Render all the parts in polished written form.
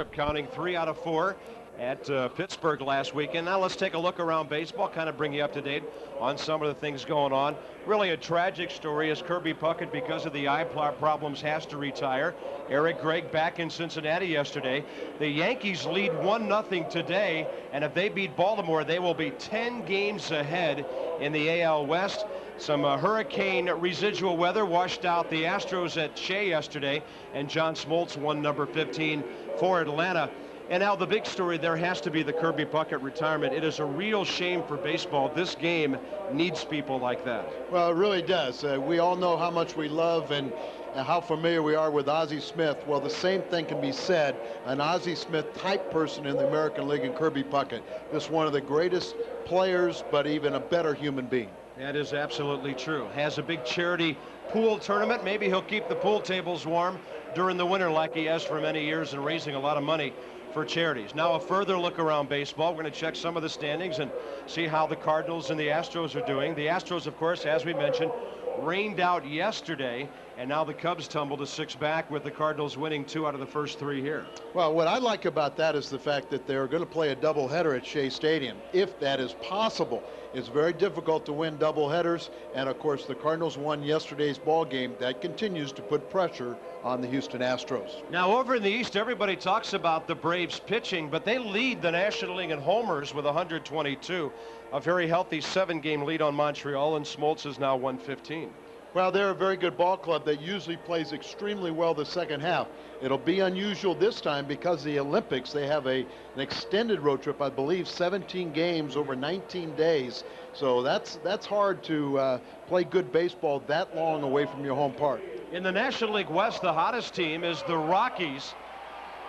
counting 3 out of 4 at Pittsburgh last weekend. Now let's take a look around baseball, kind of bring you up to date on some of the things going on. Really a tragic story as Kirby Pucket, because of the eye problems, has to retire. Eric Gregg back in Cincinnati yesterday. The Yankees lead 1-0 today, and if they beat Baltimore, they will be 10 games ahead in the AL West. Some hurricane residual weather washed out the Astros at Shea yesterday, and John Smoltz won number 15 for Atlanta. And now the big story there has to be the Kirby Pucket retirement. It is a real shame for baseball. This game needs people like that. Well, it really does. We all know how much we love and how familiar we are with Ozzie Smith. Well, the same thing can be said, an Ozzie Smith type person in the American League in Kirby Pucket. This one of the greatest players, but even a better human being. That is absolutely true. Has a big charity pool tournament. Maybe he'll keep the pool tables warm during the winter like he has for many years, and raising a lot of money for charities. Now a further look around baseball. We're going to check some of the standings and see how the Cardinals and the Astros are doing. The Astros, of course, as we mentioned, rained out yesterday, and now the Cubs tumble to 6 back, with the Cardinals winning 2 out of the first 3 here. Well, what I like about that is the fact that they're going to play a doubleheader at Shea Stadium, if that is possible. It's very difficult to win doubleheaders, and of course the Cardinals won yesterday's ball game. That continues to put pressure on the Houston Astros. Now over in the East, everybody talks about the Braves pitching, but they lead the National League in homers with 122. A very healthy 7-game lead on Montreal, and Smoltz is now 115. Well, they're a very good ball club that usually plays extremely well the second half. It'll be unusual this time because of the Olympics. They have an extended road trip, I believe, 17 games over 19 days. So that's hard to play good baseball that long away from your home park. In the National League West, the hottest team is the Rockies,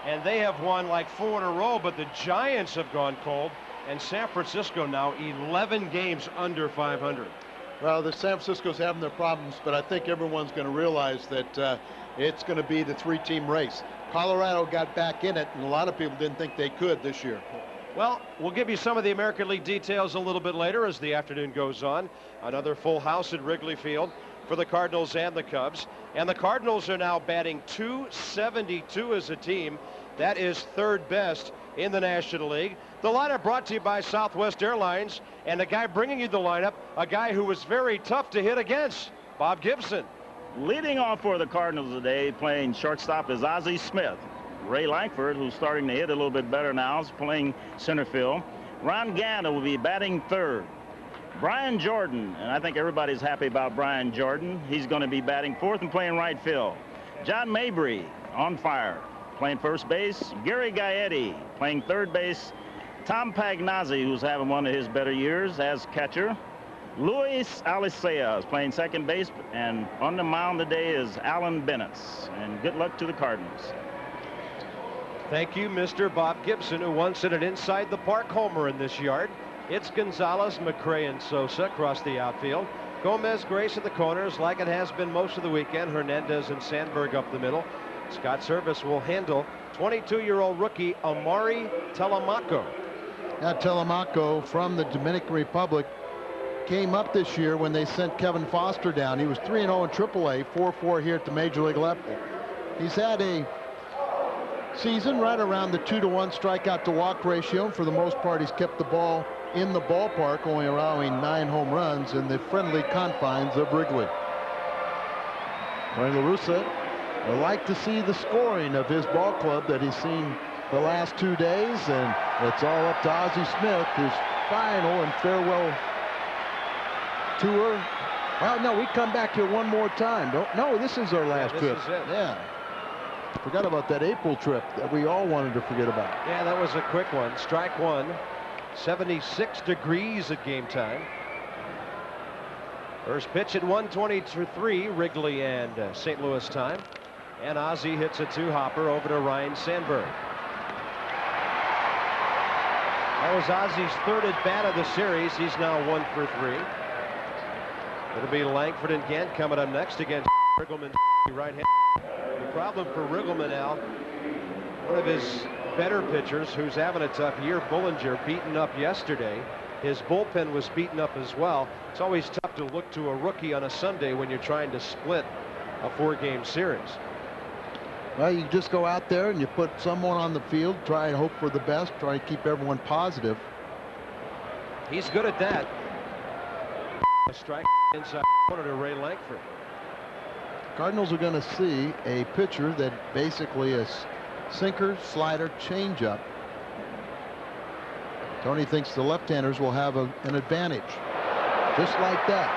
and they have won like 4 in a row, but the Giants have gone cold, and San Francisco now 11 games under 500. Well, the San Francisco's having their problems, but I think everyone's going to realize that it's going to be the 3-team race. Colorado got back in it, and a lot of people didn't think they could this year. Well, we'll give you some of the American League details a little bit later as the afternoon goes on. Another full house at Wrigley Field for the Cardinals and the Cubs. And the Cardinals are now batting .272 as a team. That is 3rd best in the National League. The lineup brought to you by Southwest Airlines, and the guy bringing you the lineup, a guy who was very tough to hit against, Bob Gibson. Leading off for the Cardinals today, playing shortstop, is Ozzie Smith. Ray Lankford, who's starting to hit a little bit better now, is playing center field. Ron Ganta will be batting 3rd. Brian Jordan, and I think everybody's happy about Brian Jordan. He's going to be batting 4th and playing right field. John Mabry on fire, playing first base. Gary Gaetti playing 3rd base. Tom Pagnazzi, who's having one of his better years as catcher. Luis Alicea is playing 2nd base, and on the mound today is Alan Bennett. And good luck to the Cardinals. Thank you, Mr. Bob Gibson, who once hit an inside the park homer in this yard. It's Gonzalez, McRae, and Sosa across the outfield. Gomez, Grace at the corners, like it has been most of the weekend. Hernandez and Sandberg up the middle. Scott Service will handle 22-year-old rookie Amari Telemaco. Now, Telemaco from the Dominican Republic came up this year when they sent Kevin Foster down. He was 3-0 in AAA, 4-4 here at the Major League level. He's had a season right around the 2-to-1 strikeout to walk ratio. For the most part, he's kept the ball in the ballpark, only allowing 9 home runs in the friendly confines of Wrigley. Tony La Russa would like to see the scoring of his ball club that he's seen the last 2 days, and it's all up to Ozzie Smith, his final and farewell tour. Well, no, we come back here one more time. No, this is our last trip. This is it. Yeah. Forgot about that April trip that we all wanted to forget about. Yeah, that was a quick one. Strike 1. 76 degrees at game time. First pitch at 1:23, Wrigley and St. Louis time. And Ozzie hits a 2-hopper over to Ryan Sandberg. That was Ozzie's 3rd at bat of the series. He's now 1 for 3. It'll be Lankford and Gant coming up next against Riggleman, right hand. The problem for Riggleman, Al, one of his better pitchers who's having a tough year, Bullinger, beaten up yesterday. His bullpen was beaten up as well. It's always tough to look to a rookie on a Sunday when you're trying to split a 4-game series. Well, you just go out there and you put someone on the field, try and hope for the best, try to keep everyone positive. He's good at that. A strike inside corner to Ray Langford. Cardinals are going to see a pitcher that basically is sinker, slider, changeup. Tony thinks the left-handers will have an advantage. Just like that.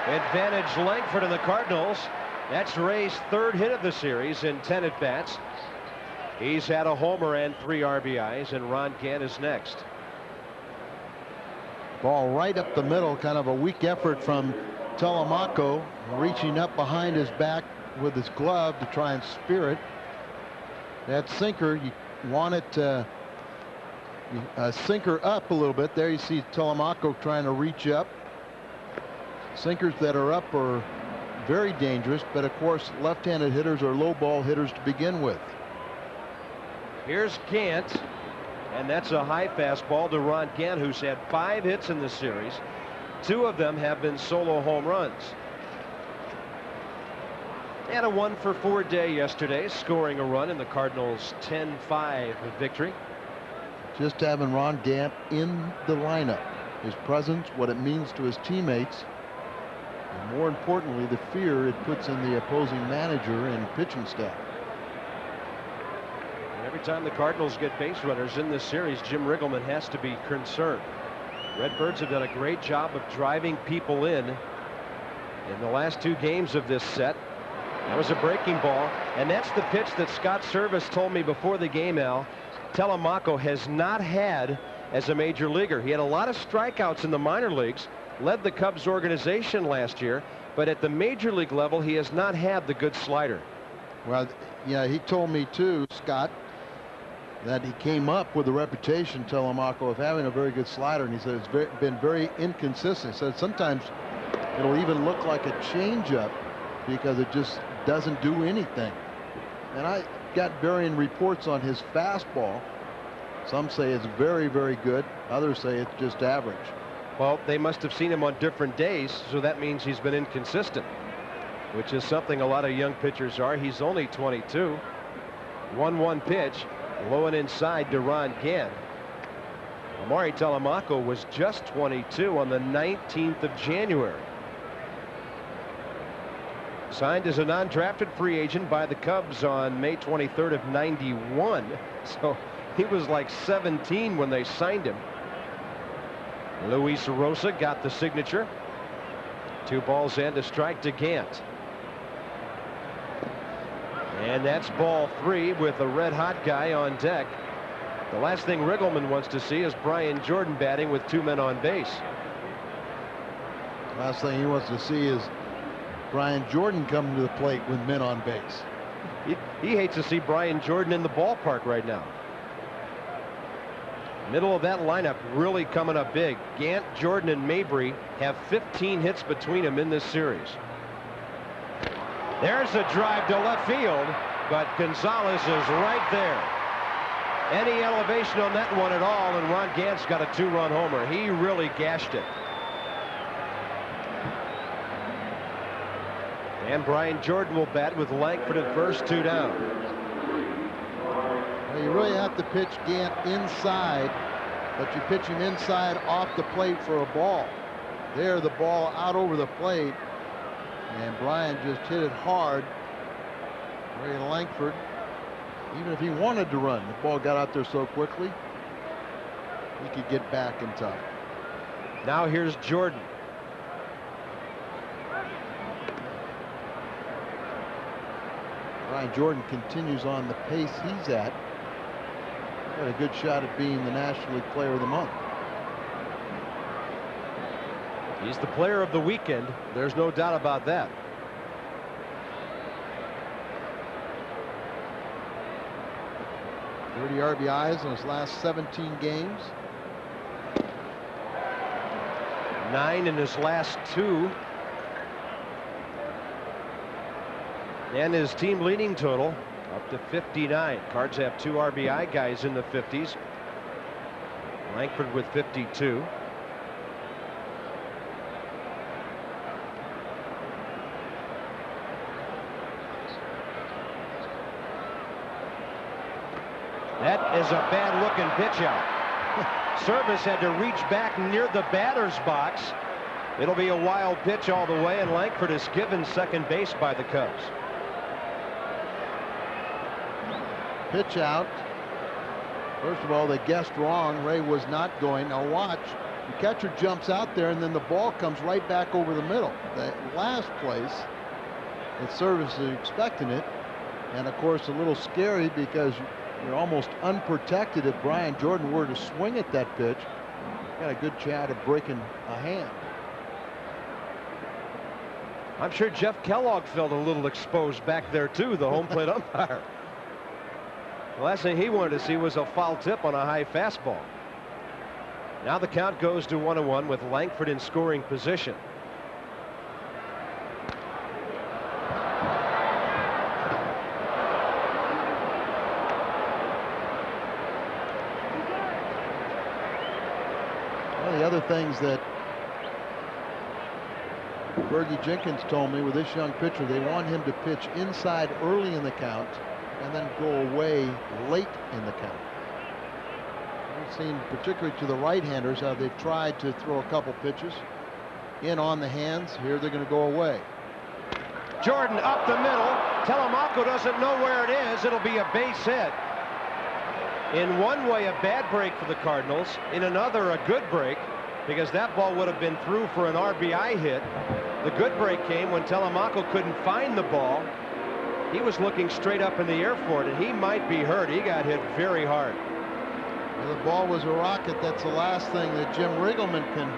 Advantage Langford and the Cardinals. That's Ray's third hit of the series in 10 at-bats. He's had a homer and 3 RBIs, and Ron Gant is next. Ball right up the middle, kind of a weak effort from Telemaco, reaching up behind his back with his glove to try and spear it. That sinker, you want it to sinker up a little bit. There you see Telemaco trying to reach up. Sinkers that are up are very dangerous, but of course left-handed hitters are low ball hitters to begin with. Here's Gant, and that's a high fastball to Ron Gant, who's had 5 hits in the series. 2 of them have been solo home runs. And a 1-for-4 day yesterday, scoring a run in the Cardinals' 10-5 victory. Just having Ron Gant in the lineup, his presence, what it means to his teammates, and more importantly, the fear it puts in the opposing manager and pitching staff. And every time the Cardinals get base runners in this series, Jim Riggleman has to be concerned. Redbirds have done a great job of driving people in the last 2 games of this set. That was a breaking ball, and that's the pitch that Scott Service told me before the game, Al, Telemaco has not had as a major leaguer. He had a lot of strikeouts in the minor leagues, led the Cubs organization last year, but at the major league level, he has not had the good slider. Well, yeah, he told me too, Scott, that he came up with a reputation, Telemaco, of having a very good slider, and he said it's been very inconsistent. He said sometimes it'll even look like a changeup because it just doesn't do anything. And I got varying reports on his fastball. Some say it's very, very good. Others say it's just average. Well, they must have seen him on different days, so that means he's been inconsistent, which is something a lot of young pitchers are. He's only 22. 1-1 pitch, low and inside to Ron Gant. Amari Telemaco was just 22 on the 19th of January. Signed as a non-drafted free agent by the Cubs on May 23rd of '91. So he was like 17 when they signed him. Luis Rosa got the signature. 2 balls and a strike to Gant. And that's ball 3 with a red hot guy on deck. The last thing Riggleman wants to see is Brian Jordan batting with 2 men on base. Last thing he wants to see is Brian Jordan coming to the plate with men on base. He hates to see Brian Jordan in the ballpark right now. Middle of that lineup really coming up big. Gant, Jordan, and Mabry have 15 hits between them in this series. There's a drive to left field, but Gonzalez is right there. Any elevation on that one at all, and Ron Gant's got a 2-run homer. He really gashed it. And Brian Jordan will bat with Langford at first, 2 down. Well, you really have to pitch Gant inside, but you pitch him inside off the plate for a ball. There, the ball out over the plate, and Brian just hit it hard. Ray Langford, even if he wanted to run, the ball got out there so quickly, he could get back in time. Now here's Jordan. Brian Jordan continues on the pace he's at. Got a good shot at being the National League Player of the Month. He's the player of the weekend. There's no doubt about that. RBIs in his last 17 games. 9 in his last 2. And his team leading total up to 59. Cards have 2 RBI guys in the 50s. Langford with 52. That is a bad-looking pitch out. Service had to reach back near the batter's box. It'll be a wild pitch all the way, and Langford is given second base by the Cubs. Pitch out. First of all, they guessed wrong. Ray was not going. Now watch. The catcher jumps out there, and then the ball comes right back over the middle. The last place that Service is expecting it. And, of course, a little scary because you're almost unprotected if Brian Jordan were to swing at that pitch. Got a good chance of breaking a hand. I'm sure Jeff Kellogg felt a little exposed back there, too, the home plate umpire. The last thing he wanted to see was a foul tip on a high fastball. Now the count goes to 1-1 with Langford in scoring position. One of the other things that Fergie Jenkins told me with this young pitcher, they want him to pitch inside early in the count and then go away late in the count. We've seen, particularly to the right-handers, how they've tried to throw a couple pitches in on the hands. Here they're going to go away. Jordan up the middle. Telemaco doesn't know where it is. It'll be a base hit. In one way, a bad break for the Cardinals. In another, a good break, because that ball would have been through for an RBI hit. The good break came when Telemaco couldn't find the ball. He was looking straight up in the air for it, and he might be hurt. He got hit very hard. Well, the ball was a rocket. That's the last thing that Jim Riggleman can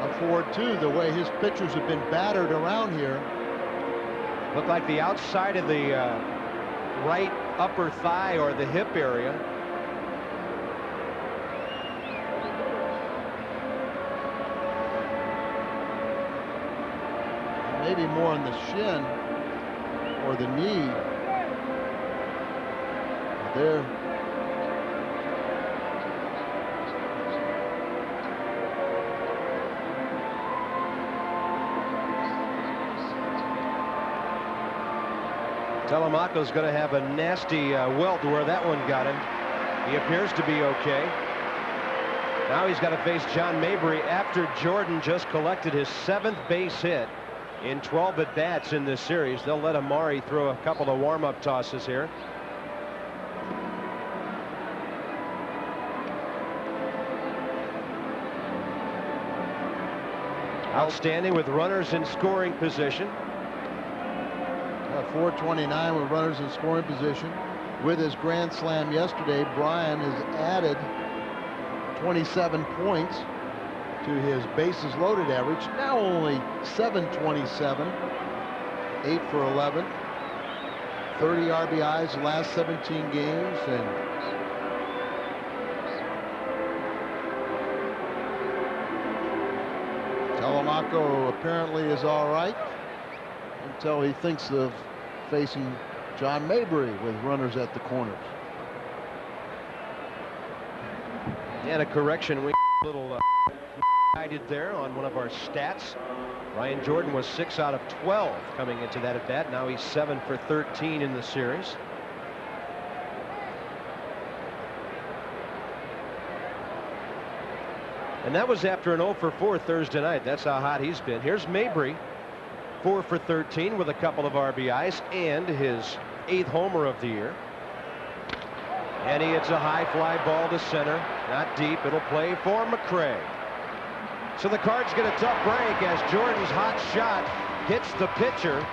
afford to. The way his pitchers have been battered around here. Looked like the outside of the right upper thigh or the hip area. Maybe more on the shin or the knee. There. Telemaco's going to have a nasty welt where that one got him. He appears to be okay. Now he's got to face John Mabry after Jordan just collected his 7th base hit in 12 at-bats in this series. They'll let Amari throw a couple of warm-up tosses here. Outstanding with runners in scoring position. 429 with runners in scoring position. With his grand slam yesterday, Brian has added 27 points to his bases loaded average. Now only 727, 8 for 11, 30 RBIs the last 17 games, and Telemaco apparently is all right until he thinks of facing John Mabry with runners at the corners. And a correction, we little guided there on one of our stats. Ryan Jordan was 6 out of 12 coming into that at bat. Now he's 7 for 13 in the series. And that was after an 0 for 4 Thursday night. That's how hot he's been. Here's Mabry, 4 for 13 with a couple of RBIs and his 8th homer of the year. And he hits a high fly ball to center. Not deep. It'll play for McCray. So the Cards get a tough break as Jordan's hot shot hits the pitcher.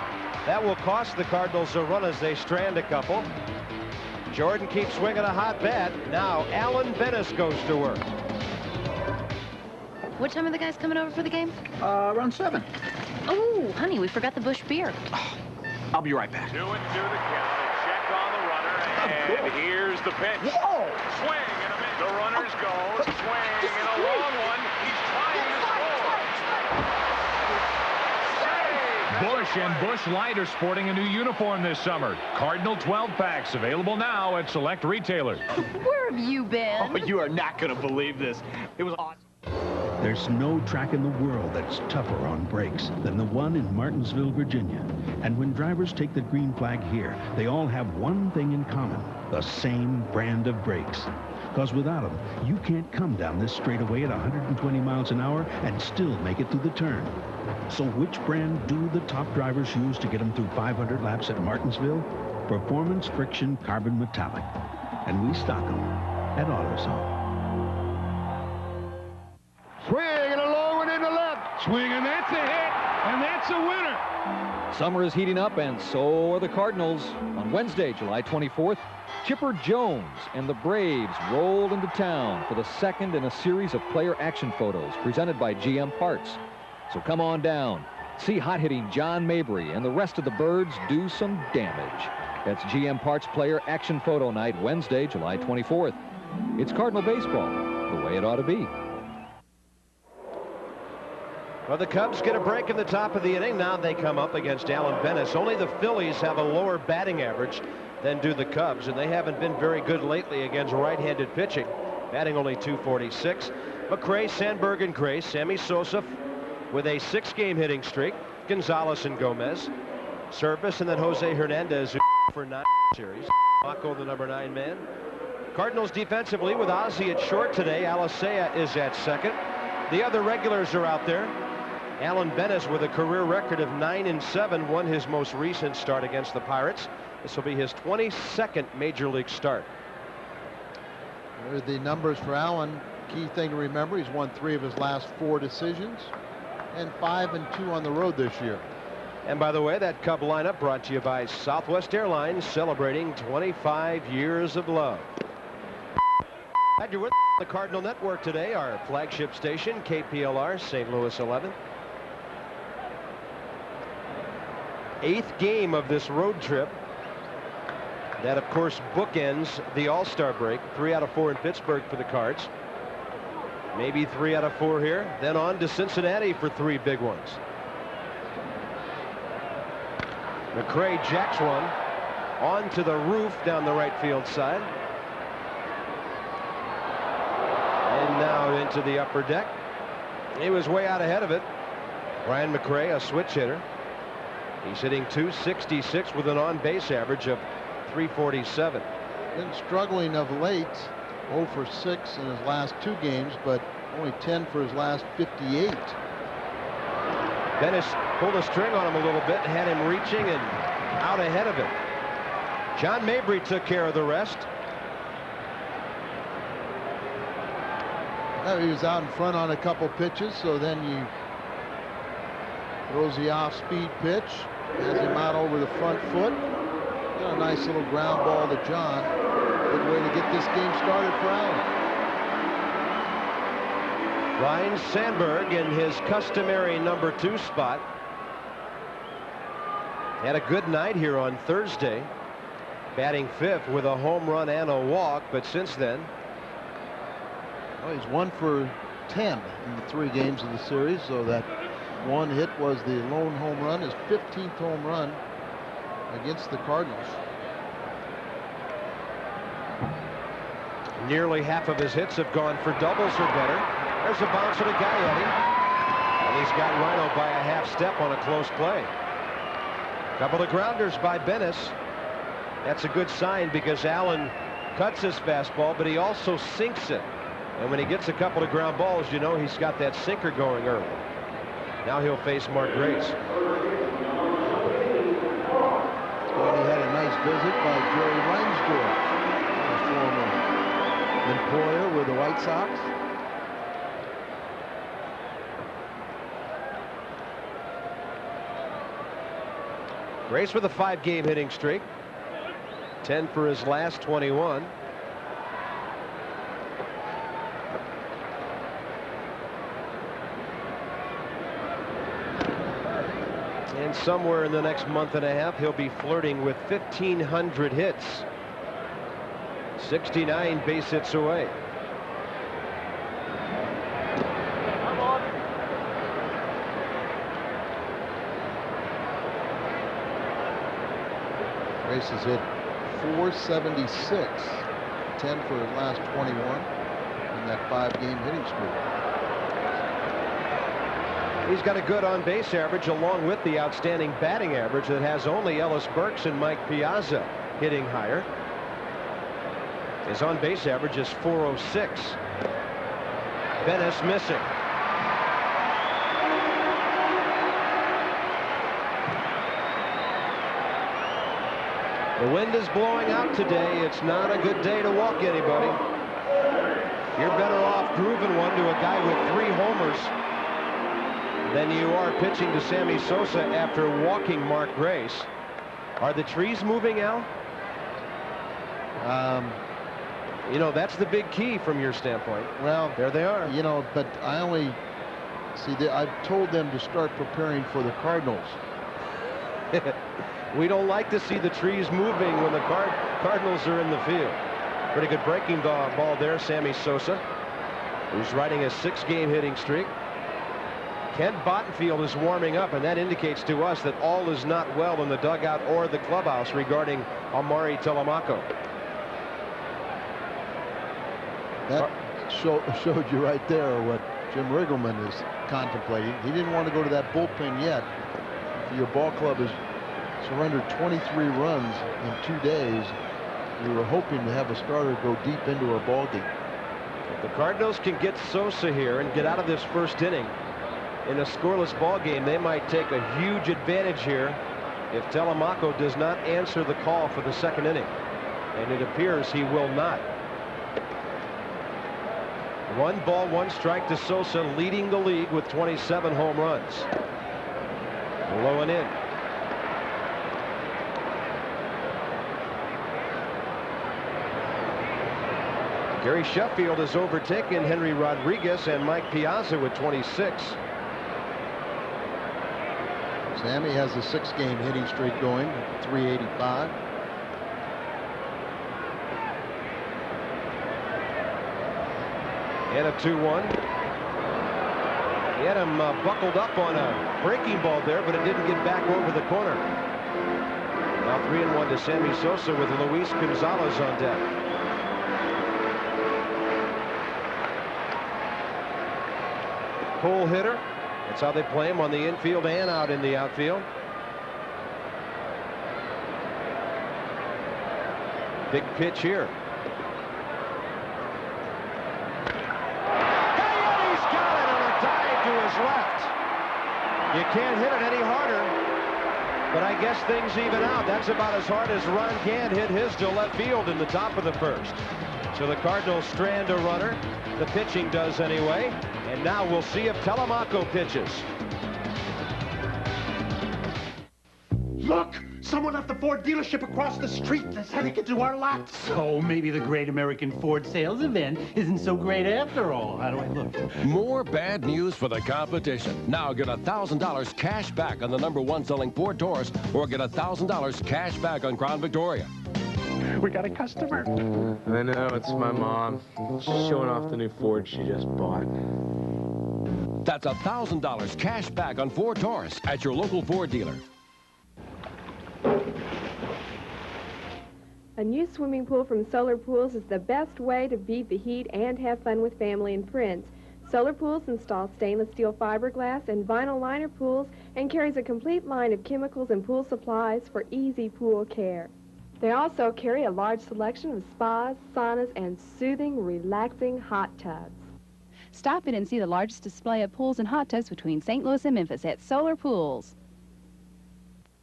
That will cost the Cardinals a run as they strand a couple. Jordan keeps swinging a hot bat. Now Alan Bennis goes to work. What time are the guys coming over for the game? Around 7. Oh, honey, we forgot the Busch beer. Oh, I'll be right back. 2-2 the count. A check on the runner, and here's the pitch. Whoa! Swing and a miss. The runners go. Swing and a long one. He's trying to score. Busch and Busch Light are sporting a new uniform this summer. Cardinal 12 packs available now at select retailers. Where have you been? Oh, you are not going to believe this. It was awesome. There's no track in the world that's tougher on brakes than the one in Martinsville, Virginia. And when drivers take the green flag here, they all have one thing in common. the same brand of brakes. Because without them, you can't come down this straightaway at 120 miles an hour and still make it through the turn. So which brand do the top drivers use to get them through 500 laps at Martinsville? Performance Friction Carbon Metallic. And we stock them at AutoZone. Swing and a low one in the left. Swing, and that's a hit, and that's a winner. Summer is heating up, and so are the Cardinals. On Wednesday, July 24th, Chipper Jones and the Braves rolled into town for the second in a series of player action photos presented by GM Parts. So come on down. See hot-hitting John Mabry and the rest of the Birds do some damage. That's GM Parts Player Action Photo Night, Wednesday, July 24th. It's Cardinal baseball, the way it ought to be. Well, the Cubs get a break in the top of the inning. Now they come up against Alan Bennis. Only the Phillies have a lower batting average than do the Cubs, and they haven't been very good lately against right-handed pitching, batting only .246. McRae, Sandberg, and Gray, Sammy Sosa with a 6-game hitting streak, Gonzalez and Gomez, Service, and then Jose Hernandez for 9 series. Mako, the number 9 man. Cardinals defensively with Ozzie at short today. Alicea is at second. The other regulars are out there. Alan Bennis with a career record of 9-7 won his most recent start against the Pirates. This will be his 22nd major league start. There's the numbers for Allen. Key thing to remember, he's won 3 of his last 4 decisions and 5-2 on the road this year. And by the way, that Cub lineup brought to you by Southwest Airlines, celebrating 25 years of love. Glad you're with the Cardinal Network today, our flagship station, KPLR, St. Louis 11. 8th game of this road trip. That, of course, bookends the All-Star break. 3 out of 4 in Pittsburgh for the Cards. Maybe 3 out of 4 here. Then on to Cincinnati for 3 big ones. McRae jacks one onto the roof down the right field side. And now into the upper deck. He was way out ahead of it. Brian McRae, a switch hitter. He's hitting .266 with an on-base average of .347. Been struggling of late. 0 for 6 in his last 2 games, but only 10 for his last 58. Bennis pulled a string on him a little bit and had him reaching and out ahead of it. John Mabry took care of the rest. He was out in front on a couple pitches, so then you throws the off-speed pitch, has him out over the front foot. Got a nice little ground ball to John. Good way to get this game started for Allen. Ryne Sandberg in his customary number 2 spot. Had a good night here on Thursday, batting 5th with a home run and a walk, but since then, well, he's 1 for 10 in the 3 games of the series, so that 1 hit was the lone home run, his 15th home run against the Cardinals. Nearly half of his hits have gone for doubles or better. There's a bounce to the Gagliotti, and he's got Rhino by a half step on a close play. Couple of grounders by Bennis. That's a good sign because Allen cuts his fastball, but he also sinks it. And when he gets a couple of ground balls, you know he's got that sinker going early. Now he'll face Mark Grace. And he had a nice visit by Jerry Reinsdorf, a former employer with the White Sox. Grace with a 5-game hitting streak. 10 for his last 21. And somewhere in the next month and a half, he'll be flirting with 1,500 hits. 69 base hits away. Grace has hit .476, 10 for his last 21 in that 5-game hitting streak. He's got a good on-base average along with the outstanding batting average that has only Ellis Burks and Mike Piazza hitting higher. His on-base average is .406. Venice missing. The wind is blowing out today. It's not a good day to walk anybody. You're better off grooving one to a guy with 3 homers than you are pitching to Sammy Sosa after walking Mark Grace. Are the trees moving, Al? You know, that's the big key from your standpoint. Well, there they are. You know, but I only see that I've told them to start preparing for the Cardinals. We don't like to see the trees moving when the Cardinals are in the field. Pretty good breaking ball there, Sammy Sosa, who's riding a 6-game hitting streak. Kent Bottenfield is warming up, and that indicates to us that all is not well in the dugout or the clubhouse regarding Amari Telemaco. That showed you right there what Jim Riggleman is contemplating. He didn't want to go to that bullpen yet. Your ball club has surrendered 23 runs in 2 days. We were hoping to have a starter go deep into a ball game. If the Cardinals can get Sosa here and get out of this first inning in a scoreless ball game, they might take a huge advantage here if Telemaco does not answer the call for the second inning. And it appears he will not. 1 ball, 1 strike to Sosa, leading the league with 27 home runs. Low and in. Gary Sheffield has overtaken Henry Rodriguez and Mike Piazza with 26. Sammy has a 6-game hitting streak going, 385. And a 2-1. He had him buckled up on a breaking ball there, but it didn't get back over the corner. Now 3-1 to Sammy Sosa with Luis Gonzalez on deck. Pull hitter. That's how they play him on the infield and out in the outfield. Big pitch here. Left. You can't hit it any harder, but I guess things even out. That's about as hard as Ron Gant hit his to left field in the top of the first. So the Cardinals strand a runner. The pitching does anyway, and now we'll see if Telemaco pitches. Look! Someone left the Ford dealership across the street that's heading into our lot. So maybe the Great American Ford Sales Event isn't so great after all. How do I look? More bad news for the competition. Now get $1,000 cash back on the #1 selling Ford Taurus, or get $1,000 cash back on Crown Victoria. We got a customer. I know, it's my mom. She's showing off the new Ford she just bought. That's $1,000 cash back on Ford Taurus at your local Ford dealer. A new swimming pool from Solar Pools is the best way to beat the heat and have fun with family and friends. Solar Pools installs stainless steel fiberglass and vinyl liner pools and carries a complete line of chemicals and pool supplies for easy pool care. They also carry a large selection of spas, saunas, and soothing, relaxing hot tubs. Stop in and see the largest display of pools and hot tubs between St. Louis and Memphis at Solar Pools.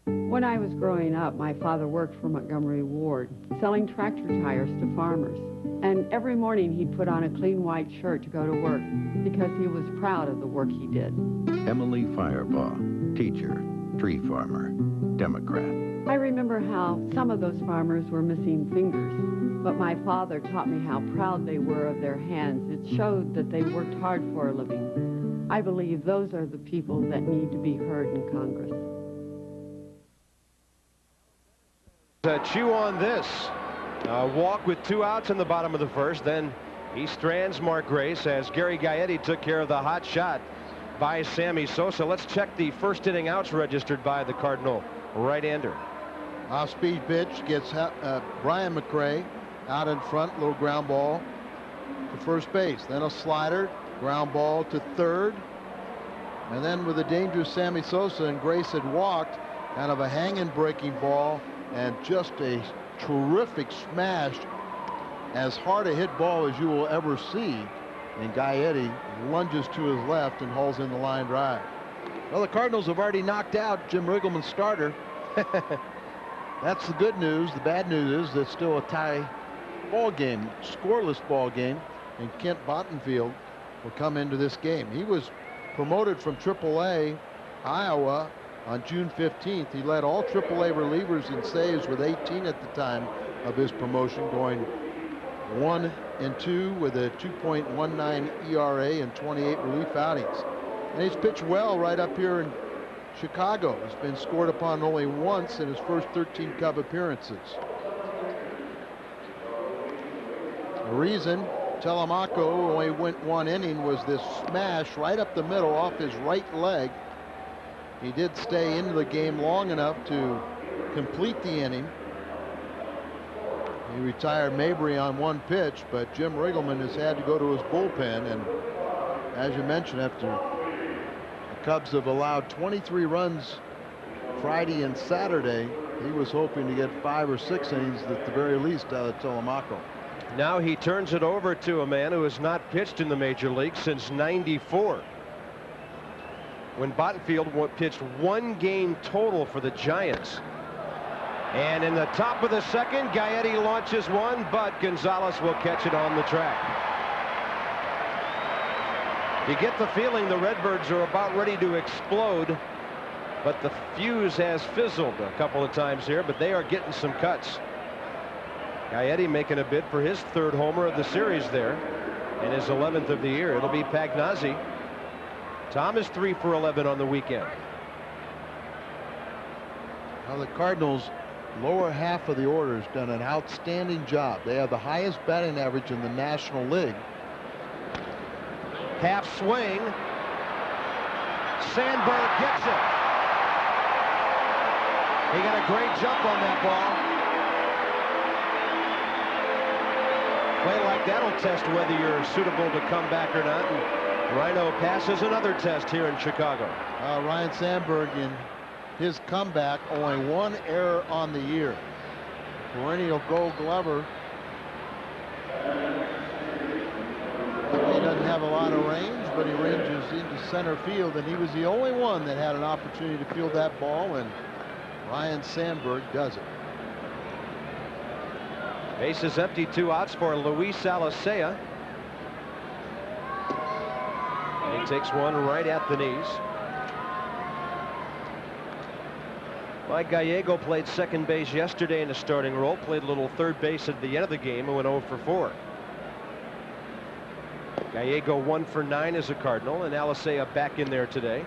When I was growing up, my father worked for Montgomery Ward, selling tractor tires to farmers. And every morning he'd put on a clean white shirt to go to work because he was proud of the work he did. Emily Firebaugh, teacher, tree farmer, Democrat. I remember how some of those farmers were missing fingers, but my father taught me how proud they were of their hands. It showed that they worked hard for a living. I believe those are the people that need to be heard in Congress. Chew on this. Walk with 2 outs in the bottom of the first. Then he strands Mark Grace as Gary Gaetti took care of the hot shot by Sammy Sosa. Let's check the first inning outs registered by the Cardinal right-hander. Off-speed pitch gets Brian McRae out in front. Little ground ball to first base. Then a slider, ground ball to third. And then with a dangerous Sammy Sosa, and Grace had walked, kind of a hanging breaking ball, and just a terrific smash as hard a hit ball as you will ever see. And Gaetti lunges to his left and hauls in the line drive. Well, the Cardinals have already knocked out Jim Riggleman's starter. That's the good news. The bad news is it's still a tie ball game, scoreless ball game, and Kent Bottenfield will come into this game. He was promoted from AAA Iowa on June 15th. He led all AAA relievers in saves with 18 at the time of his promotion, going 1-2 with a 2.19 ERA and 28 relief outings. And he's pitched well right up here in Chicago. He's been scored upon only once in his first 13 Cub appearances. The reason Telemaco only went 1 inning was this smash right up the middle off his right leg. He did stay into the game long enough to complete the inning. He retired Mabry on 1 pitch, but Jim Riggleman has had to go to his bullpen. And as you mentioned, after the Cubs have allowed 23 runs Friday and Saturday, he was hoping to get 5 or 6 innings at the very least out of Telemaco. Now he turns it over to a man who has not pitched in the major leagues since '94. When Bottenfield pitched 1 game total for the Giants. And in the top of the second, Gaetti launches one, but Gonzalez will catch it on the track. You get the feeling the Redbirds are about ready to explode, but the fuse has fizzled a couple of times here, but they are getting some cuts. Gaetti making a bid for his 3rd homer of the series there, and his 11th of the year. It'll be Pagnazzi. Tom is 3 for 11 on the weekend. Now the Cardinals lower half of the order has done an outstanding job. They have the highest batting average in the National League. Half swing. Sandberg gets it. He got a great jump on that ball. Play like that'll test whether you're suitable to come back or not. And Rhino passes another test here in Chicago. Ryan Sandberg in his comeback, only 1 error on the year. Perennial Gold Glover. He doesn't have a lot of range, but he ranges into center field, and he was the only one that had an opportunity to field that ball, and Ryan Sandberg does it. Bases empty, 2 outs for Luis Alicea. And he takes one right at the knees. Mike Gallego played second base yesterday in the starting role, played a little third base at the end of the game and went 0 for 4. Gallego 1 for 9 as a Cardinal, and Alicea back in there today.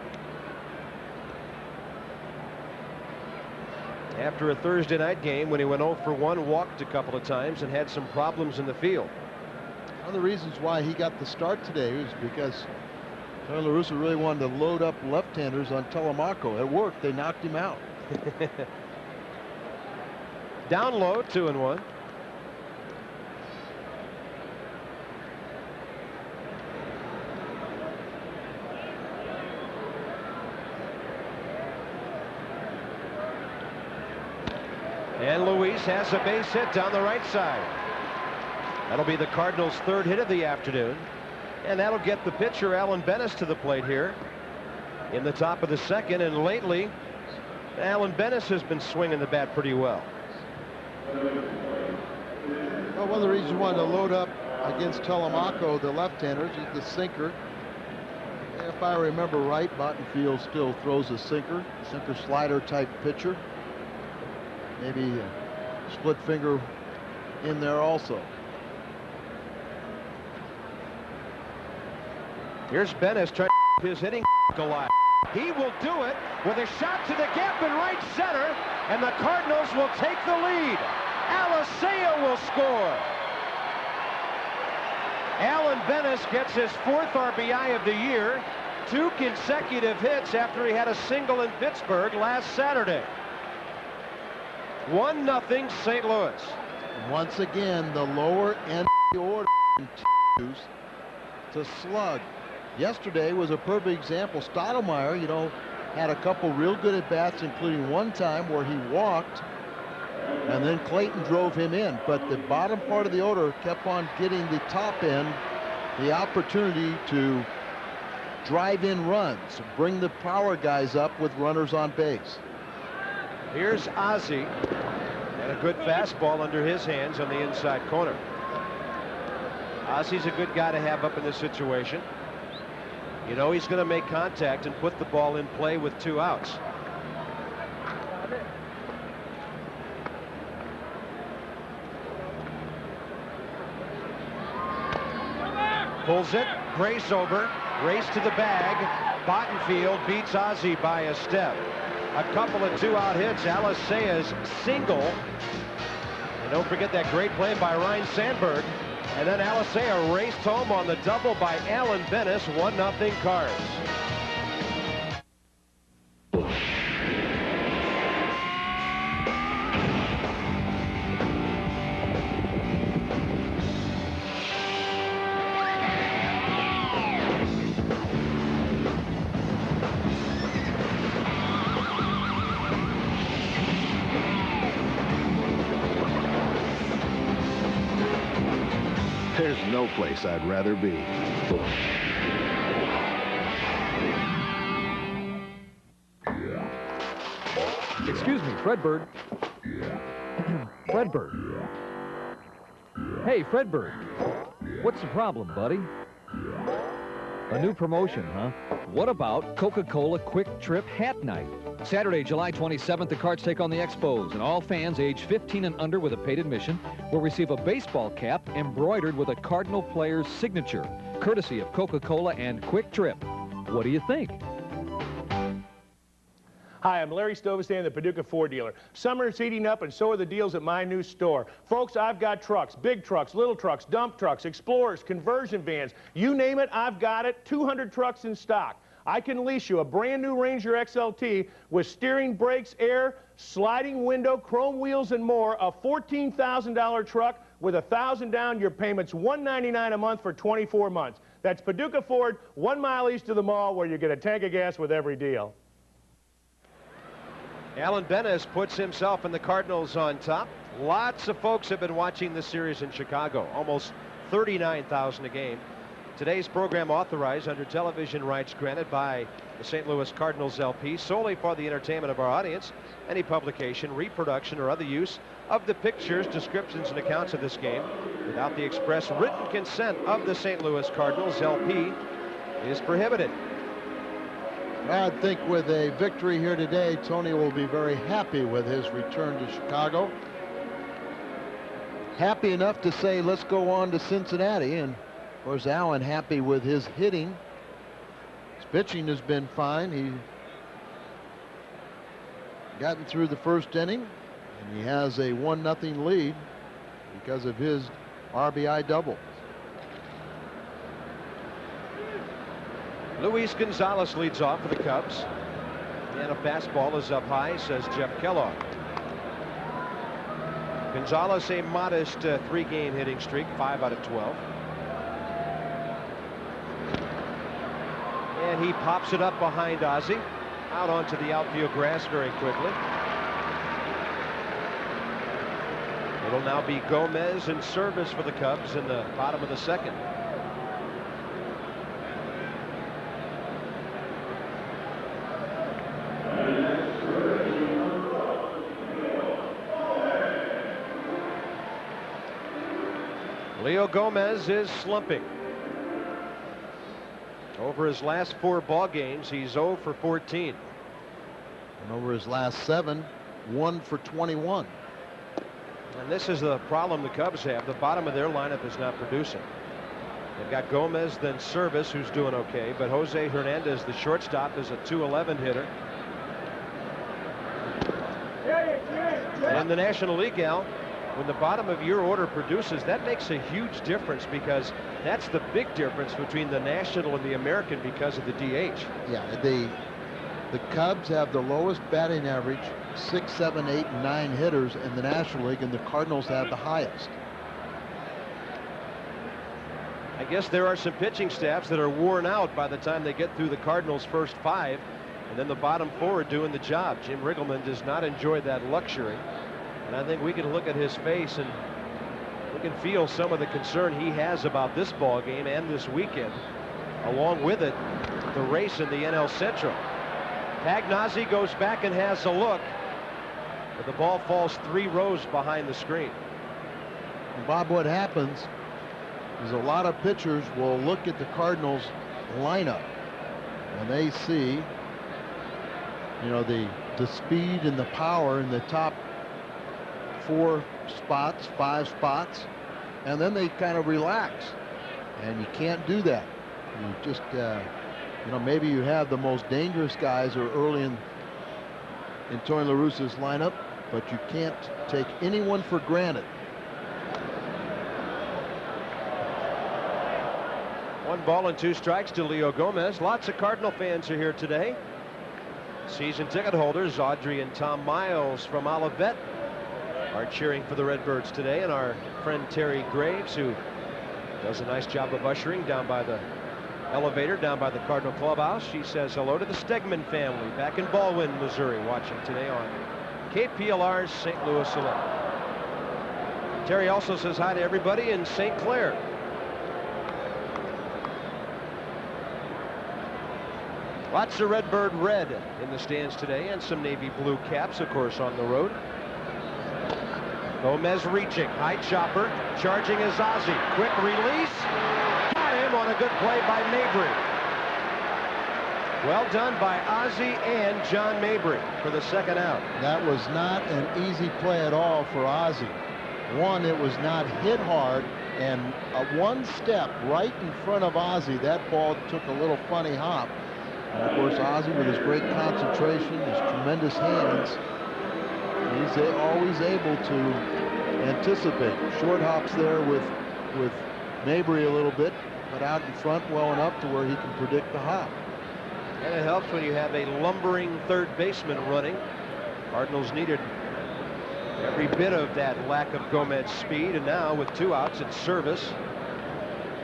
After a Thursday night game when he went 0 for 1, walked a couple of times and had some problems in the field. One of the reasons why he got the start today was because Tony La Russa really wanted to load up left-handers on Telemaco. It worked. They knocked him out. Down low, 2-1. And Luis has a base hit down the right side. That'll be the Cardinals' 3rd hit of the afternoon. And that'll get the pitcher, Alan Bennis, to the plate here in the top of the second. And lately, Alan Bennis has been swinging the bat pretty well. Well, one of the reasons you wanted to load up against Telemaco, the left-handers, is the sinker. If I remember right, Bottenfield still throws a sinker slider type pitcher. Maybe a split finger in there also. Here's Bennis trying to keep his hitting alive. He will do it with a shot to the gap in right center, and the Cardinals will take the lead. Alicea will score. Alan Bennis gets his 4th RBI of the year, 2 consecutive hits after he had a single in Pittsburgh last Saturday. 1-0 St. Louis. Once again, the lower end of the order continues to slug. Yesterday was a perfect example. Stottlemyre, had a couple real good at-bats, including one time where he walked And then Clayton drove him in, but the bottom part of the order kept on getting the top end the opportunity to drive in runs, bring the power guys up with runners on base. Here's Ozzie, and a good fastball under his hands on the inside corner. Ozzie's a good guy to have up in this situation. You know he's going to make contact and put the ball in play with 2 outs. Pulls it, Grace over, race to the bag. Bottenfield beats Ozzie by a step. A couple of 2-out hits. Alicea's single. And don't forget that great play by Ryan Sandberg. And then Alicea raced home on the double by Alan Bennis. 1-0 Cards. There's no place I'd rather be. Excuse me, Fredbird. Fredbird. Hey, Fredbird. What's the problem, buddy? A new promotion, huh? What about Coca-Cola Quick Trip Hat Night? Saturday, July 27th, the Cards take on the Expos, and all fans age 15 and under with a paid admission will receive a baseball cap embroidered with a Cardinal player's signature, courtesy of Coca-Cola and Quick Trip. What do you think? Hi, I'm Larry Stovestan, the Paducah Ford dealer. Summer is heating up, and so are the deals at my new store. Folks, I've got trucks, big trucks, little trucks, dump trucks, Explorers, conversion vans. You name it, I've got it. 200 trucks in stock. I can lease you a brand new Ranger XLT with steering, brakes, air, sliding window, chrome wheels, and more. A $14,000 truck with $1,000 down. Your payment's $199 a month for 24 months. That's Paducah Ford, 1 mile east of the mall, where you get a tank of gas with every deal. Alan Bennis puts himself and the Cardinals on top. Lots of folks have been watching this series in Chicago. Almost 39,000 a game. Today's program authorized under television rights granted by the St. Louis Cardinals LP solely for the entertainment of our audience. Any publication, reproduction, or other use of the pictures, descriptions, and accounts of this game without the express written consent of the St. Louis Cardinals LP is prohibited. I think with a victory here today, Tony will be very happy with his return to Chicago. Happy enough to say, let's go on to Cincinnati. And of course, Allen happy with his hitting. His pitching has been fine. He's gotten through the first inning, and he has a 1-0 lead because of his RBI double. Luis Gonzalez leads off for the Cubs. And a fastball is up high, says Jeff Kellogg. Gonzalez, a modest 3-game hitting streak, 5 out of 12. And he pops it up behind Ozzie, out onto the outfield grass very quickly. It'll now be Gomez in service for the Cubs in the bottom of the second. Leo Gomez is slumping. Over his last 4 ball games, he's 0 for 14. And over his last 7, 1 for 21. And this is the problem the Cubs have. The bottom of their lineup is not producing. They've got Gomez, then Service, who's doing okay, but Jose Hernandez, the shortstop, is a .211 hitter. In the National League, Al, when the bottom of your order produces, that makes a huge difference, because that's the big difference between the National and the American because of the DH. Yeah, the Cubs have the lowest batting average, 6, 7, 8, and 9 hitters in the National League, and the Cardinals have the highest. I guess there are some pitching staffs that are worn out by the time they get through the Cardinals' first 5, and then the bottom 4 are doing the job. Jim Riggleman does not enjoy that luxury. And I think we can look at his face and we can feel some of the concern he has about this ball game and this weekend. Along with it, the race in the NL Central. Pagnozzi goes back and has a look, but the ball falls 3 rows behind the screen. And Bob, what happens is a lot of pitchers will look at the Cardinals lineup and they see, you know, the speed and the power in the top 4 spots, 5 spots, and then they kind of relax, and you can't do that. You just you know, maybe you have the most dangerous guys are early in Tony La Russa's lineup, but you can't take anyone for granted. 1 ball and 2 strikes to Leo Gomez. Lots of Cardinal fans are here today. Season ticket holders Audrey and Tom Miles from Olivet are cheering for the Redbirds today, and our friend Terry Graves, who does a nice job of ushering down by the elevator down by the Cardinal clubhouse. She says hello to the Stegman family back in Baldwin, Missouri, watching today on KPLR's St. Louis Select. Terry also says hi to everybody in St. Clair. Lots of Redbird red in the stands today, and some navy blue caps, of course, on the road. Gomez reaching, high chopper, charging is Ozzie. Quick release. Got him on a good play by Mabry. Well done by Ozzie and John Mabry for the 2nd out. That was not an easy play at all for Ozzie. One, it was not hit hard, and one step right in front of Ozzie, that ball took a little funny hop. And of course, Ozzie, with his great concentration, his tremendous hands, he's always able to anticipate. Short hops there with Mabry a little bit, but out in front well enough to where he can predict the hop. And it helps when you have a lumbering third baseman running. Cardinals needed every bit of that lack of Gomez speed, and now with 2 outs, it's Service.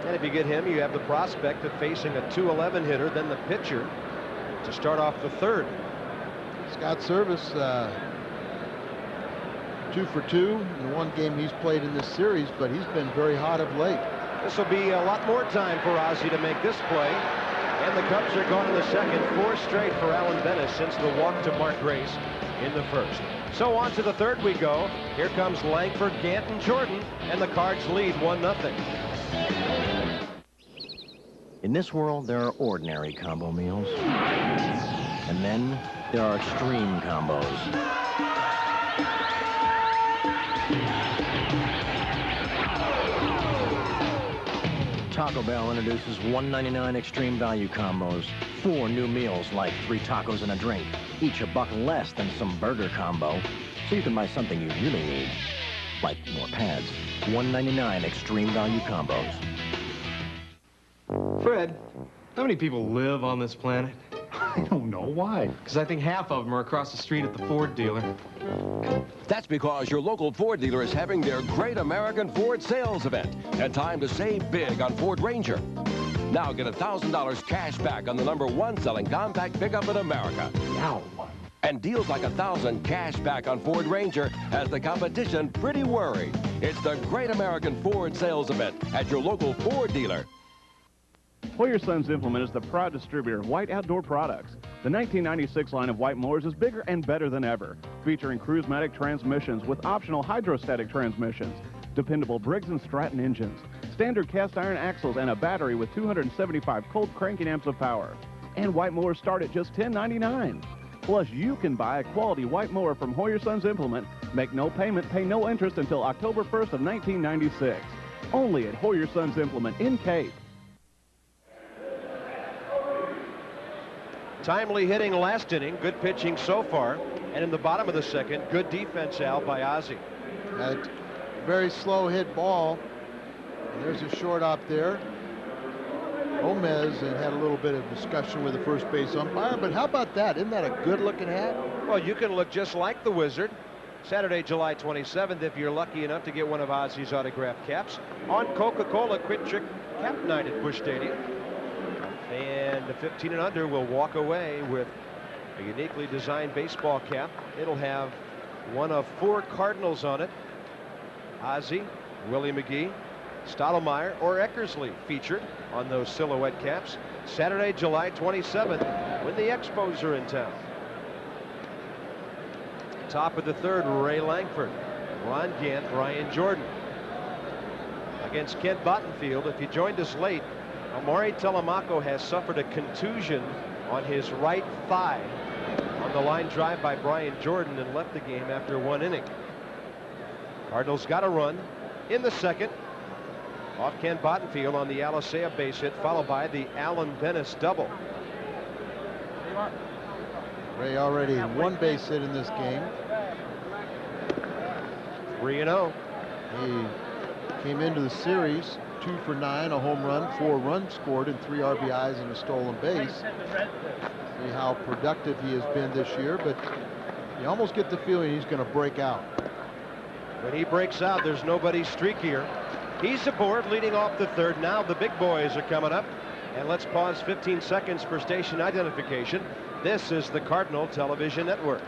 And if you get him, you have the prospect of facing a .211 hitter, then the pitcher to start off the 3rd. Scott Service, 2 for 2 in 1 game he's played in this series, but he's been very hot of late. This will be a lot more time for Ozzie to make this play. And the Cubs are gone in the 2nd. 4 straight for Alan Dennis since the walk to Mark Grace in the 1st. So on to the 3rd we go. Here comes Langford, Gant, and Jordan, and the Cards lead 1-0. In this world, there are ordinary combo meals. And then there are extreme combos. Taco Bell introduces $1.99 extreme value combos. 4 new meals like 3 tacos and a drink, each $1 less than some burger combo. So you can buy something you really need, like more pads. $1.99 extreme value combos. Fred, how many people live on this planet? I don't know. Why? Because I think half of them are across the street at the Ford dealer. That's because your local Ford dealer is having their Great American Ford Sales Event, and time to save big on Ford Ranger. Now get $1,000 cash back on the #1 selling compact pickup in America. Now. And deals like $1,000 cash back on Ford Ranger has the competition pretty worried. It's the Great American Ford Sales Event at your local Ford dealer. Hoyer Sons Implement is the proud distributor of White Outdoor products. The 1996 line of White mowers is bigger and better than ever, featuring Cruise-Matic transmissions with optional hydrostatic transmissions, dependable Briggs & Stratton engines, standard cast iron axles, and a battery with 275 Colt cranking amps of power. And White mowers start at just $10.99. Plus, you can buy a quality White mower from Hoyer Sons Implement, make no payment, pay no interest until October 1st of 1996. Only at Hoyer Sons Implement in Cape. Timely hitting last inning, good pitching so far, and in the bottom of the 2nd, good defense, Al, by Ozzie. A very slow hit ball. And there's a short up there. Gomez had a little bit of discussion with the first base umpire, but how about that? Isn't that a good looking hat? Well, you can look just like the Wizard. Saturday, July 27th, if you're lucky enough to get one of Ozzie's autographed caps on Coca-Cola Quick Trick Cap Night at Busch Stadium. And the 15 and under will walk away with a uniquely designed baseball cap. It'll have One of 4 Cardinals on it. Ozzie, Willie McGee, Stottlemyre, or Eckersley featured on those silhouette caps. Saturday, July 27th, when the Expos are in town. Top of the 3rd, Ray Langford, Ron Gant, Brian Jordan. Against Kent Bottenfield, if you joined us late, Amari Telemaco has suffered a contusion on his right thigh on the line drive by Brian Jordan and left the game after 1 inning. Cardinals got a run in the 2nd off Ken Bottenfield on the Alicea base hit, followed by the Alan Bennis double. Ray already 1 base hit in this game. 3-0. He came into the series 2 for 9, a home run, 4 runs scored, and 3 RBIs and a stolen base. See how productive he has been this year, but you almost get the feeling he's going to break out. When he breaks out, there's nobody streakier. He's aboard, leading off the 3rd. Now the big boys are coming up. And let's pause 15 seconds for station identification. This is the Cardinal Television Network.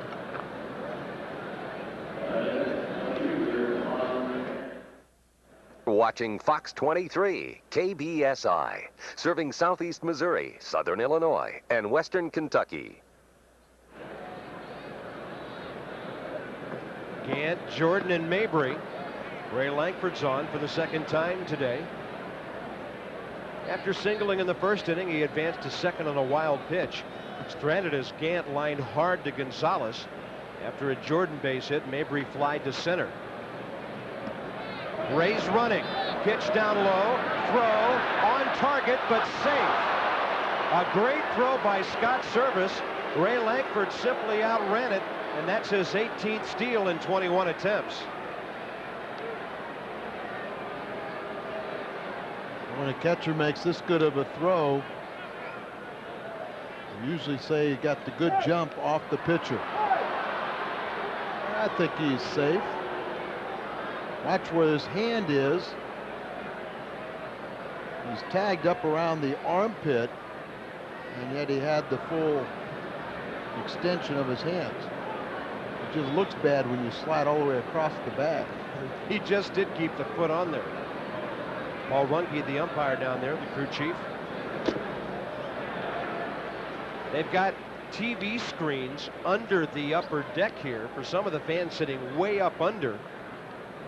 Watching Fox 23, KBSI, serving Southeast Missouri, Southern Illinois, and Western Kentucky. Gant, Jordan, and Mabry. Ray Langford's on for the 2nd time today. After singling in the 1st inning, he advanced to 2nd on a wild pitch. Stranded as Gant lined hard to Gonzalez. After a Jordan base hit, Mabry flied to center. Ray's running. Pitch down low. Throw on target, but safe. A great throw by Scott Service. Ray Langford simply outran it, and that's his 18th steal in 21 attempts. When a catcher makes this good of a throw, you usually say you got the good jump off the pitcher. I think he's safe. Watch where his hand is. He's tagged up around the armpit, and yet he had the full extension of his hands. It just looks bad when you slide all the way across the bat. He just did keep the foot on there. Paul Runge, the umpire down there, the crew chief. They've got TV screens under the upper deck here for some of the fans sitting way up under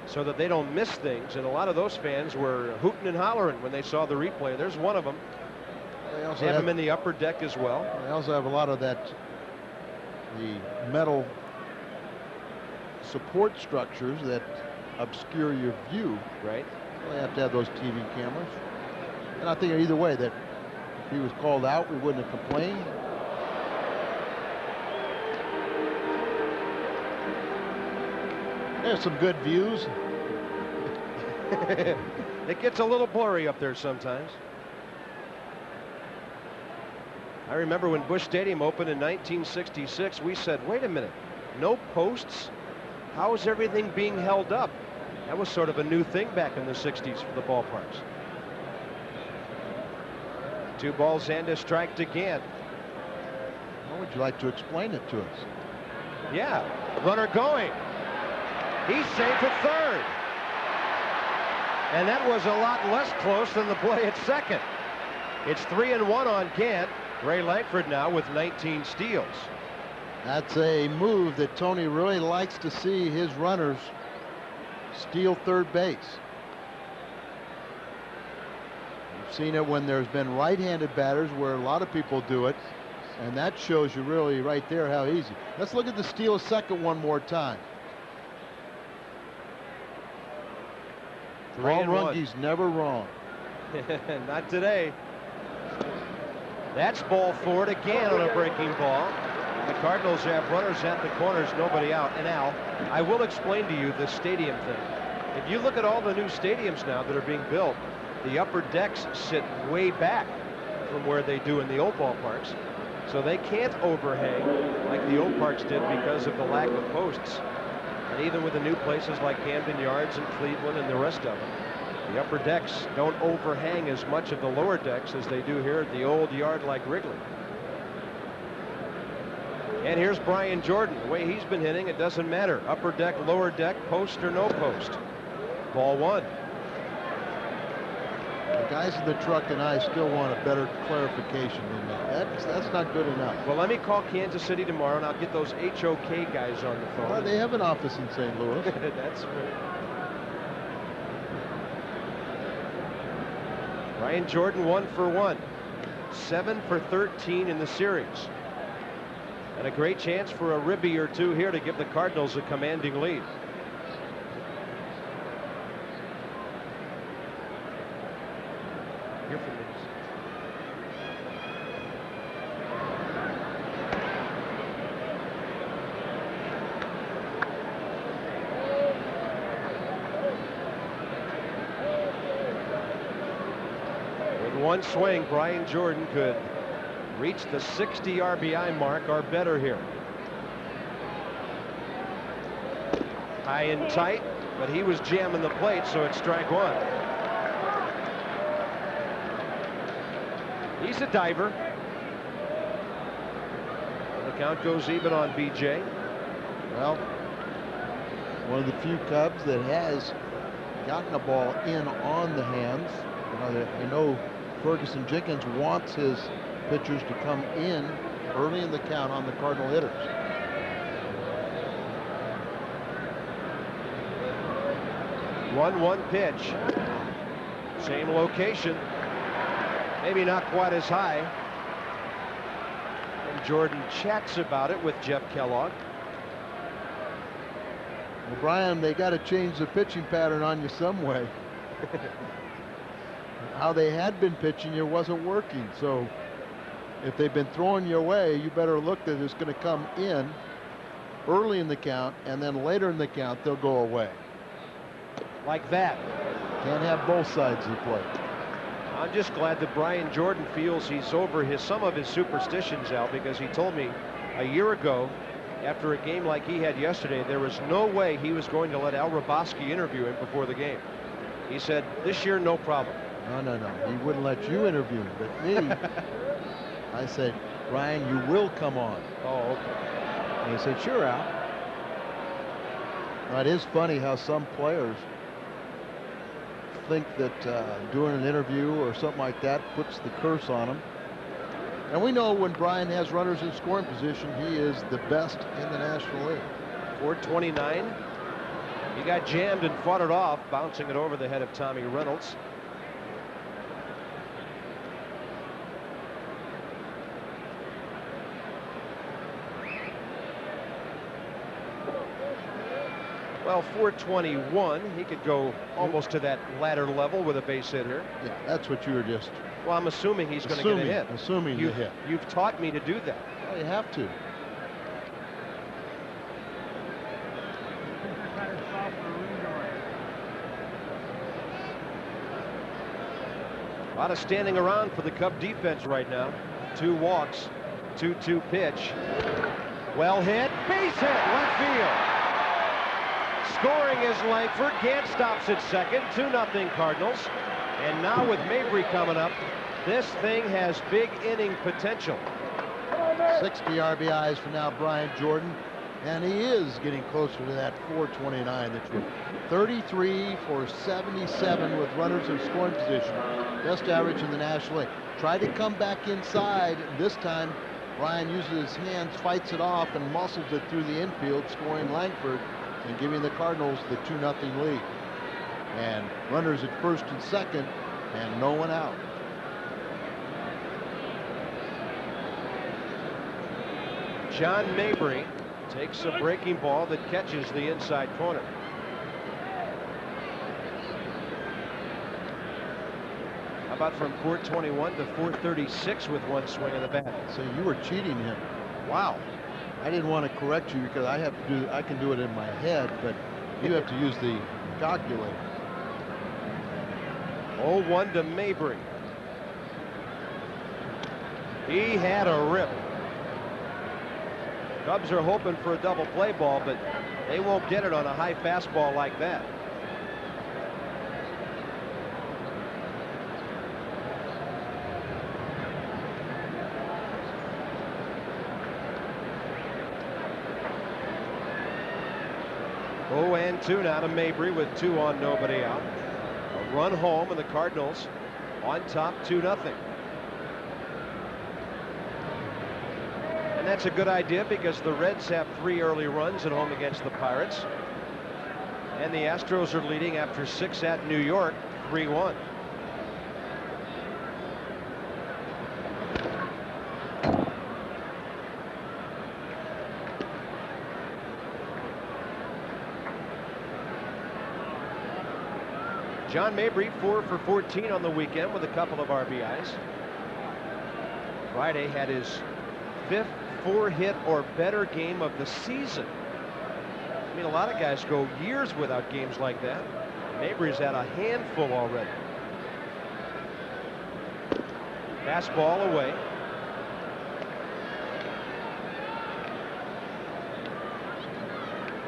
so that they don't miss things. And a lot of those fans were hooting and hollering when they saw the replay. There's one of them. They have them in the upper deck as well. They also have a lot of that, the metal support structures that obscure your view. Right. They have to have those TV cameras. And I think either way, that if he was called out, we wouldn't have complained. There's some good views. It gets a little blurry up there sometimes. I remember when Busch Stadium opened in 1966, we said, wait a minute, no posts? How is everything being held up? That was sort of a new thing back in the 60s for the ballparks. 2 balls and a strike to Gant. How would you like to explain it to us? Yeah, runner going. He's safe at 3rd. And that was a lot less close than the play at 2nd. It's 3-1 on Gant. Ray Langford now with 19 steals. That's a move that Tony really likes to see his runners steal 3rd base. You've seen it when there's been right-handed batters where a lot of people do it, and that shows you really right there how easy. Let's look at the steal of 2nd one more time. Paul Runge's never wrong. Not today. That's ball 4 again on a breaking ball. The Cardinals have runners at the corners, nobody out. And Al, I will explain to you the stadium thing. If you look at all the new stadiums now that are being built, the upper decks sit way back from where they do in the old ballparks. So they can't overhang like the old parks did because of the lack of posts. And even with the new places like Camden Yards and Cleveland and the rest of them, the upper decks don't overhang as much of the lower decks as they do here at the old yard like Wrigley. And here's Brian Jordan. The way he's been hitting, it doesn't matter. Upper deck, lower deck, post or no post. Ball 1. The guys in the truck and I still want a better clarification than that. That's not good enough. Well, let me call Kansas City tomorrow, and I'll get those HOK guys on the phone. Well, they have an office in St. Louis. That's right. Brian Jordan 1 for 1. 7 for 13 in the series. And a great chance for a ribby or two here to give the Cardinals a commanding lead. Here for this. With one swing, Brian Jordan could reach the 60 RBI mark or better here. High and tight, but he was jamming the plate, so it's strike 1. He's a diver. The count goes even on BJ. Well, one of the few Cubs that has gotten a ball in on the hands. You know Ferguson Jenkins wants his pitchers to come in early in the count on the Cardinal hitters. One pitch. Same location. Maybe not quite as high. And Jordan chats about it with Jeff Kellogg. Well, Brian, they got to change the pitching pattern on you some way. How they had been pitching you wasn't working. So if they've been throwing you away, you better look that it's going to come in early in the count, and then later in the count, they'll go away. Like that. Can't have both sides of the plate. I'm just glad that Brian Jordan feels he's over some of his superstitions, Al, because he told me a year ago, after a game like he had yesterday, there was no way he was going to let Hrabosky interview him before the game. He said, this year, no problem. No. He wouldn't let you interview him, but me, I said, Brian, you will come on. Oh, okay. And he said, sure, Al. Now, it is funny how some players think that doing an interview or something like that puts the curse on them. And we know when Brian has runners in scoring position, he is the best in the National League. 429. He got jammed and fought it off, bouncing it over the head of Tommy Reynolds. Well, 421, he could go almost to that ladder level with a base hit here. Yeah, that's what you were just. Well, I'm assuming he's going to get a hit. Assuming you hit. You've taught me to do that. Well, you have to. A lot of standing around for the Cub defense right now. 2 walks, 2-2 pitch. Well hit, base hit, left field. Scoring is Langford. Gant stops at second. 2-0 Cardinals. And now with Mabry coming up, this thing has big inning potential. 60 RBIs for now Brian Jordan. And he is getting closer to that 429 that you're 33 for 77 with runners in scoring position. Best average in the National League. Tried to come back inside. This time, Brian uses his hands, fights it off, and muscles it through the infield, scoring Langford and giving the Cardinals the 2-0 lead. And runners at first and second, and no one out. John Mabry takes a breaking ball that catches the inside corner. How about from 421 to 436 with one swing of the bat? So you were cheating him. Wow. I didn't want to correct you because I can do it in my head, but you have to use the calculator. 0-1 to Mabry. He had a rip. Cubs are hoping for a double play ball, but they won't get it on a high fastball like that. 2-2 now to Mabry with 2 on, nobody out. A run home, and the Cardinals on top 2-0. And that's a good idea because the Reds have 3 early runs at home against the Pirates. And the Astros are leading after 6 at New York, 3-1. John Mabry 4 for 14 on the weekend with a couple of RBIs. Friday had his 5th 4-hit or better game of the season. I mean, a lot of guys go years without games like that. Mabry's had a handful already. Fastball away.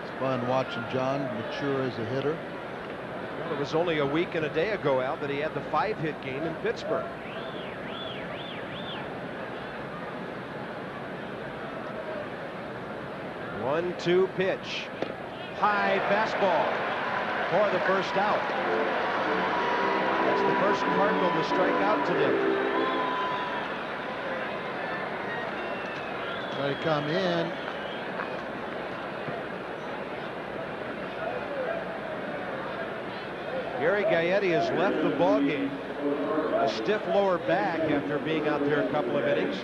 It's fun watching John mature as a hitter. Well, it was only a week and a day ago, Al, that he had the 5-hit game in Pittsburgh. One-two pitch. High fastball for the first out. That's the first Cardinal to strike out today. Try to come in. Gary Gaetti has left the ballgame. A stiff lower back after being out there a couple of innings.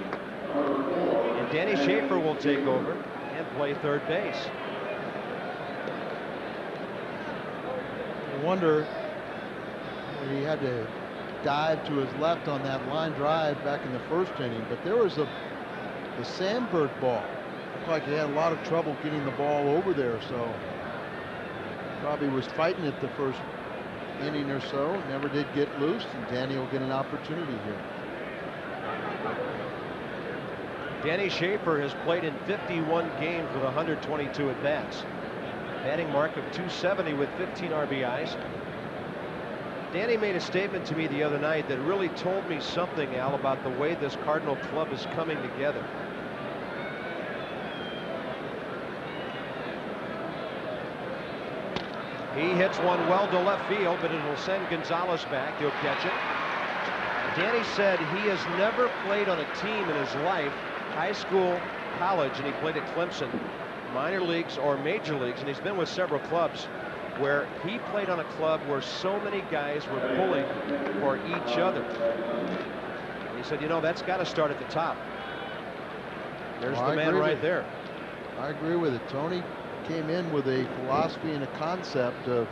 And Danny Schaefer will take over and play third base. I wonder, he had to dive to his left on that line drive back in the first inning, but there was the Sandberg ball. Looked like he had a lot of trouble getting the ball over there, so probably was fighting it the first inning or so, never did get loose, and Danny will get an opportunity here. Danny Schaefer has played in 51 games with 122 at-bats. Batting mark of .270 with 15 RBIs. Danny made a statement to me the other night that really told me something, Al, about the way this Cardinal club is coming together. He hits one well to left field, but it'll send Gonzalez back. He'll catch it. Danny said he has never played on a team in his life, high school, college, and he played at Clemson, minor leagues or major leagues, and he's been with several clubs where he played on a club where so many guys were pulling for each other. And he said, you know, that's got to start at the top. There's the man right there. I agree with it. Tony came in with a philosophy and a concept of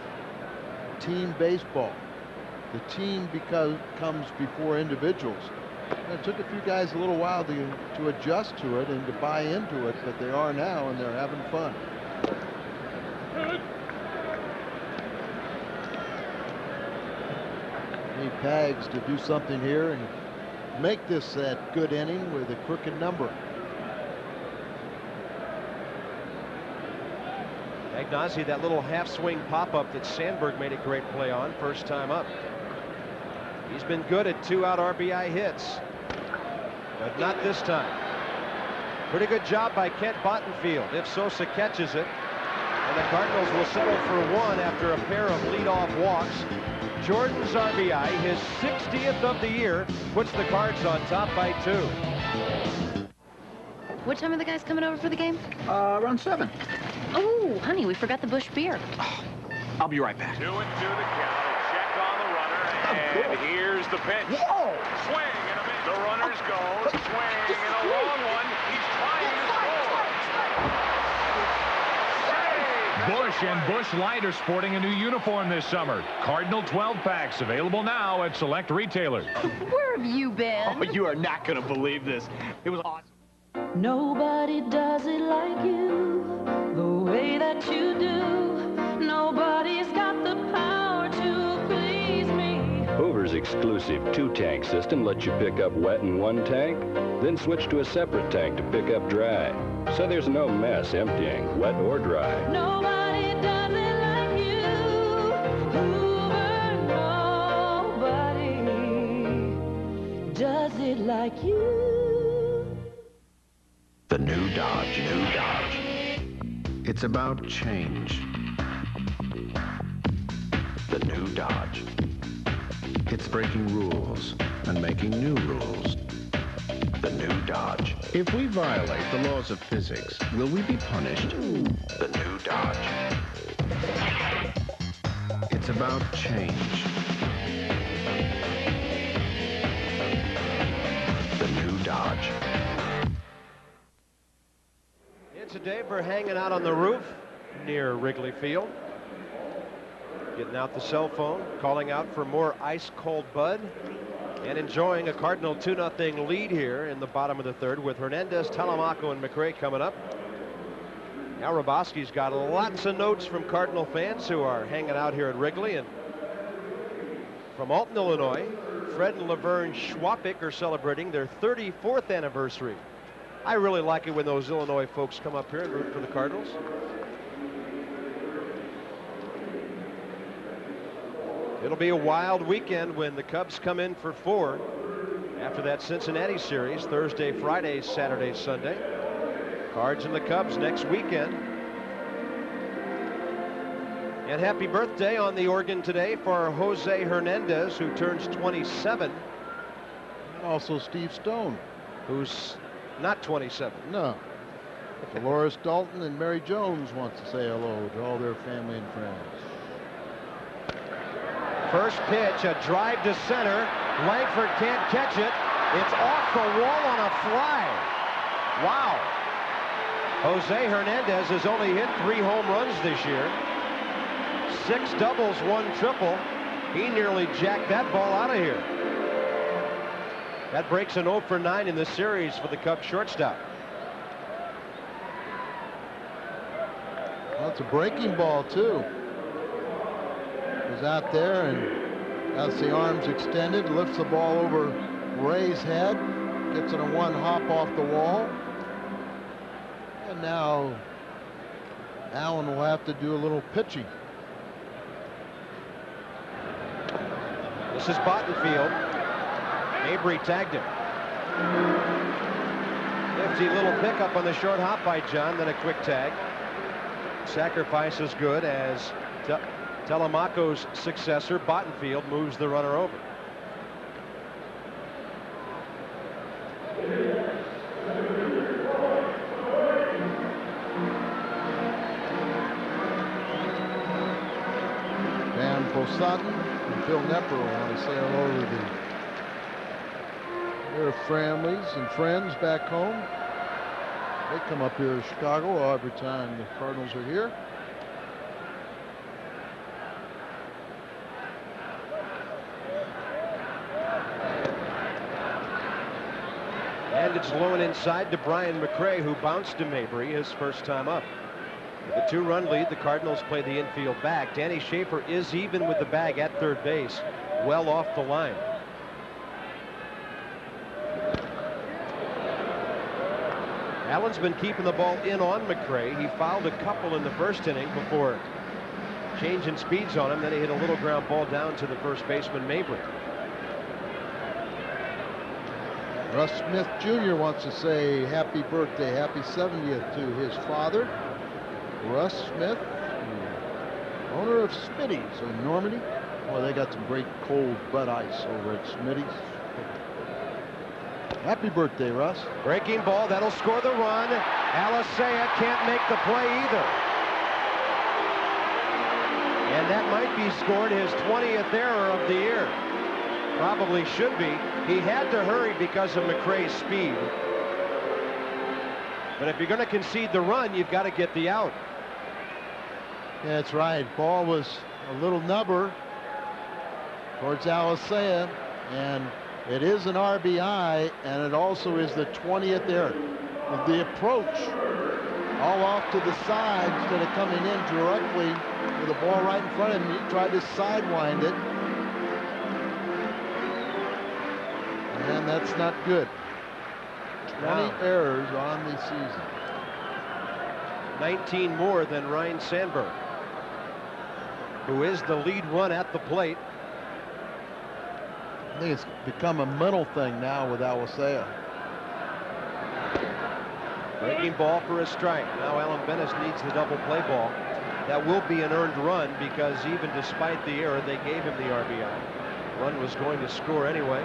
team baseball. The team comes before individuals. And it took a few guys a little while to adjust to it and to buy into it, but they are now, and they're having fun. Need Pags to do something here and make this that good inning with a crooked number. Ignazi, that little half-swing pop-up that Sandberg made a great play on first time up. He's been good at 2-out RBI hits, but not this time. Pretty good job by Kent Bottenfield if Sosa catches it. And the Cardinals will settle for 1 after a pair of leadoff walks. Jordan's RBI, his 60th of the year, puts the Cards on top by 2. What time are the guys coming over for the game? Around 7. Oh, honey, we forgot the Busch beer. I'll be right back. 2-2 the count. Check on the runner, and here's the pitch. Whoa! Swing and a miss. The runners go. Swing and a long one. He's trying to score. Busch and Busch Light are sporting a new uniform this summer. Cardinal 12 packs available now at select retailers. Where have you been? Oh, you are not going to believe this. It was awesome. Nobody does it like you, the way that you do. Nobody's got the power to please me. Hoover's exclusive 2-tank system lets you pick up wet in one tank, then switch to a separate tank to pick up dry. So there's no mess emptying, wet or dry. Nobody does it like you, Hoover. Nobody does it like you. The new Dodge. It's about change. The new Dodge. It's breaking rules and making new rules. The new Dodge. If we violate the laws of physics, will we be punished? The new Dodge. It's about change. The new Dodge. It's a day for hanging out on the roof near Wrigley Field. Getting out the cell phone, calling out for more ice-cold Bud, and enjoying a Cardinal 2-0 lead here in the bottom of the third with Hernandez, Telemaco, and McRae coming up. Now Hrabosky's got lots of notes from Cardinal fans who are hanging out here at Wrigley. And from Alton, Illinois, Fred and Laverne Schwapik are celebrating their 34th anniversary. I really like it when those Illinois folks come up here and root for the Cardinals. It'll be a wild weekend when the Cubs come in for 4 after that Cincinnati series, Thursday, Friday, Saturday, Sunday. Cards and the Cubs next weekend. And happy birthday on the organ today for Jose Hernandez, who turns 27. Also Steve Stone, who's not 27. No. Dolores Dalton and Mary Jones wants to say hello to all their family and friends. First pitch, a drive to center. Langford can't catch it. It's off the wall on a fly. Wow. Jose Hernandez has only hit 3 home runs this year. 6 doubles, 1 triple. He nearly jacked that ball out of here. That breaks an 0 for 9 in the series for the Cubs shortstop. Well, it's a breaking ball, too. He's out there and has the arms extended, lifts the ball over Ray's head, gets it a 1 hop off the wall. And now Allen will have to do a little pitching. This is Bottenfield. Mabry tagged him. Nifty little pickup on the short hop by John, then a quick tag. Sacrifice is good as Telemaco's successor, Bottenfield, moves the runner over. Van Posatton and Phil Nepper want to say hello to their families and friends back home. They come up here to Chicago every time the Cardinals are here. And it's low and inside to Brian McRae, who bounced to Mabry his first time up. With a 2-run lead, the Cardinals play the infield back. Danny Schaefer is even with the bag at third base, well off the line. Allen's been keeping the ball in on McRae. He fouled a couple in the first inning before changing speeds on him. Then he hit a little ground ball down to the first baseman, Mabry. Russ Smith Jr. wants to say happy birthday, happy 70th to his father, Russ Smith, owner of Smitty's in Normandy. Well, they got some great cold Bud Ice over at Smitty's. Happy birthday, Russ. Breaking ball, that'll score the run. Alicea can't make the play either. And that might be scored his 20th error of the year. Probably should be. He had to hurry because of McRae's speed. But if you're going to concede the run, you've got to get the out. Yeah, that's right. Ball was a little nubber towards Alicea, and it is an RBI, and it also is the 20th error. Of the approach, all off to the side instead of coming in directly with the ball right in front of him. He tried to sidewind it. And that's not good. 20 errors on the season. 19 more than Ryan Sandberg, who is the lead run at the plate. I think it's become a mental thing now with Alicea. Breaking ball for a strike. Now Alan Bennis needs the double play ball. that will be an earned run because even despite the error, they gave him the RBI. Run was going to score anyway.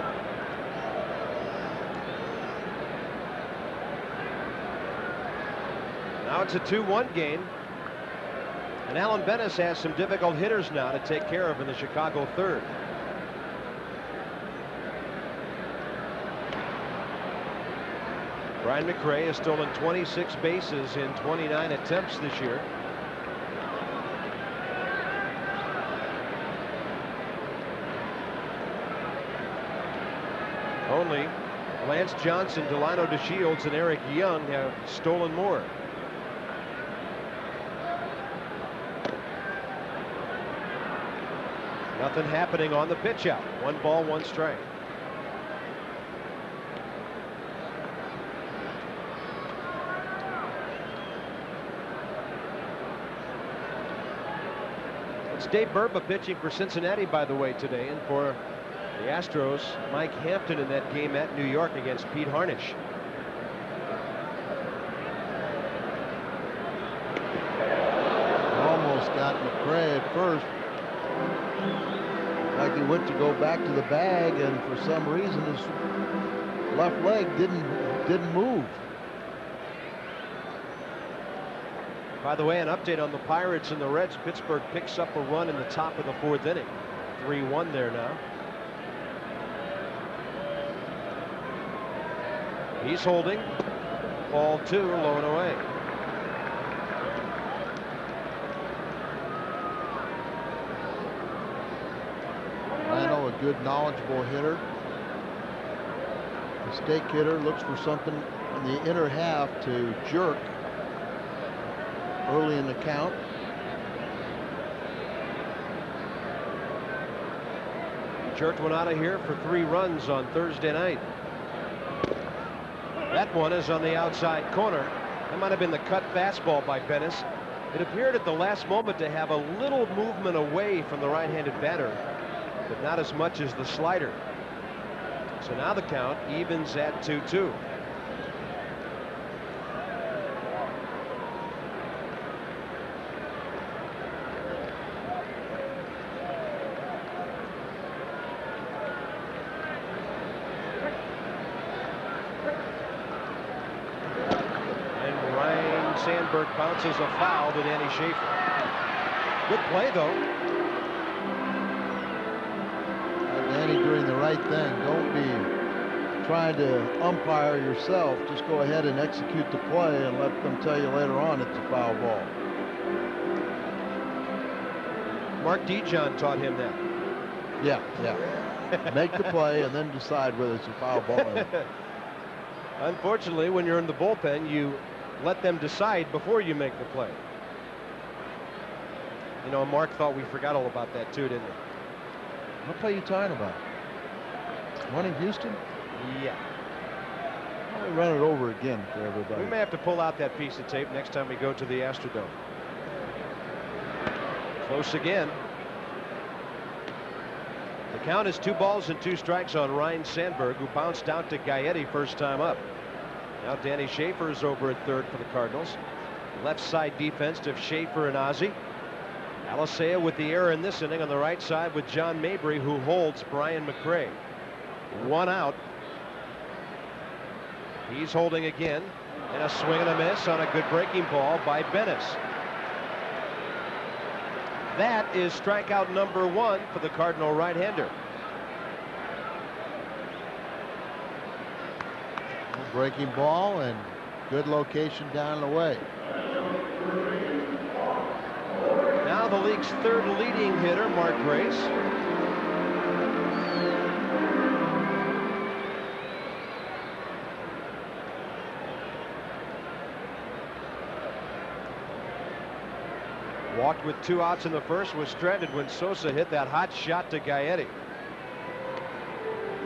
Now it's a 2-1 game. And Alan Bennis has some difficult hitters now to take care of in the Chicago third. Brian McRae has stolen 26 bases in 29 attempts this year. Only Lance Johnson, Delano DeShields, and Eric Young have stolen more. Nothing happening on the pitch out. 1 ball, 1 strike. It's Dave Burba pitching for Cincinnati, by the way, today, and for the Astros, Mike Hampton in that game at New York against Pete Harnisch. Almost got McRae at first. Like he went to go back to the bag, and for some reason his left leg didn't move. By the way, an update on the Pirates and the Reds. Pittsburgh picks up a run in the top of the 4th inning. 3-1 there now. He's holding. Ball 2, low and away. Lano, a good, knowledgeable hitter. Mistake hitter, looks for something in the inner half to jerk early in the count. Jerked one out of here for 3 runs on Thursday night. That one is on the outside corner. That might have been the cut fastball by Bennis. It appeared at the last moment to have a little movement away from the right-handed batter, but not as much as the slider. So now the count evens at 2-2. Sandberg bounces a foul to Danny Schaefer. Good play, though. Danny doing the right thing. Don't be trying to umpire yourself. Just go ahead and execute the play and let them tell you later on it's a foul ball. Mark Dijon taught him that. Yeah. Make the play and then decide whether it's a foul ball or not. Unfortunately, when you're in the bullpen, you let them decide before you make the play. You know, Mark thought we forgot all about that too, didn't he? What play are you talking about? One in Houston? Yeah. Why don't we run it over again for everybody? We may have to pull out that piece of tape next time we go to the Astrodome. Close again. The count is 2 balls and 2 strikes on Ryan Sandberg, who bounced out to Gaetti first time up. Now Danny Schaefer is over at third for the Cardinals. Left side defense to Schaefer and Ozzie. Alicea with the error in this inning on the right side with John Mabry, who holds Brian McRae. 1 out. He's holding again, and a swing and a miss on a good breaking ball by Bennis. That is strikeout number 1 for the Cardinal right-hander. Breaking ball and good location down the way. Now the league's 3rd leading hitter, Mark Grace. Walked with 2 outs in the first, was stranded when Sosa hit that hot shot to Gaetti.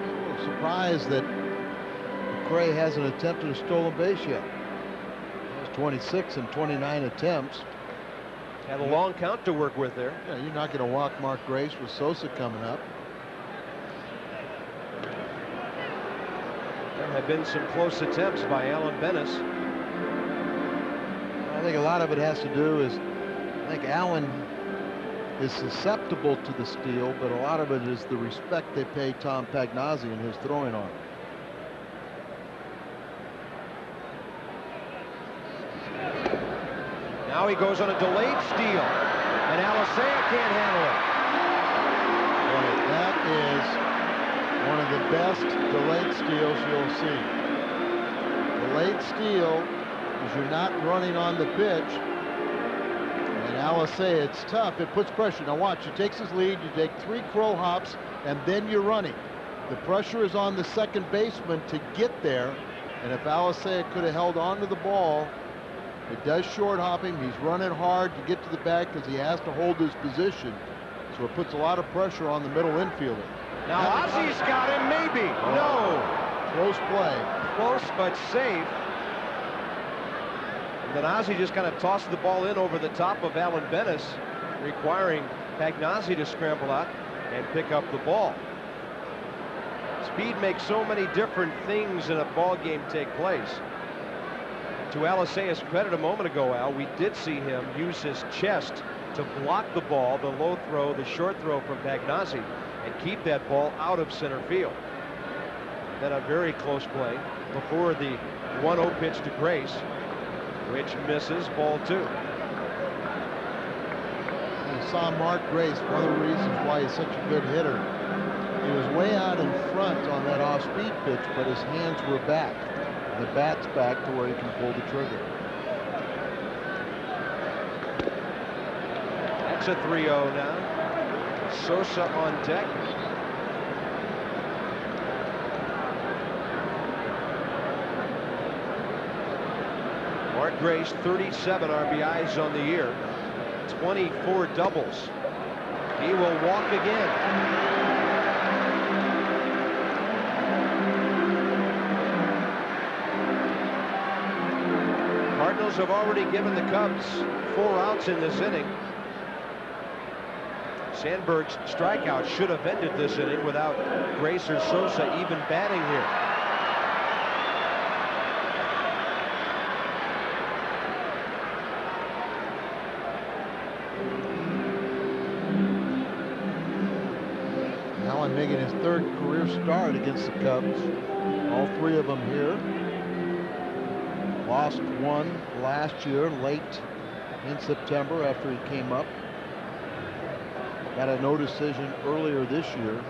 I'm surprised that McRae hasn't attempted a stolen base yet. He has 26 and 29 attempts. Had a long count to work with there. Yeah, you're not going to walk Mark Grace with Sosa coming up. There have been some close attempts by Alan Bennis. I think a lot of it has to do is I think Allen is susceptible to the steal, but a lot of it is the respect they pay Tom Pagnozzi and his throwing arm. Now he goes on a delayed steal, and Alisea can't handle it. Boy, that is one of the best delayed steals you'll see. Delayed steal is you're not running on the pitch. And Alisea, it's tough. It puts pressure. Now watch, he takes his lead. You take 3 crow hops, and then you're running. The pressure is on the second baseman to get there. And if Alisea could have held on to the ball, it does short hop him. He's running hard to get to the bag because he has to hold his position. So it puts a lot of pressure on the middle infielder. Now Ozzy's got him, maybe. No. Close play. Close, but safe. And then Ozzy just kind of tossed the ball in over the top of Alan Bennis, requiring Pagnozzi to scramble out and pick up the ball. Speed makes so many different things in a ball game take place. To Alisea's credit a moment ago, Al, we did see him use his chest to block the ball, the low throw, the short throw from Pagnozzi, and keep that ball out of center field. Then a very close play before the 1-0 pitch to Grace, which misses, ball 2. You saw Mark Grace, one of the reasons why he's such a good hitter. He was way out in front on that off-speed pitch, but his hands were back. The bat's back to where he can pull the trigger. That's a 3-0 now. Sosa on deck. Mark Grace, 37 RBIs on the year, 24 doubles. He will walk again. Cardinals have already given the Cubs 4 outs in this inning. Sandberg's strikeout should have ended this inning without Grace or Sosa even batting here. Allen making his 3rd career start against the Cubs. All 3 of them here. Lost 1 last year, late in September after he came up. Got a no decision earlier this year.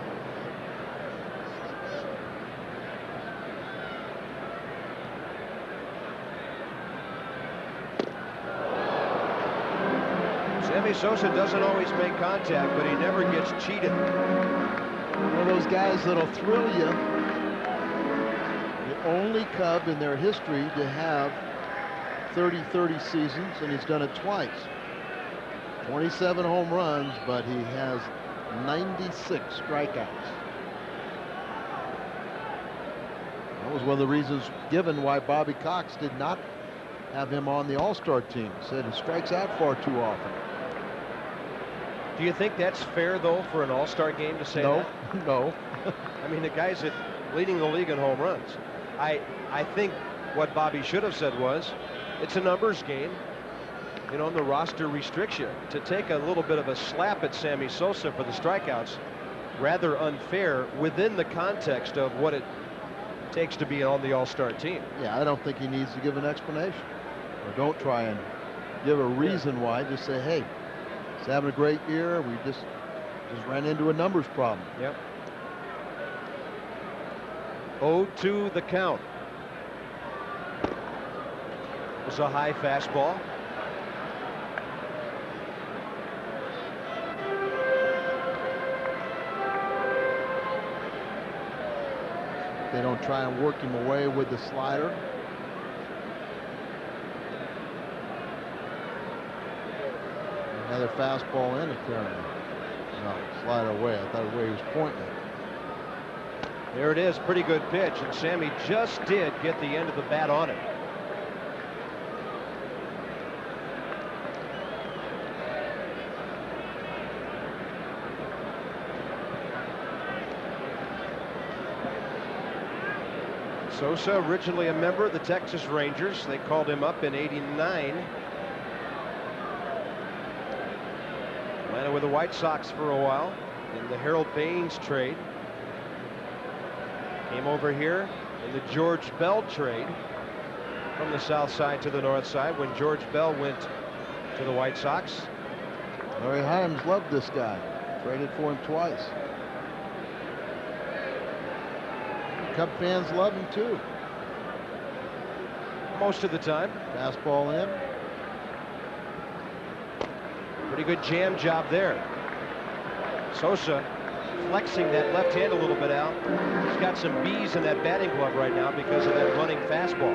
Sammy Sosa doesn't always make contact, but he never gets cheated. One of those guys that'll thrill you. The only Cub in their history to have 30-30 seasons, and he's done it twice. 27 home runs, but he has 96 strikeouts. That was one of the reasons given why Bobby Cox did not have him on the All-Star team. He said he strikes out far too often. Do you think that's fair, though, for an All-Star game to say that? No. I mean, the guy's leading the league in home runs. I think what Bobby should have said was, it's a numbers game. You know, the roster restricts you. To take a little bit of a slap at Sammy Sosa for the strikeouts, rather unfair within the context of what it takes to be on the All-Star team. Yeah, I don't think he needs to give an explanation. Or don't try and give a reason why. Just say, hey, he's having a great year. We just ran into a numbers problem. Yep. 0-2 the count. It was a high fastball. They don't try and work him away with the slider. Another fastball in apparently. No, slide away. I thought where he was pointing it. There it is, pretty good pitch, and Sammy just did get the end of the bat on it. Sosa, originally a member of the Texas Rangers. They called him up in '89. Landed with the White Sox for a while in the Harold Baines trade. Came over here in the George Bell trade from the south side to the north side when George Bell went to the White Sox. Larry Himes loved this guy. Traded for him twice. Cub fans love him too. Most of the time. Fastball in. Pretty good jam job there. Sosa flexing that left hand a little bit out. He's got some bees in that batting glove right now because of that running fastball.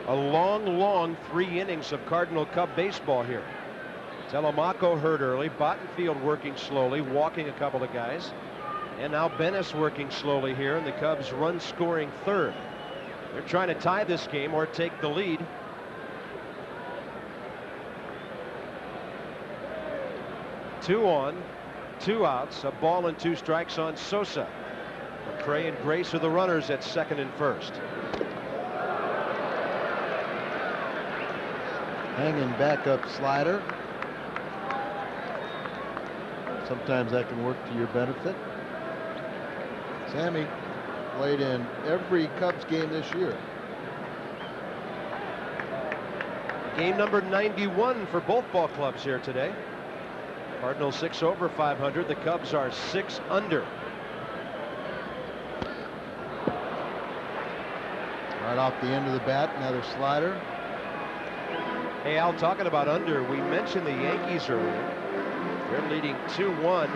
A long 3 innings of Cardinal Cub baseball here. Telemaco hurt early. Bottenfield working slowly, walking a couple of guys. And now Bennis working slowly here, and the Cubs run scoring third. They're trying to tie this game or take the lead. Two on, 2 outs, a ball and 2 strikes on Sosa. McCray and Grace are the runners at second and first. Hanging backup slider. Sometimes that can work to your benefit. Sammy played in every Cubs game this year. Game number 91 for both ball clubs here today. Cardinals 6 over 500. The Cubs are 6 under. Right off the end of the bat, another slider. Hey, Al, talking about under, we mentioned the Yankees earlier. They're leading 2-1.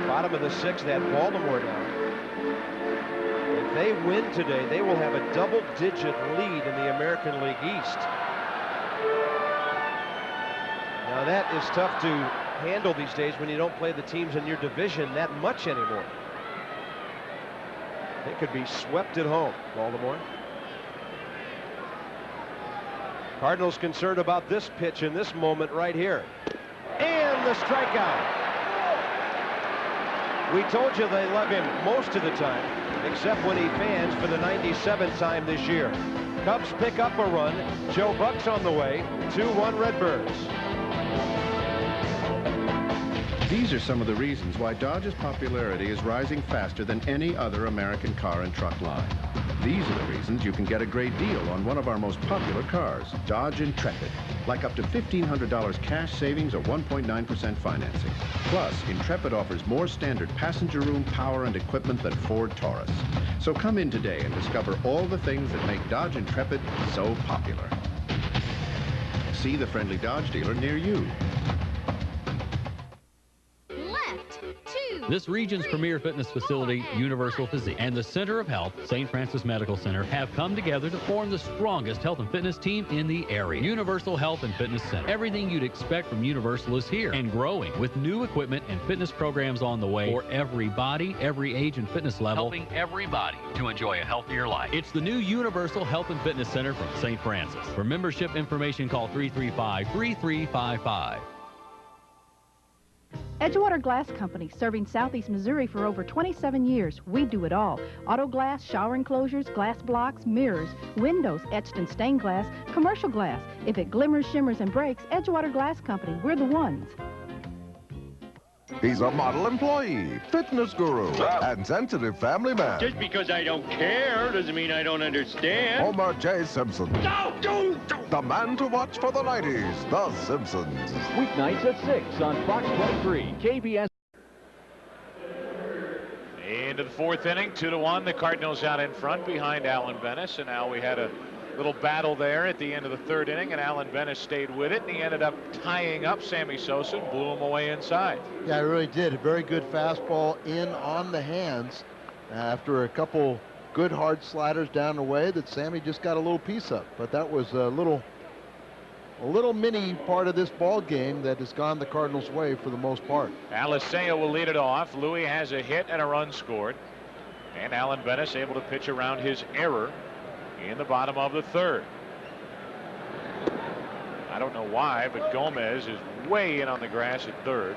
Bottom of the 6th, they had Baltimore down. If they win today, they will have a double-digit lead in the American League East. Now that is tough to handle these days when you don't play the teams in your division that much anymore. They could be swept at home, Baltimore. Cardinals concerned about this pitch in this moment right here. And the strikeout. We told you they love him most of the time, except when he fans for the 97th time this year. Cubs pick up a run. Joe Buck's on the way. 2-1 Redbirds. These are some of the reasons why Dodge's popularity is rising faster than any other American car and truck line. These are the reasons you can get a great deal on one of our most popular cars, Dodge Intrepid, like up to $1,500 cash savings or 1.9% financing. Plus, Intrepid offers more standard passenger room power and equipment than Ford Taurus. So come in today and discover all the things that make Dodge Intrepid so popular. See the friendly Dodge dealer near you. This region's premier fitness facility, Universal Physique, and the Center of Health, St. Francis Medical Center, have come together to form the strongest health and fitness team in the area. Universal Health and Fitness Center. Everything you'd expect from Universal is here and growing, with new equipment and fitness programs on the way for every body, every age and fitness level, helping everybody to enjoy a healthier life. It's the new Universal Health and Fitness Center from St. Francis. For membership information, call 335-3355. Edgewater Glass Company, serving southeast Missouri for over 27 years. We do it all. Auto glass, shower enclosures, glass blocks, mirrors, windows, etched and stained glass, commercial glass. If it glimmers, shimmers, and breaks, Edgewater Glass Company, we're the ones. He's a model employee, fitness guru, and sensitive family man. Just because I don't care doesn't mean I don't understand. Homer J. Simpson. No, don't. The man to watch for the 90s, The Simpsons. Weeknights at 6 on Fox 23, KBS. Into the 4th inning, 2-1. The Cardinals out in front behind Alan Bennis, and now we had a little battle there at the end of the 3rd inning, and Alan Bennis stayed with it, and he ended up tying up Sammy Sosa and blew him away inside. Yeah, he really did. A very good fastball in on the hands after a couple good hard sliders down the way that Sammy just got a little piece of. But that was a little mini part of this ball game that has gone the Cardinals' way for the most part. Alicea will lead it off. Louis has a hit and a run scored, and Alan Bennis able to pitch around his error in the bottom of the 3rd. I don't know why, but Gomez is way in on the grass at 3rd.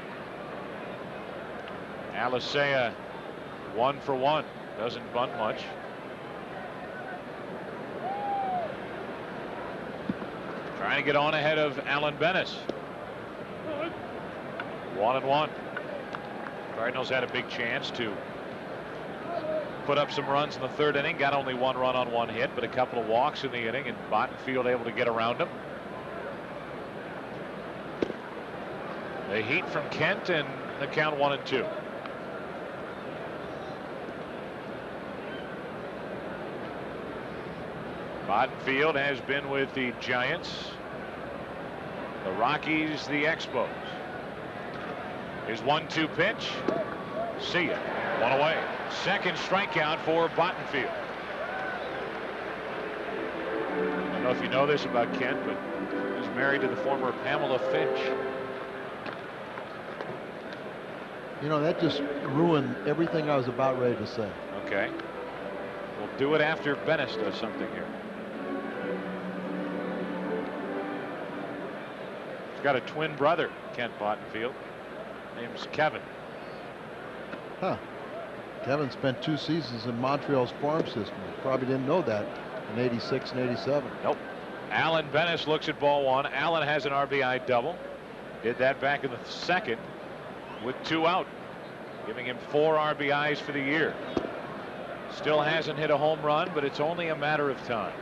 Alicea 1 for 1, doesn't bunt much. Trying to get on ahead of Alan Bennis. 1-1. Cardinals had a big chance to put up some runs in the third inning. Got only one run on one hit, but a couple of walks in the inning, and Bottenfield able to get around him. The heat from Kent, and the count 1-2. Bottenfield has been with the Giants, the Rockies, the Expos. His 1-2 pitch. See ya. One away. Second strikeout for Bottenfield. I don't know if you know this about Kent, but he's married to the former Pamela Finch. You know, that just ruined everything I was about ready to say. Okay. We'll do it after Bennis does something here. He's got a twin brother, Kent Bottenfield. Name's Kevin. Huh. Kevin spent 2 seasons in Montreal's farm system. Probably didn't know that in '86 and '87. Nope. Alan Bennis looks at ball one. Alan has an RBI double. Did that back in the second with 2 out, giving him 4 RBIs for the year. Still hasn't hit a home run, but it's only a matter of time.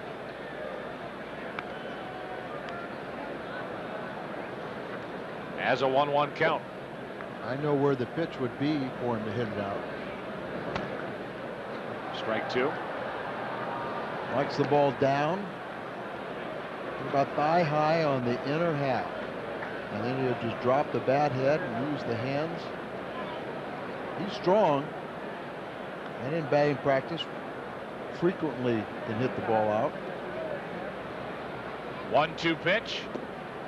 As a 1-1 count. I know where the pitch would be for him to hit it out. Strike 2. Likes the ball down. About thigh high on the inner half. And then he'll just drop the bat head and use the hands. He's strong. And in batting practice, frequently can hit the ball out. 1-2 pitch.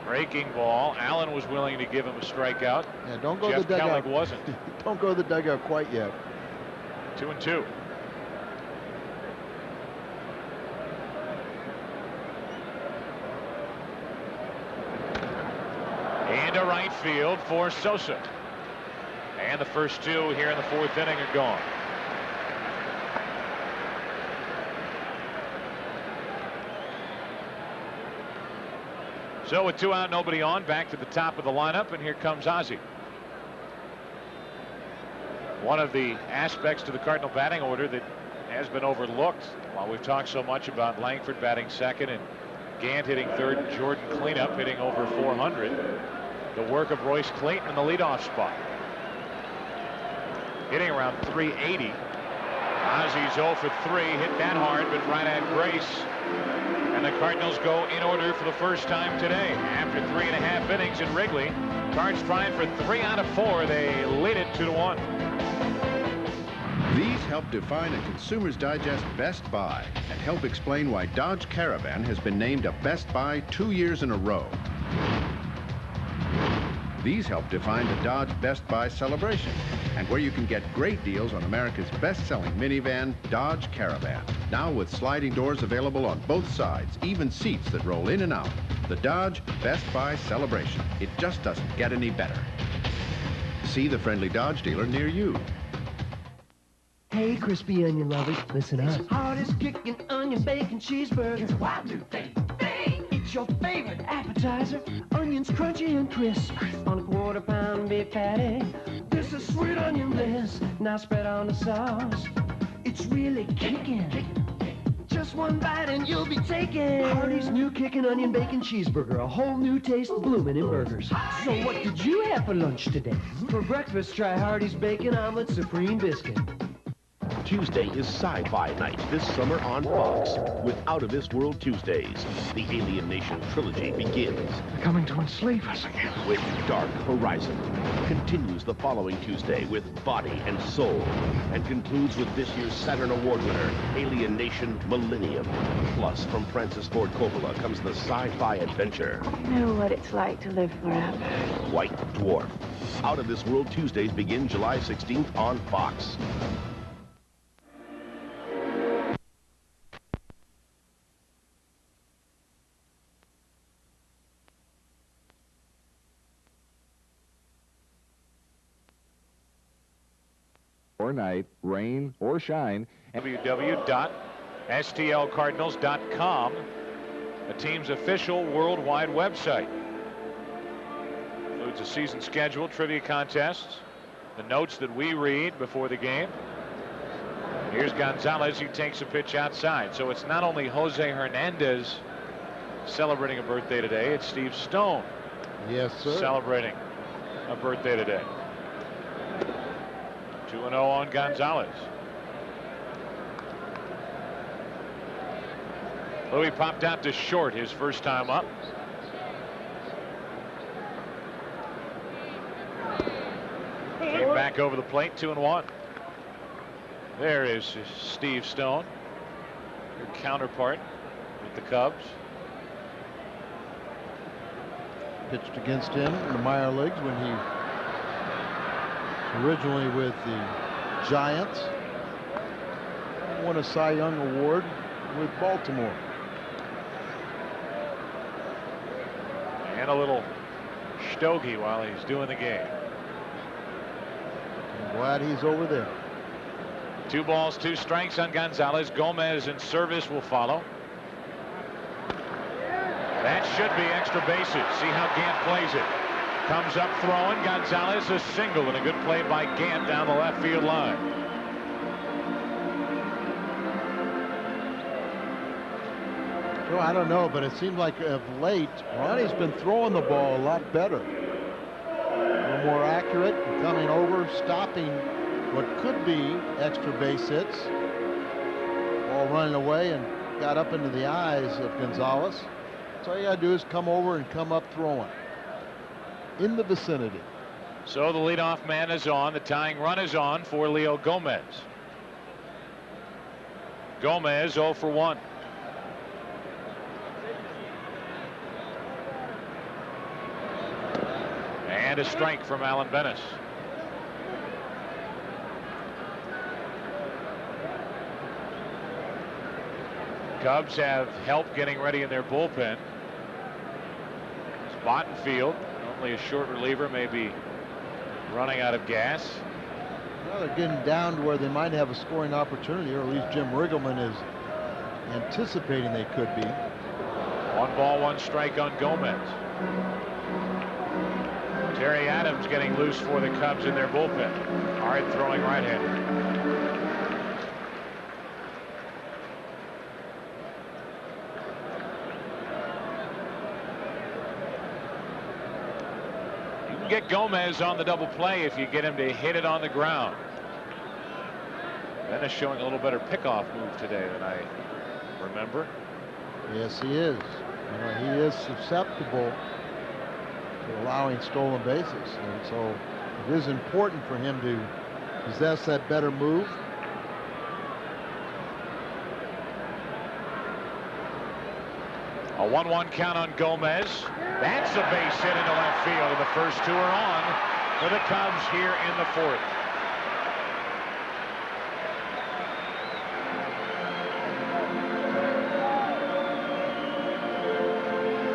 Breaking ball. Allen was willing to give him a strikeout. Yeah, don't go Jeff to the dugout. Kellick wasn't. Don't go to the dugout quite yet. 2-2. Into right field for Sosa. And the first 2 here in the 4th inning are gone. So with 2 out, nobody on, back to the top of the lineup, and here comes Ozzie. One of the aspects to the Cardinal batting order that has been overlooked while we've talked so much about Langford batting second and Gant hitting third and Jordan Cleanup hitting over 400. The work of Royce Clayton in the leadoff spot. Hitting around 380. Ozzie's 0 for 3, hit that hard, but right at Grace. And the Cardinals go in order for the first time today. After 3.5 innings in Wrigley, Cards trying for 3 out of 4. They lead it 2-1. These help define a Consumer's Digest Best Buy and help explain why Dodge Caravan has been named a Best Buy 2 years in a row. These help define the Dodge Best Buy celebration and where you can get great deals on America's best-selling minivan, Dodge Caravan. Now with sliding doors available on both sides, even seats that roll in and out. The Dodge Best Buy celebration. It just doesn't get any better. See the friendly Dodge dealer near you. Hey, crispy onion lovers, listen up. Hardest kicking onion bacon cheeseburger. It's a wild new thing. It's your favorite appetizer. Onions crunchy and crisp on a quarter-pound beef patty. This is sweet onion bliss. Now spread on the sauce. It's really kicking. Just one bite and you'll be taking Hardee's new kicking onion bacon cheeseburger. A whole new taste blooming in burgers. So what did you have for lunch today? For breakfast, try Hardee's Bacon Omelet Supreme Biscuit. Tuesday is Sci-Fi Night this summer on Fox with Out of This World Tuesdays. The Alien Nation trilogy begins. Coming to enslave us again. With Dark Horizon. Continues the following Tuesday with Body and Soul. And concludes with this year's Saturn Award winner, Alien Nation Millennium. Plus, from Francis Ford Coppola comes the sci-fi adventure. Know what it's like to live forever. White Dwarf. Out of This World Tuesdays begin July 16th on Fox. Or night, rain or shine. www.stlcardinals.com. a team's official worldwide website. Includes a season schedule, trivia contests, the notes that we read before the game. Here's Gonzalez. He takes a pitch outside. So it's not only Jose Hernandez celebrating a birthday today, it's Steve Stone. Yes, sir. Celebrating a birthday today. 2-0 on Gonzalez. Louis popped out to short his first time up. Came back over the plate, 2-1. There is Steve Stone, your counterpart with the Cubs. Pitched against him in the minor leagues when he was originally with the Giants. Won a Cy Young Award with Baltimore. And a little stogie while he's doing the game. I'm glad he's over there. 2 balls, 2 strikes on Gonzalez. Gomez in service will follow. That should be extra bases. See how Gant plays it. Comes up throwing. Gonzalez a single and a good play by Gant down the left field line. Well, I don't know, but it seems like of late, Ronnie's been throwing the ball a lot better. A little more accurate, coming over, stopping what could be extra base hits. Ball running away and got up into the eyes of Gonzalez. So all you gotta do is come over and come up throwing in the vicinity. So the leadoff man is on. The tying run is on for Leo Gomez. Gomez 0 for 1. And a strike from Alan Bennis. Cubs have help getting ready in their bullpen. Spot and field. Only a short reliever may be running out of gas. Well, they're getting down to where they might have a scoring opportunity, or at least Jim Riggleman is anticipating they could be. 1 ball, 1 strike on Gomez. Terry Adams getting loose for the Cubs in their bullpen. Hard throwing right-hander. Get Gomez on the double play if you get him to hit it on the ground. Bennis showing a little better pickoff move today than I remember. Yes, he is. You know, he is susceptible to allowing stolen bases, and so it is important for him to possess that better move. A 1-1 count on Gomez. That's a base hit into left field, and the first 2 are on for the Cubs here in the 4th.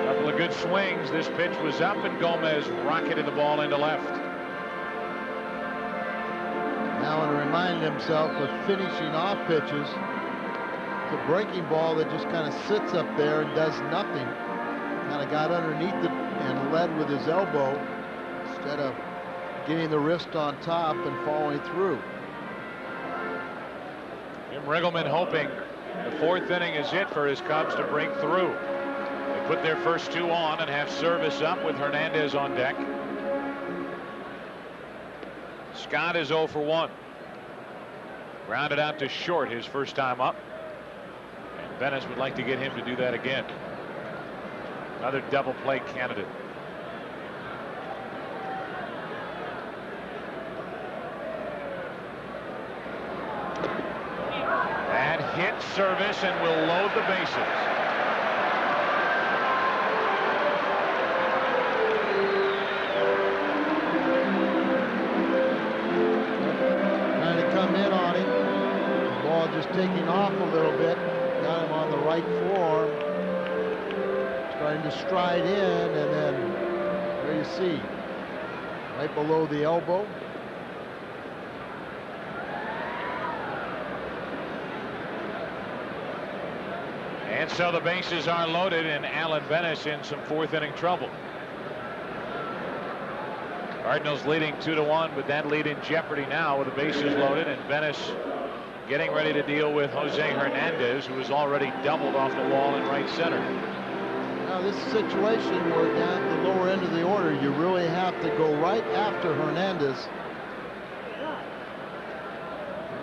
Couple of good swings. This pitch was up, and Gomez rocketed the ball into left. Now, to remind himself of finishing off pitches, the breaking ball that just kind of sits up there and does nothing. Kind of got underneath it and led with his elbow instead of getting the wrist on top and following through. Jim Riggleman hoping the 4th inning is it for his Cubs to break through. They put their first 2 on and have service up with Hernandez on deck. Scott is 0 for 1. Grounded out to short his first time up. Bennis would like to get him to do that again. Another double play candidate. That hit service and will load the bases. Trying to come in on him. The ball just taking off a little bit. Got him on the right forearm. Starting to stride in, and then there you see, right below the elbow. And so the bases are loaded, and Alan Bennis in some fourth-inning trouble. Cardinals leading 2-1, but that lead in jeopardy now with the bases loaded, and Bennis getting ready to deal with Jose Hernandez, who has already doubled off the wall in right center. Now this situation where down at the lower end of the order, you really have to go right after Hernandez.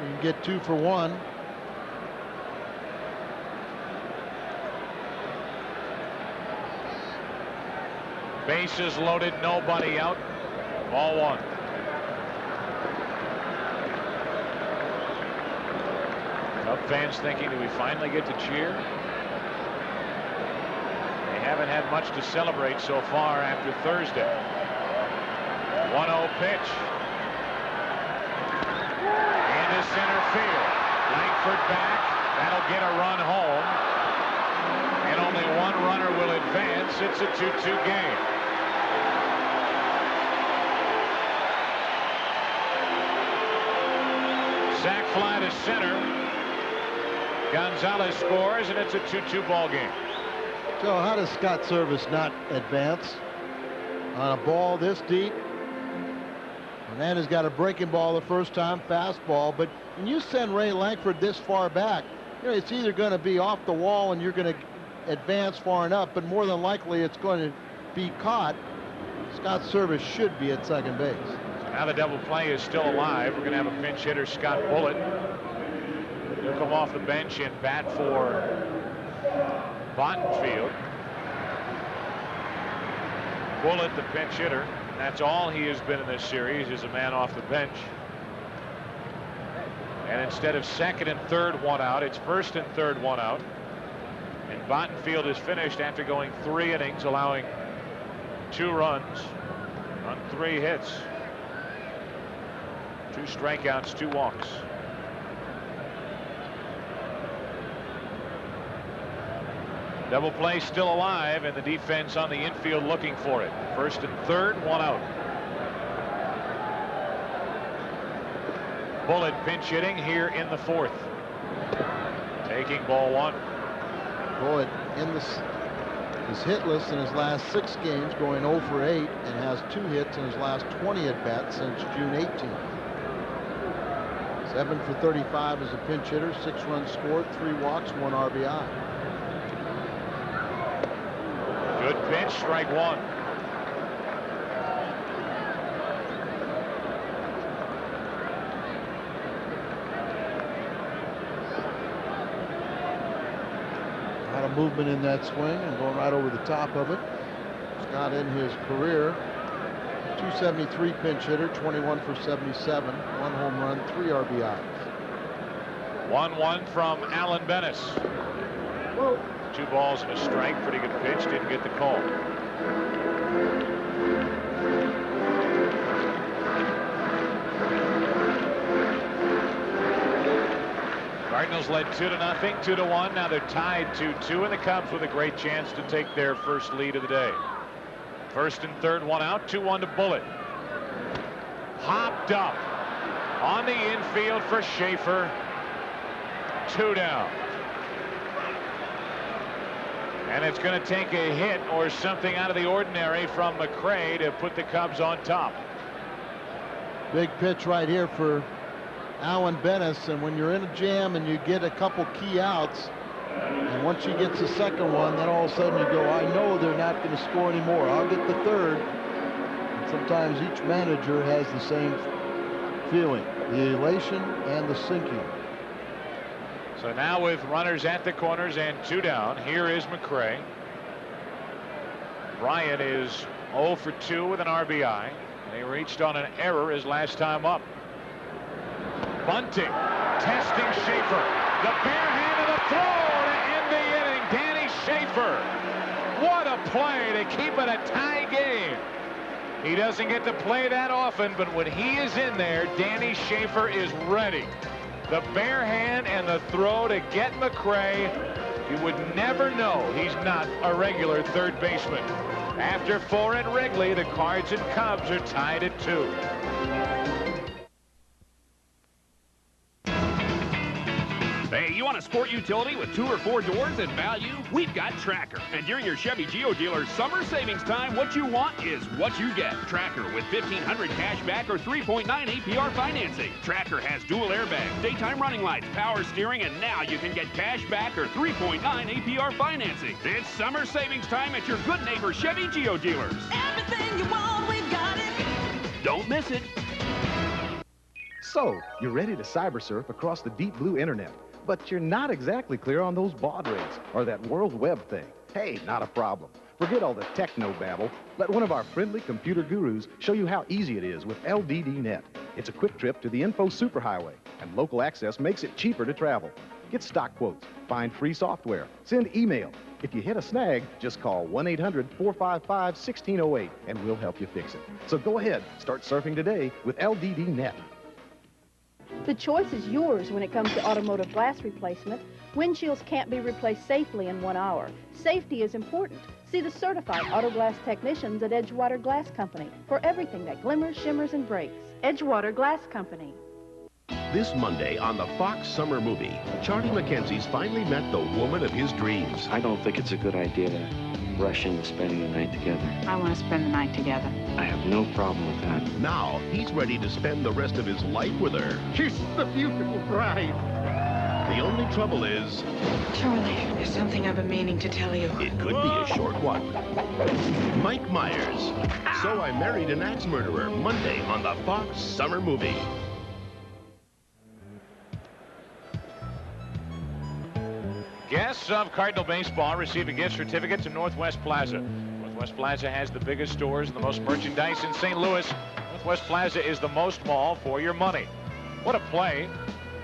You can get 2 for 1. Bases loaded, nobody out. Ball 1. Cub fans thinking, do we finally get to cheer? They haven't had much to celebrate so far after Thursday. 1-0 pitch. Into center field. Langford back. That'll get a run home. And only one runner will advance. It's a 2-2 game. Sac fly to center. Gonzalez scores, and it's a 2-2 ball game. So how does Scott Service not advance on a ball this deep? Hernandez got a breaking ball the first time, fastball, but when you send Ray Langford this far back, you know, it's either going to be off the wall and you're going to advance far enough, but more than likely it's going to be caught. Scott Service should be at second base. So now the double play is still alive. We're going to have a pinch hitter, Scott Bullitt. He'll come off the bench and bat for Bottenfield. Bullitt, the pinch hitter. That's all he has been in this series, is a man off the bench. And instead of second and third, 1 out, it's first and third, 1 out. And Bottenfield is finished after going 3 innings, allowing 2 runs on 3 hits. 2 strikeouts, 2 walks. Double play still alive, and the defense on the infield looking for it. First and third, 1 out. Bullitt pinch hitting here in the 4th. Taking ball 1. Bullitt is hitless in his last 6 games, going 0 for 8, and has 2 hits in his last 20 at-bats since June 18th. 7 for 35 as a pinch hitter, 6 runs scored, 3 walks, 1 RBI. Good pitch, strike 1. A lot of movement in that swing and going right over the top of it. Scott in his career, 273 pinch hitter, 21 for 77, 1 home run, 3 RBIs. 1-1 from Alan Bennis. 2 balls and a strike. Pretty good pitch. Didn't get the call. Cardinals led 2-0, 2-1. Now they're tied 2-2, and the Cubs with a great chance to take their first lead of the day. First and third, 1 out. 2-1 to Bullitt. Hopped up on the infield for Schaefer. 2 down. And it's going to take a hit or something out of the ordinary from McCray to put the Cubs on top. Big pitch right here for Alan Bennis, and when you're in a jam and you get a couple key outs, and once he gets the second one, then all of a sudden you go, I know they're not going to score anymore. I'll get the third. And sometimes each manager has the same feeling, the elation and the sinking. So now with runners at the corners and 2 down, here is McCray. Bryant is 0 for 2 with an RBI. They reached on an error his last time up. Bunting, testing Schaefer. The bare hand of the throw to end the inning. Danny Schaefer. What a play to keep it a tie game. He doesn't get to play that often, but when he is in there, Danny Schaefer is ready. The bare hand and the throw to get McCray. You would never know he's not a regular third baseman. After 4 in Wrigley, the Cards and Cubs are tied at 2. Hey, you want a sport utility with 2 or 4 doors and value? We've got Tracker. And during your Chevy Geo dealer summer savings time, what you want is what you get. Tracker with $1,500 cash back or 3.9 APR financing. Tracker has dual airbags, daytime running lights, power steering, and now you can get cash back or 3.9 APR financing. It's summer savings time at your good neighbor Chevy Geo dealers. Everything you want, we've got it. Don't miss it. So, you're ready to cyber surf across the deep blue internet, but you're not exactly clear on those baud rates or that World Web thing. Hey, not a problem. Forget all the techno babble. Let one of our friendly computer gurus show you how easy it is with LDDNet. It's a quick trip to the info superhighway, and local access makes it cheaper to travel. Get stock quotes, find free software, send email. If you hit a snag, just call 1-800-455-1608, and we'll help you fix it. So go ahead, start surfing today with LDDNet. The choice is yours when it comes to automotive glass replacement. Windshields can't be replaced safely in 1 hour. Safety is important. See the certified auto glass technicians at Edgewater Glass Company for everything that glimmers, shimmers, and breaks. Edgewater Glass Company. This Monday on the Fox Summer Movie, Charlie McKenzie's finally met the woman of his dreams. I don't think it's a good idea to rush into spending the night together. I want to spend the night together. I have no problem with that. Now, he's ready to spend the rest of his life with her. She's the beautiful bride. The only trouble is... Charlie, there's something I've been meaning to tell you. It could be a short one. Mike Myers. So I Married an Axe Murderer, Monday on the Fox Summer Movie. Guests of Cardinal Baseball receive a gift certificate to Northwest Plaza. Northwest Plaza has the biggest stores and the most merchandise in St. Louis. Northwest Plaza is the most mall for your money. What a play,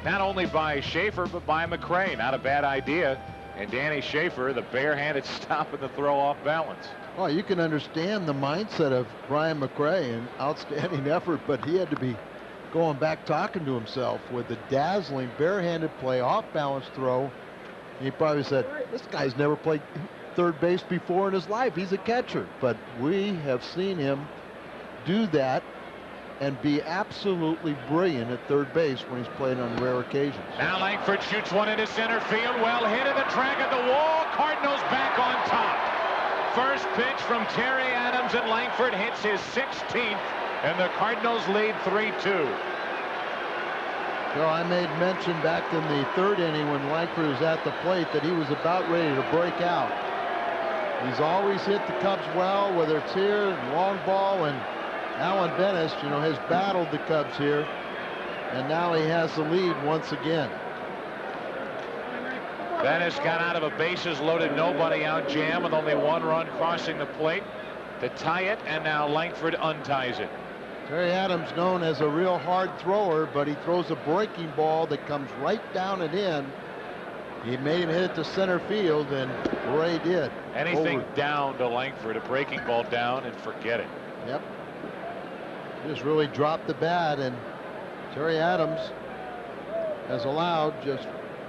not only by Schaefer, but by McRae. Not a bad idea. And Danny Schaefer, the barehanded stop and the throw off balance. Well, you can understand the mindset of Brian McRae, an outstanding effort, but he had to be going back talking to himself with the dazzling barehanded play, off balance throw. He probably said, this guy's never played third base before in his life. He's a catcher. But we have seen him do that and be absolutely brilliant at third base when he's played on rare occasions. Now Langford shoots one into center field. Well hit at the track of the wall. Cardinals back on top. First pitch from Terry Adams, and Langford hits his 16th, and the Cardinals lead 3-2. So I made mention back in the third inning when Langford was at the plate that he was about ready to break out. He's always hit the Cubs well, whether it's here, long ball, and Alan Bennis, you know, has battled the Cubs here, and now he has the lead once again. Bennis got out of a bases-loaded nobody-out jam with only 1 run crossing the plate to tie it, and now Langford unties it. Terry Adams, known as a real hard thrower, but he throws a breaking ball that comes right down and in. He made him hit it to center field, and Ray did. Anything down to Langford, a breaking ball down, and forget it. Yep. Just really dropped the bat, and Terry Adams has allowed just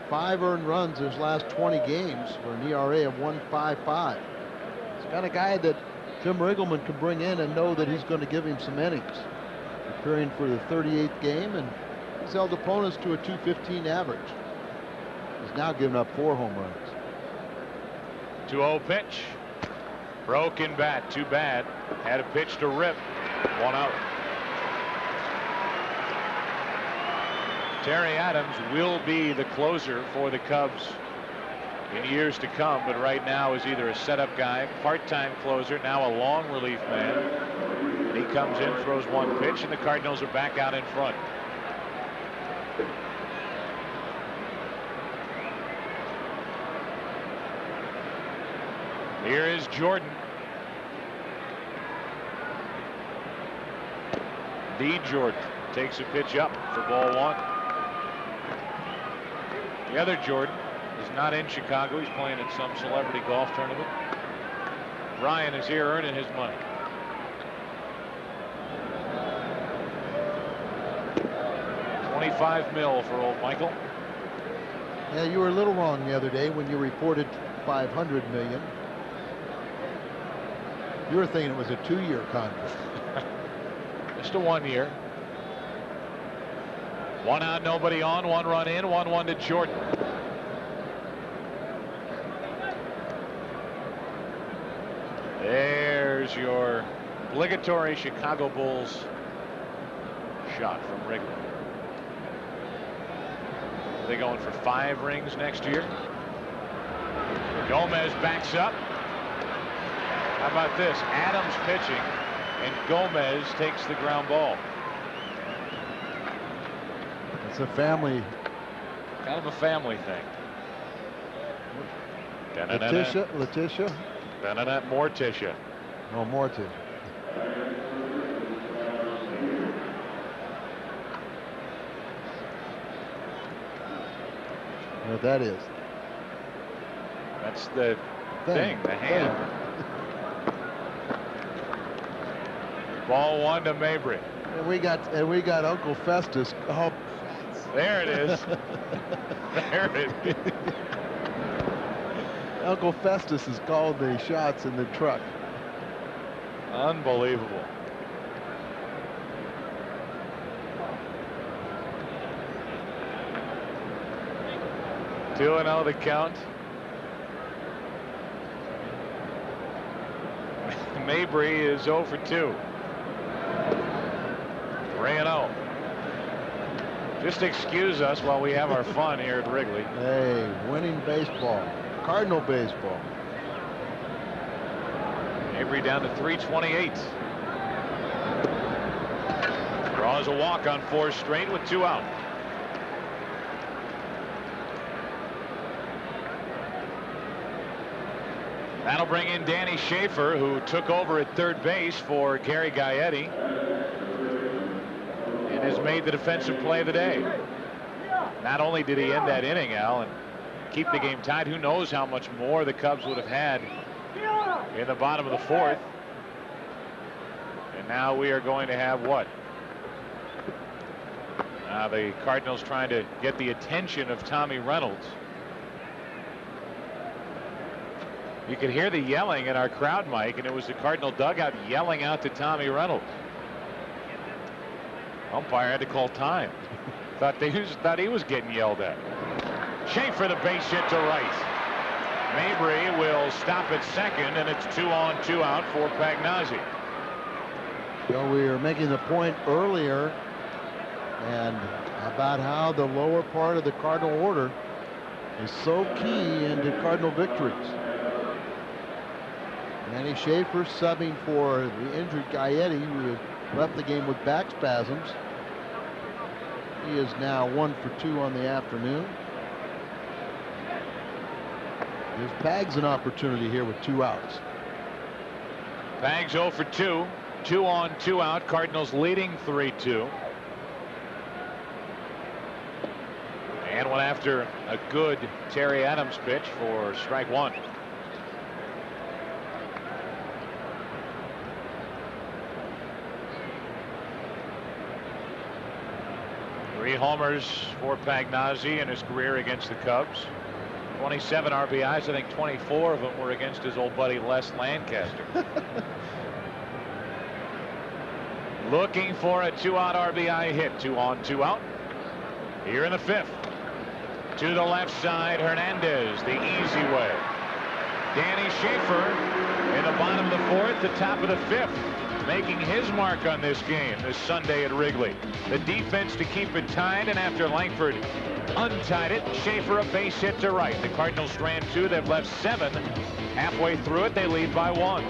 5 earned runs his last 20 games for an ERA of 1.55. He's the kind of guy that Jim Riggleman can bring in and know that he's going to give him some innings. Appearing for the 38th game, and he's held opponents to a .215 average. He's now given up 4 home runs. 2-0 pitch. Broken bat, too bad. Had a pitch to Rip. 1 out. Terry Adams will be the closer for the Cubs in years to come, but right now is either a setup guy, part-time closer, now a long relief man. And he comes in, throws 1 pitch, and the Cardinals are back out in front. Here is Jordan. D. Jordan takes a pitch up for ball 1. The other Jordan is not in Chicago. He's playing at some celebrity golf tournament. Ryan is here earning his money. $25 million for old Michael. Yeah, you were a little wrong the other day when you reported $500 million. You were thinking it was a 2-year contract. Just a 1 year. 1 out, nobody on, 1 run in, 1-1 to Jordan. There's your obligatory Chicago Bulls shot from Wrigley. Are they going for 5 rings next year? Gomez backs up. How about this? Adams pitching, and Gomez takes the ground ball. It's a family. Kind of a family thing. Letitia. Morticia. Oh, Morticia. What that is? That's the thing, the hand. Ball 1 to Mabry. And we got Uncle Festus. Oh, there it is. There it is. Uncle Festus has called the shots in the truck. Unbelievable. Two and 0 the count. Mabry is 0 for 2. 3-0. Just excuse us while we have our fun here at Wrigley. Hey, winning baseball. Cardinal baseball. Mabry down to 328. Draws a walk on 4 straight with 2 out. That'll bring in Danny Schaefer, who took over at third base for Gary Gaetti and has made the defensive play of the day. Not only did he end that inning, Al, and keep the game tied, who knows how much more the Cubs would have had in the bottom of the 4th. And now we are going to have what? The Cardinals trying to get the attention of Tommy Reynolds. You could hear the yelling in our crowd mic, and it was the Cardinal dugout yelling out to Tommy Reynolds. Umpire had to call time. Thought he was getting yelled at. Schaefer the base hit to right. Mabry will stop at second, and it's 2 on, 2 out for Pagnazzi. So we were making the point earlier and about how the lower part of the Cardinal order is so key into Cardinal victories. Danny Schaefer subbing for the injured Gaetti, who had left the game with back spasms. He is now 1 for 2 on the afternoon. Gives Pags an opportunity here with 2 outs. Pags 0 for 2. 2 on, 2 out. Cardinals leading 3-2. And went after a good Terry Adams pitch for strike 1. Three homers for Pagnazzi in his career against the Cubs. 27 RBIs. I think 24 of them were against his old buddy Les Lancaster. Looking for a 2-out RBI hit. 2 on, 2 out. Here in the 5th. To the left side, Hernandez, the easy way. Danny Schaefer in the bottom of the 4th, the top of the 5th, making his mark on this game this Sunday at Wrigley. The defense to keep it tied, and after Langford untied it, Schaefer a base hit to right. The Cardinals strand 2. They've left 7. Halfway through it, they lead by 1.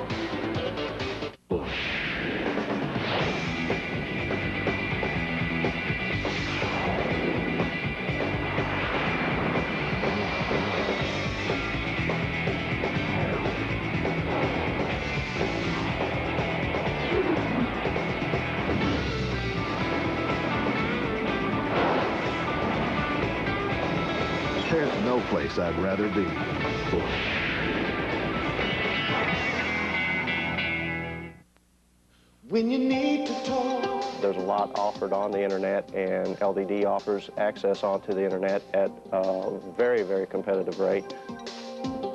There's no place I'd rather be. When you need to talk. There's a lot offered on the internet, and LDD offers access onto the internet at a very, very competitive rate.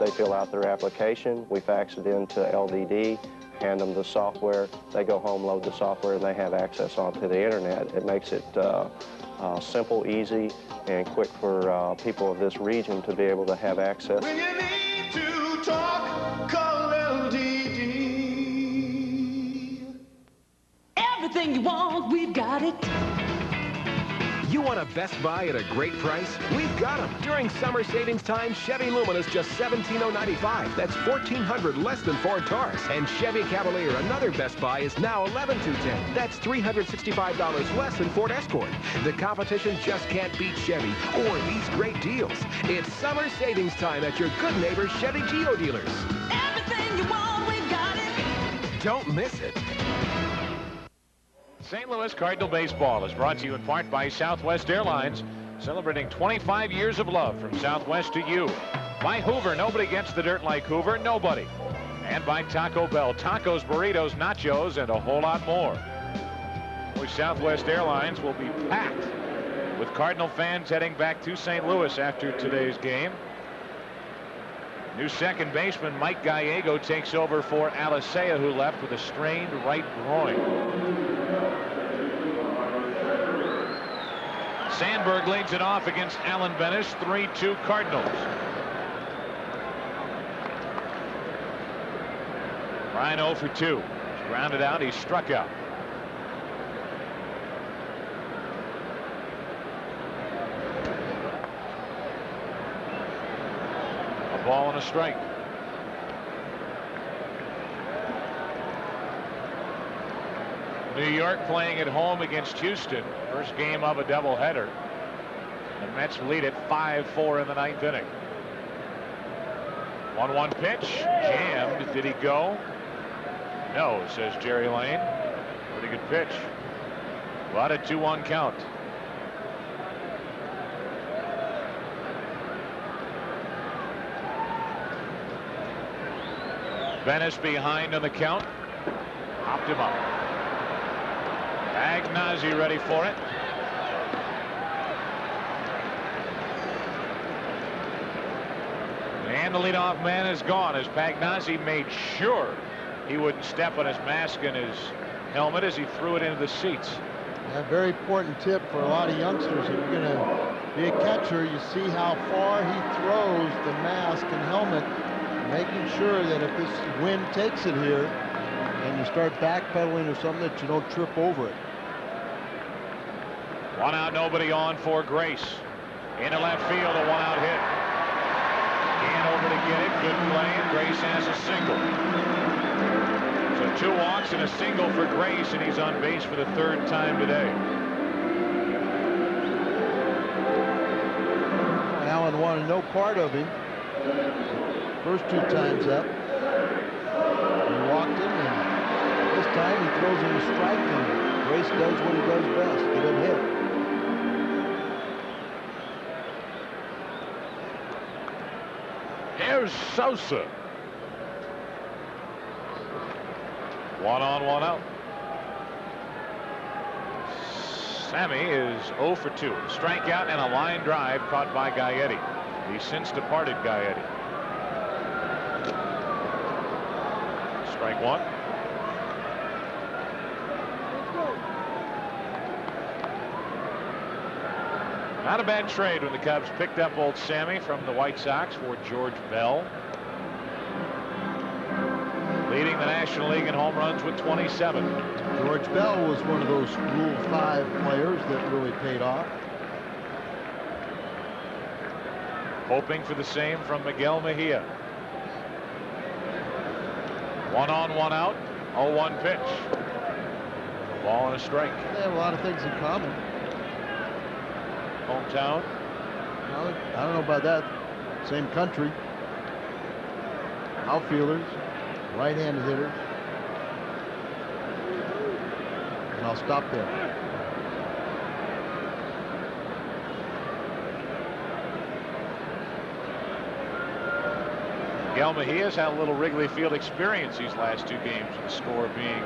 They fill out their application, we fax it into LDD, hand them the software, they go home, load the software, and they have access onto the internet. It makes it simple, easy, and quick for people of this region to be able to have access. When you need to talk, call LDD. Everything you want, we've got it. You want a Best Buy at a great price? We've got them. During summer savings time, Chevy Lumina's just $17,095. That's $1,400 less than Ford Taurus. And Chevy Cavalier, another Best Buy, is now $11,210. That's $365 less than Ford Escort. The competition just can't beat Chevy or these great deals. It's summer savings time at your good neighbor Chevy Geo dealers. Everything you want, we've got it. Don't miss it. St. Louis Cardinal baseball is brought to you in part by Southwest Airlines, celebrating 25 years of love from Southwest to you. By Hoover, nobody gets the dirt like Hoover, nobody. And by Taco Bell, tacos, burritos, nachos, and a whole lot more. Which Southwest Airlines will be packed with Cardinal fans heading back to St. Louis after today's game. New second baseman Mike Gallego takes over for Alicea, who left with a strained right groin. Sandberg leads it off against Alan Benes, 3-2 Cardinals. Ryan 0 for 2. He's grounded out, he's struck out. A ball and a strike. New York playing at home against Houston. First game of a doubleheader. The Mets lead it 5-4 in the ninth inning. 1-1 pitch. Jammed. Did he go? No, says Jerry Lane. Pretty good pitch. About a 2-1 count. Benes behind on the count. Hopped him up. Pagnazzi ready for it. And the leadoff man is gone as Pagnazzi made sure he wouldn't step on his mask and his helmet as he threw it into the seats. A very important tip for a lot of youngsters. If you're going to be a catcher, you see how far he throws the mask and helmet, making sure that if this wind takes it here and you start backpedaling or something, that you don't trip over it. 1 out, nobody on for Grace. Into left field, a 1-out hit. Can't over to get it. Good play, and Grace has a single. So 2 walks and a single for Grace, and he's on base for the 3rd time today. Allen wanted no part of him. First 2 times up. He walked him, and this time he throws him a strike, and Grace does what he does best, get him hit. Here's Sosa. 1 on, 1 out. Sammy is 0 for 2. Strikeout and a line drive caught by Gaetti. The since departed Gaetti. Strike 1. Not a bad trade when the Cubs picked up old Sammy from the White Sox for George Bell. Leading the National League in home runs with 27. George Bell was one of those Rule 5 players that really paid off. Hoping for the same from Miguel Mejia. 1 on, 1 out. 0-1 pitch. A ball and a strike. They have a lot of things in common. Hometown. Well, I don't know about that. Same country. Outfielders, right-handed hitters. And I'll stop there. Miguel Mejia's had a little Wrigley Field experience these last 2 games, the score being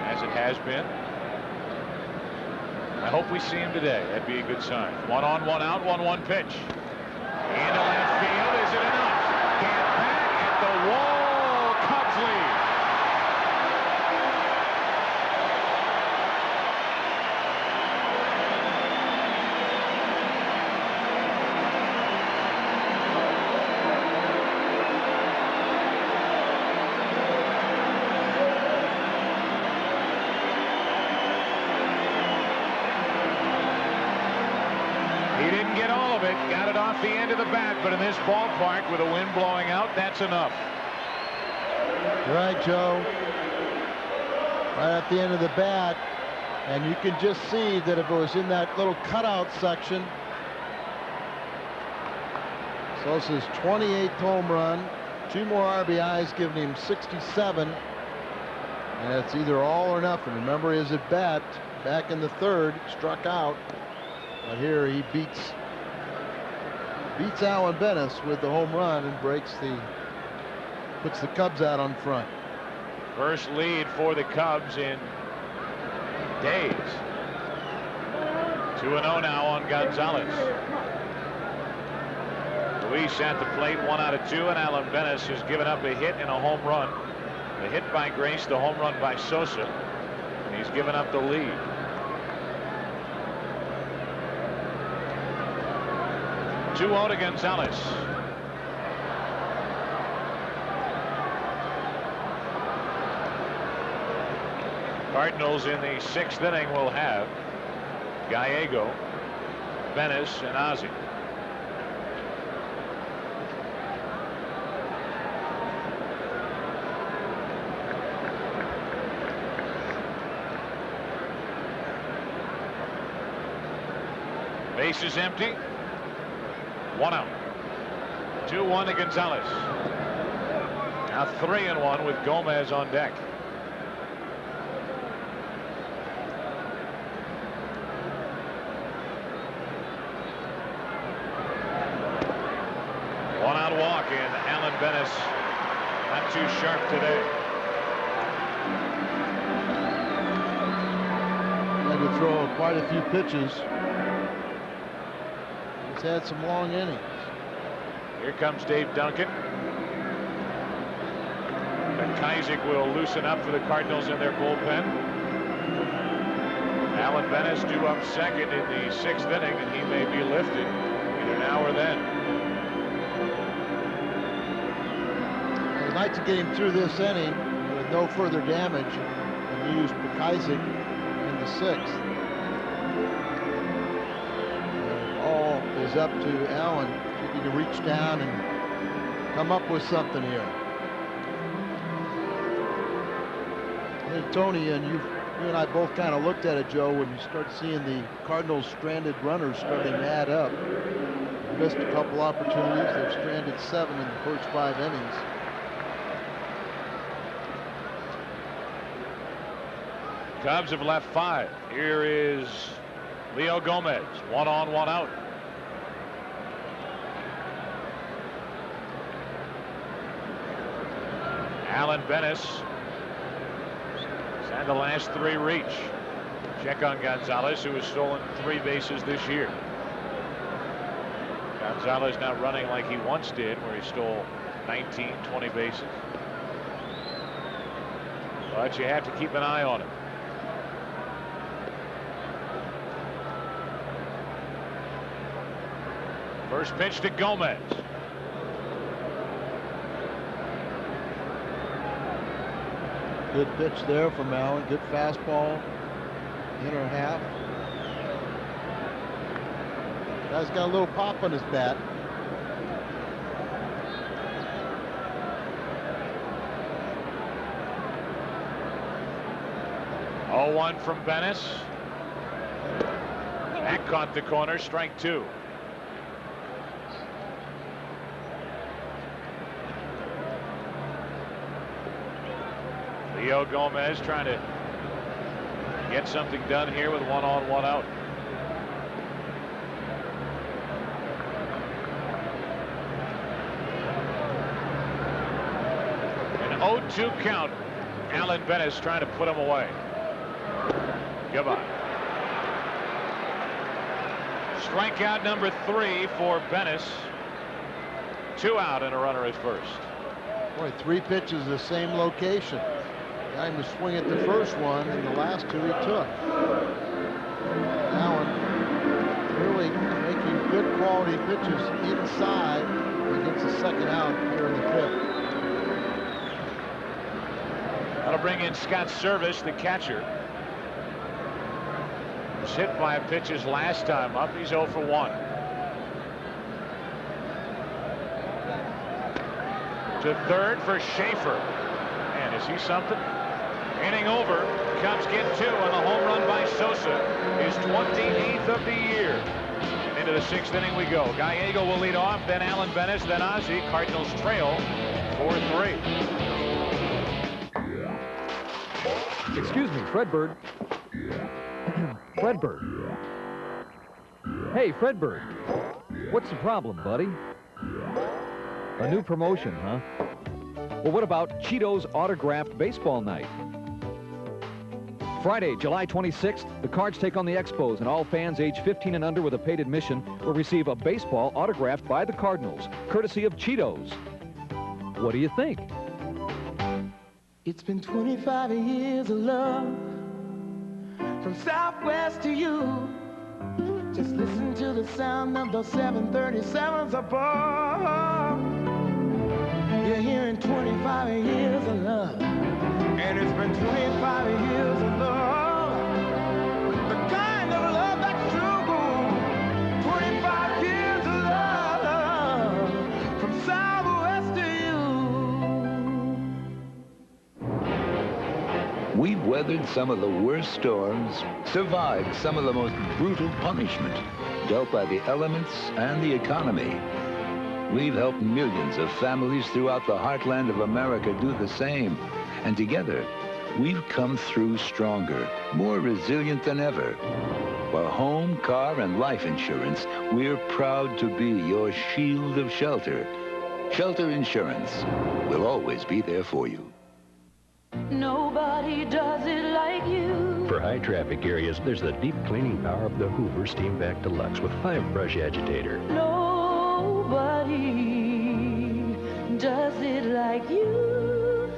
as it has been. I hope we see him today. That'd be a good sign. 1 on, 1 out, 1-1 pitch. Into left field. Is it enough? Get back at the wall. Cubs lead. He didn't get all of it. Got it off the end of the bat, but in this ballpark with the wind blowing out, that's enough. Right, Joe. Right at the end of the bat. And you can just see that if it was in that little cutout section, Sosa's 28th home run, 2 more RBIs, giving him 67. And it's either all or nothing. Remember his at bat back in the 3rd, struck out. But here he beats Alan Bennis with the home run and puts the Cubs out on front. First lead for the Cubs in days. 2-0 now on Gonzalez. Luis at the plate, 1 out of 2, and Alan Bennis has given up a hit and a home run. The hit by Grace, the home run by Sosa, and he's given up the lead. Two out to Gonzalez. Cardinals in the 6th inning will have Gallego, Bennis, and Ozzie. Base is empty. 1 out. 2-1 to Gonzalez. Now 3-1 with Gomez on deck. Walk in. Alan Bennis not too sharp today. Had to throw quite a few pitches. He's had some long innings. Here comes Dave Duncan. And Isaac will loosen up for the Cardinals in their bullpen. Alan Bennis due up second in the 6th inning, and he may be lifted either now or then. I'd like to get him through this inning with no further damage and use Isaac in the 6th. All is up to Allen. If he can reach down and come up with something here. Hey, Tony, and you and I both kind of looked at it, Joe, when you start seeing the Cardinals stranded runners starting to add up. They missed a couple opportunities. They've stranded 7 in the first 5 innings. Cubs have left 5. Here is Leo Gomez. 1 on, 1 out. Alan Bennis has had the last 3 reach. Check on Gonzalez, who has stolen 3 bases this year. Gonzalez not running like he once did, where he stole 19, 20 bases. But you have to keep an eye on him. First pitch to Gomez. Good pitch there from Allen. Good fastball. Inner half. Guy's got a little pop on his bat. Oh, 1 from Bennis. That caught the corner. Strike 2. Leo Gomez trying to get something done here with 1 on, 1 out. An 0-2 count. Alan Bennis trying to put him away. Goodbye. Strikeout number 3 for Bennis. 2 out and a runner at first. Boy, 3 pitches the same location. Got him to swing at the first one, and the last 2 he took. Allen really making good quality pitches inside. He gets the second out here in the 5th. That'll bring in Scott Service, the catcher. Was hit by pitches last time up. He's 0 for 1. To third for Schaefer. And is he something? Inning over. Cubs get 2, and the home run by Sosa is 28th of the year. And into the 6th inning we go. Gallego will lead off, then Alan Bennis, then Ozzie. Cardinals trail 4-3. Excuse me, Fredbird. Fredbird. Hey, Fredbird. What's the problem, buddy? A new promotion, huh? Well, what about Cheetos Autographed Baseball Night? Friday, July 26th, the Cards take on the Expos, and all fans age 15 and under with a paid admission will receive a baseball autographed by the Cardinals, courtesy of Cheetos. What do you think? It's been 25 years of love from Southwest to you. Just listen to the sound of those 737s above. You're hearing 25 years of love, and it's been 25 years of love, the kind of love that's true. 25 years of love from Southwest to you. We've weathered some of the worst storms, survived some of the most brutal punishment dealt by the elements and the economy. We've helped millions of families throughout the heartland of America do the same. And together, we've come through stronger, more resilient than ever. For home, car, and life insurance, we're proud to be your shield of shelter. Shelter Insurance will always be there for you. Nobody does it like you. For high traffic areas, there's the deep cleaning power of the Hoover Steam Vac Deluxe with 5-brush agitator. Nobody does it like you.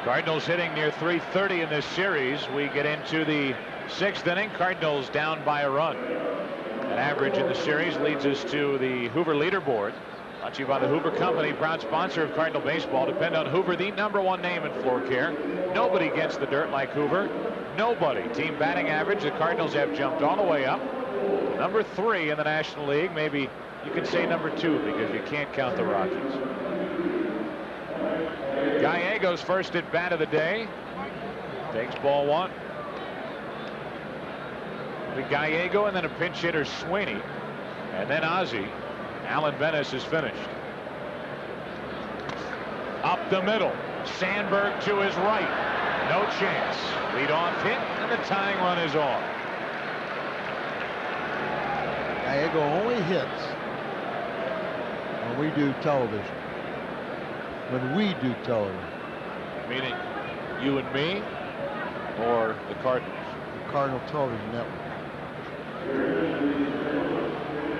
Cardinals hitting near .330 in this series. We get into the 6th inning. Cardinals down by a run. An average in the series leads us to the Hoover leaderboard. Brought to you by the Hoover Company, proud sponsor of Cardinal baseball. Depend on Hoover, the #1 name in floor care. Nobody gets the dirt like Hoover. Nobody. Team batting average, the Cardinals have jumped all the way up. #3 in the National League. Maybe you can say #2 because you can't count the Rockies. Gallego's first at bat of the day. Takes ball 1. The Gallego and then a pinch hitter Sweeney. And then Ozzie. Alan Bennis is finished. Up the middle. Sandberg to his right. No chance. Leadoff hit, and the tying run is off. Gallego only hits when we do television. When we do television. Meaning you and me, or the Cardinals? The Cardinal Television Network.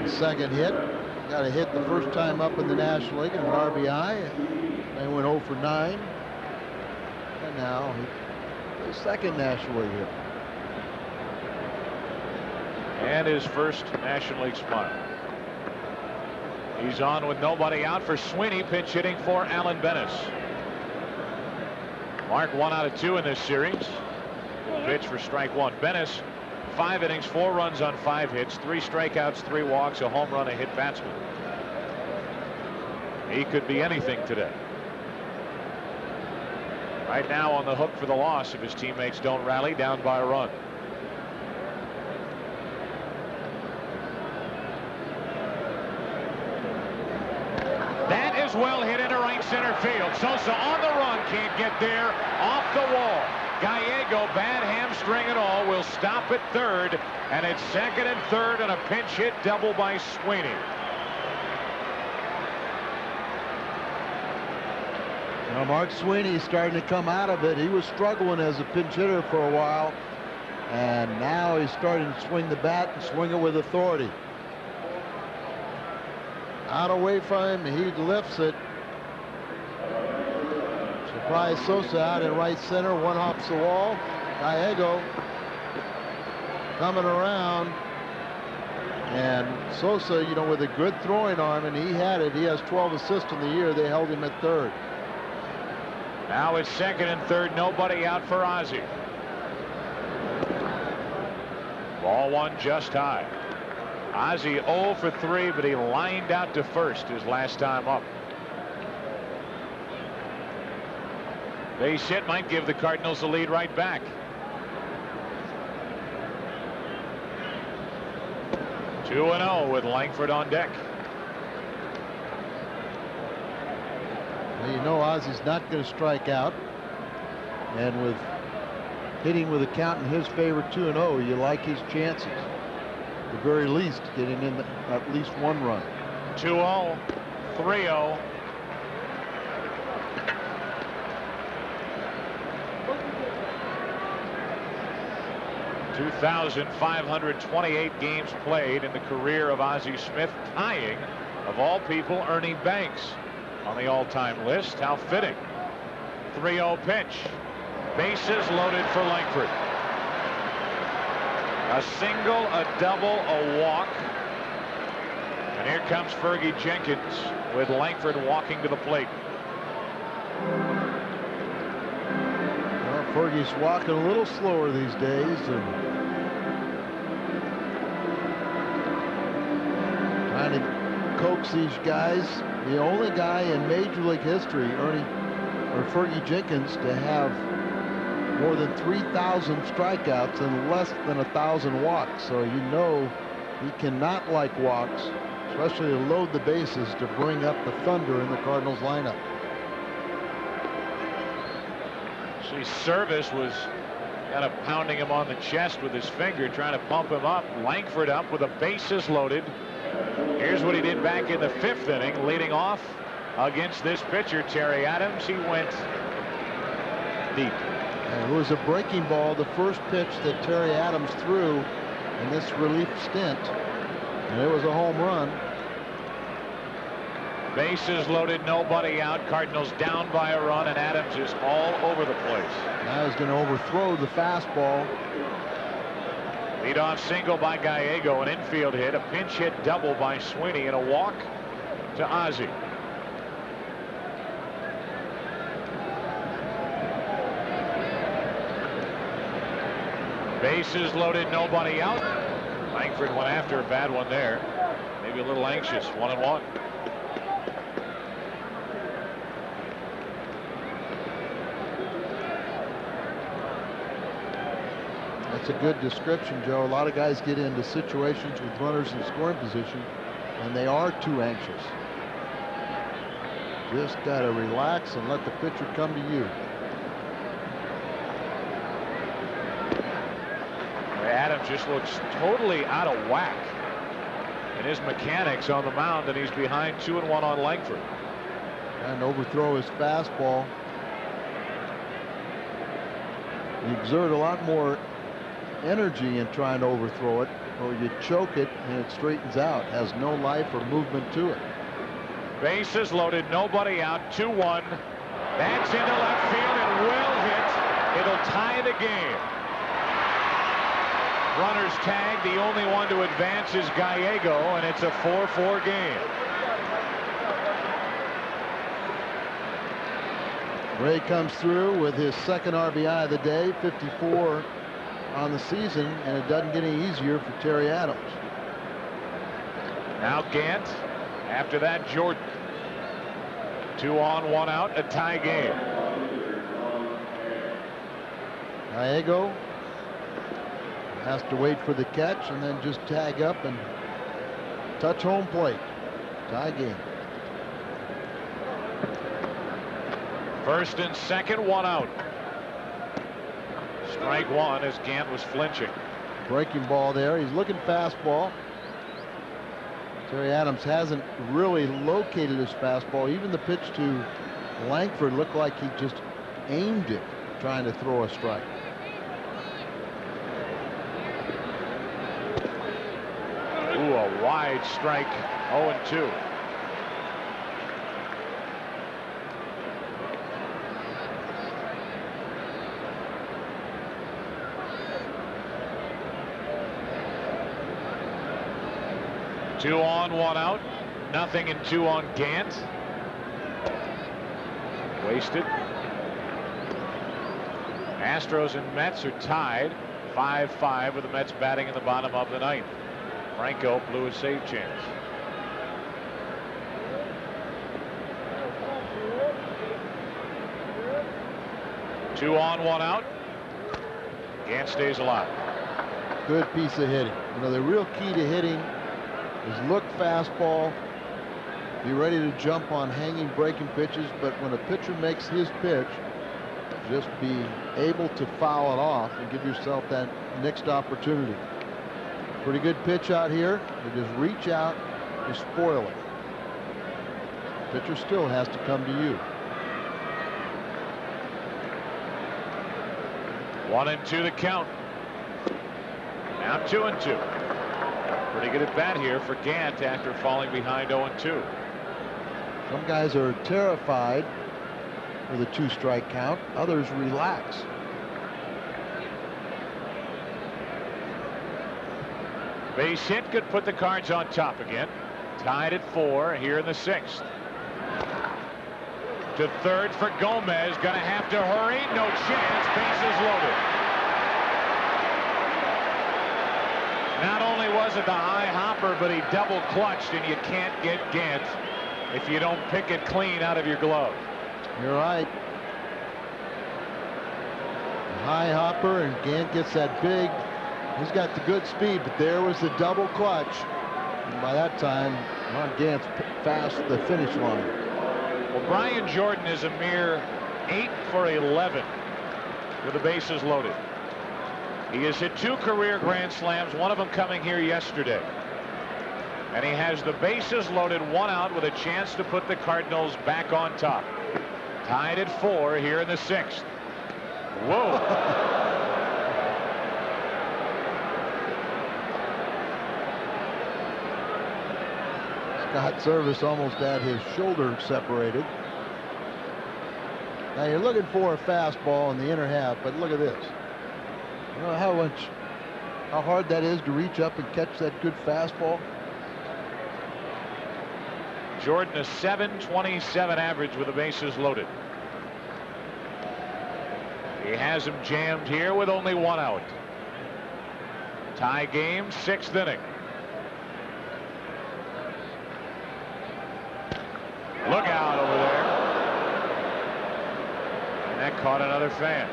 The second hit. Got a hit the first time up in the National League, an RBI. They went 0 for 9. And now the second National League hit. And his first National League smile. He's on with nobody out for Sweeney, pinch hitting for Alan Bennis. Mark 1 out of 2 in this series. Pitch for strike 1. Bennis, 5 innings, 4 runs on 5 hits, 3 strikeouts, 3 walks, a home run, a hit batsman. He could be anything today. Right now on the hook for the loss if his teammates don't rally, down by a run. That is well hit into right center field. Sosa on the run, can't get there, off the wall. Gallego, bad hamstring and all, will stop at third, and it's second and third and a pinch hit double by Sweeney. Now Mark Sweeney's starting to come out of it. He was struggling as a pinch hitter for a while, and now he's starting to swing the bat and swing it with authority. Out away from him, he lifts it. Surprise Sosa out in right center, one hops the wall. Gallego coming around, and Sosa, you know, with a good throwing arm, and he had it. He has 12 assists in the year. They held him at third. Now it's second and third, nobody out for Ozzie. Ball 1 just high. Ozzie 0 for 3, but he lined out to first his last time up. Base hit might give the Cardinals the lead right back. Two 2-0 with Langford on deck. Well, you know Ozzie's not going to strike out, and with hitting with a count in his favor 2-0, you like his chances. At the very least, getting in at least one run. 2-0, 3-0. $2,528 games played in the career of Ozzie Smith, tying, of all people, Ernie Banks on the all-time list. How fitting. 3-0 pitch. Bases loaded for Langford. A single, a double, a walk. And here comes Fergie Jenkins with Langford walking to the plate. Well, Fergie's walking a little slower these days, and trying to coax these guys. The only guy in Major League history, Fergie Jenkins, to have more than 3,000 strikeouts and less than 1,000 walks. So you know he cannot like walks, especially to load the bases to bring up the thunder in the Cardinals lineup. See, Service was kind of pounding him on the chest with his finger, trying to pump him up. Langford up with the bases loaded. Here's what he did back in the 5th inning, leading off against this pitcher, Terry Adams. He went deep. And it was a breaking ball, the first pitch that Terry Adams threw in this relief stint, and it was a home run. Bases loaded, nobody out. Cardinals down by a run, and Adams is all over the place. Now he's going to overthrow the fastball. Leadoff single by Gallego, an infield hit, a pinch hit double by Sweeney, and a walk to Ozzie. Bases loaded, nobody out. Langford went after a bad one there. Maybe a little anxious. 1-1. That's a good description, Joe. A lot of guys get into situations with runners in scoring position, and they are too anxious. Just got to relax and let the pitcher come to you. Adams just looks totally out of whack in his mechanics on the mound, and he's behind 2-1 on Langford. And overthrow his fastball. You exert a lot more energy in trying to overthrow it, or you choke it and it straightens out, has no life or movement to it. Bases loaded, nobody out, 2-1. That's into left field and will hit. It'll tie the game. Runners tag. The only one to advance is Gallego, and it's a 4-4 game. Ray comes through with his second RBI of the day, 54 on the season, and it doesn't get any easier for Terry Adams. Now Gant. After that, Jordan. 2 on, 1 out, a tie game. Gallego has to wait for the catch and then just tag up and touch home plate. Tie game. First and second, 1 out. Strike 1 as Gant was flinching. Breaking ball there. He's looking fastball. Terry Adams hasn't really located his fastball. Even the pitch to Langford looked like he just aimed it, trying to throw a strike. Ooh, a wide strike. 0-2. Two on, 1 out. Nothing and 2 on Gant. Wasted. Astros and Mets are tied 5-5 with the Mets batting in the bottom of the 9th. Franco blew a save chance. Two on, one out. Gant stays alive. Good piece of hitting. You know, the real key to hitting is look fastball, be ready to jump on hanging, breaking pitches, but when a pitcher makes his pitch, just be able to foul it off and give yourself that next opportunity. Pretty good pitch out here. You just reach out, you spoil it. Pitcher still has to come to you. 1-2 the count. Now 2-2. Pretty good at bat here for Gant after falling behind 0-2. Some guys are terrified with a 2-strike count. Others relax. Base hit could put the Cards on top again. Tied at 4 here in the 6th. To third for Gomez. Gonna have to hurry. No chance. Bases loaded. Not only was it the high hopper, but he double clutched, and you can't get Gant if you don't pick it clean out of your glove. You're right. High hopper, and Gant gets that big. He's got the good speed, but there was the double clutch. And by that time, Ron Gant's past the finish line. Well, Brian Jordan is a mere 8 for 11 with the bases loaded. He has hit 2 career grand slams, one of them coming here yesterday. And he has the bases loaded, 1 out with a chance to put the Cardinals back on top. Tied at 4 here in the 6th. Whoa. Scott Service almost had his shoulder separated. Now you're looking for a fastball in the inner half, but look at this. You know how hard that is to reach up and catch that good fastball? Jordan a .727 average with the bases loaded. He has him jammed here with only 1 out. Tie game, 6th inning. Look out over there. And that caught another fan.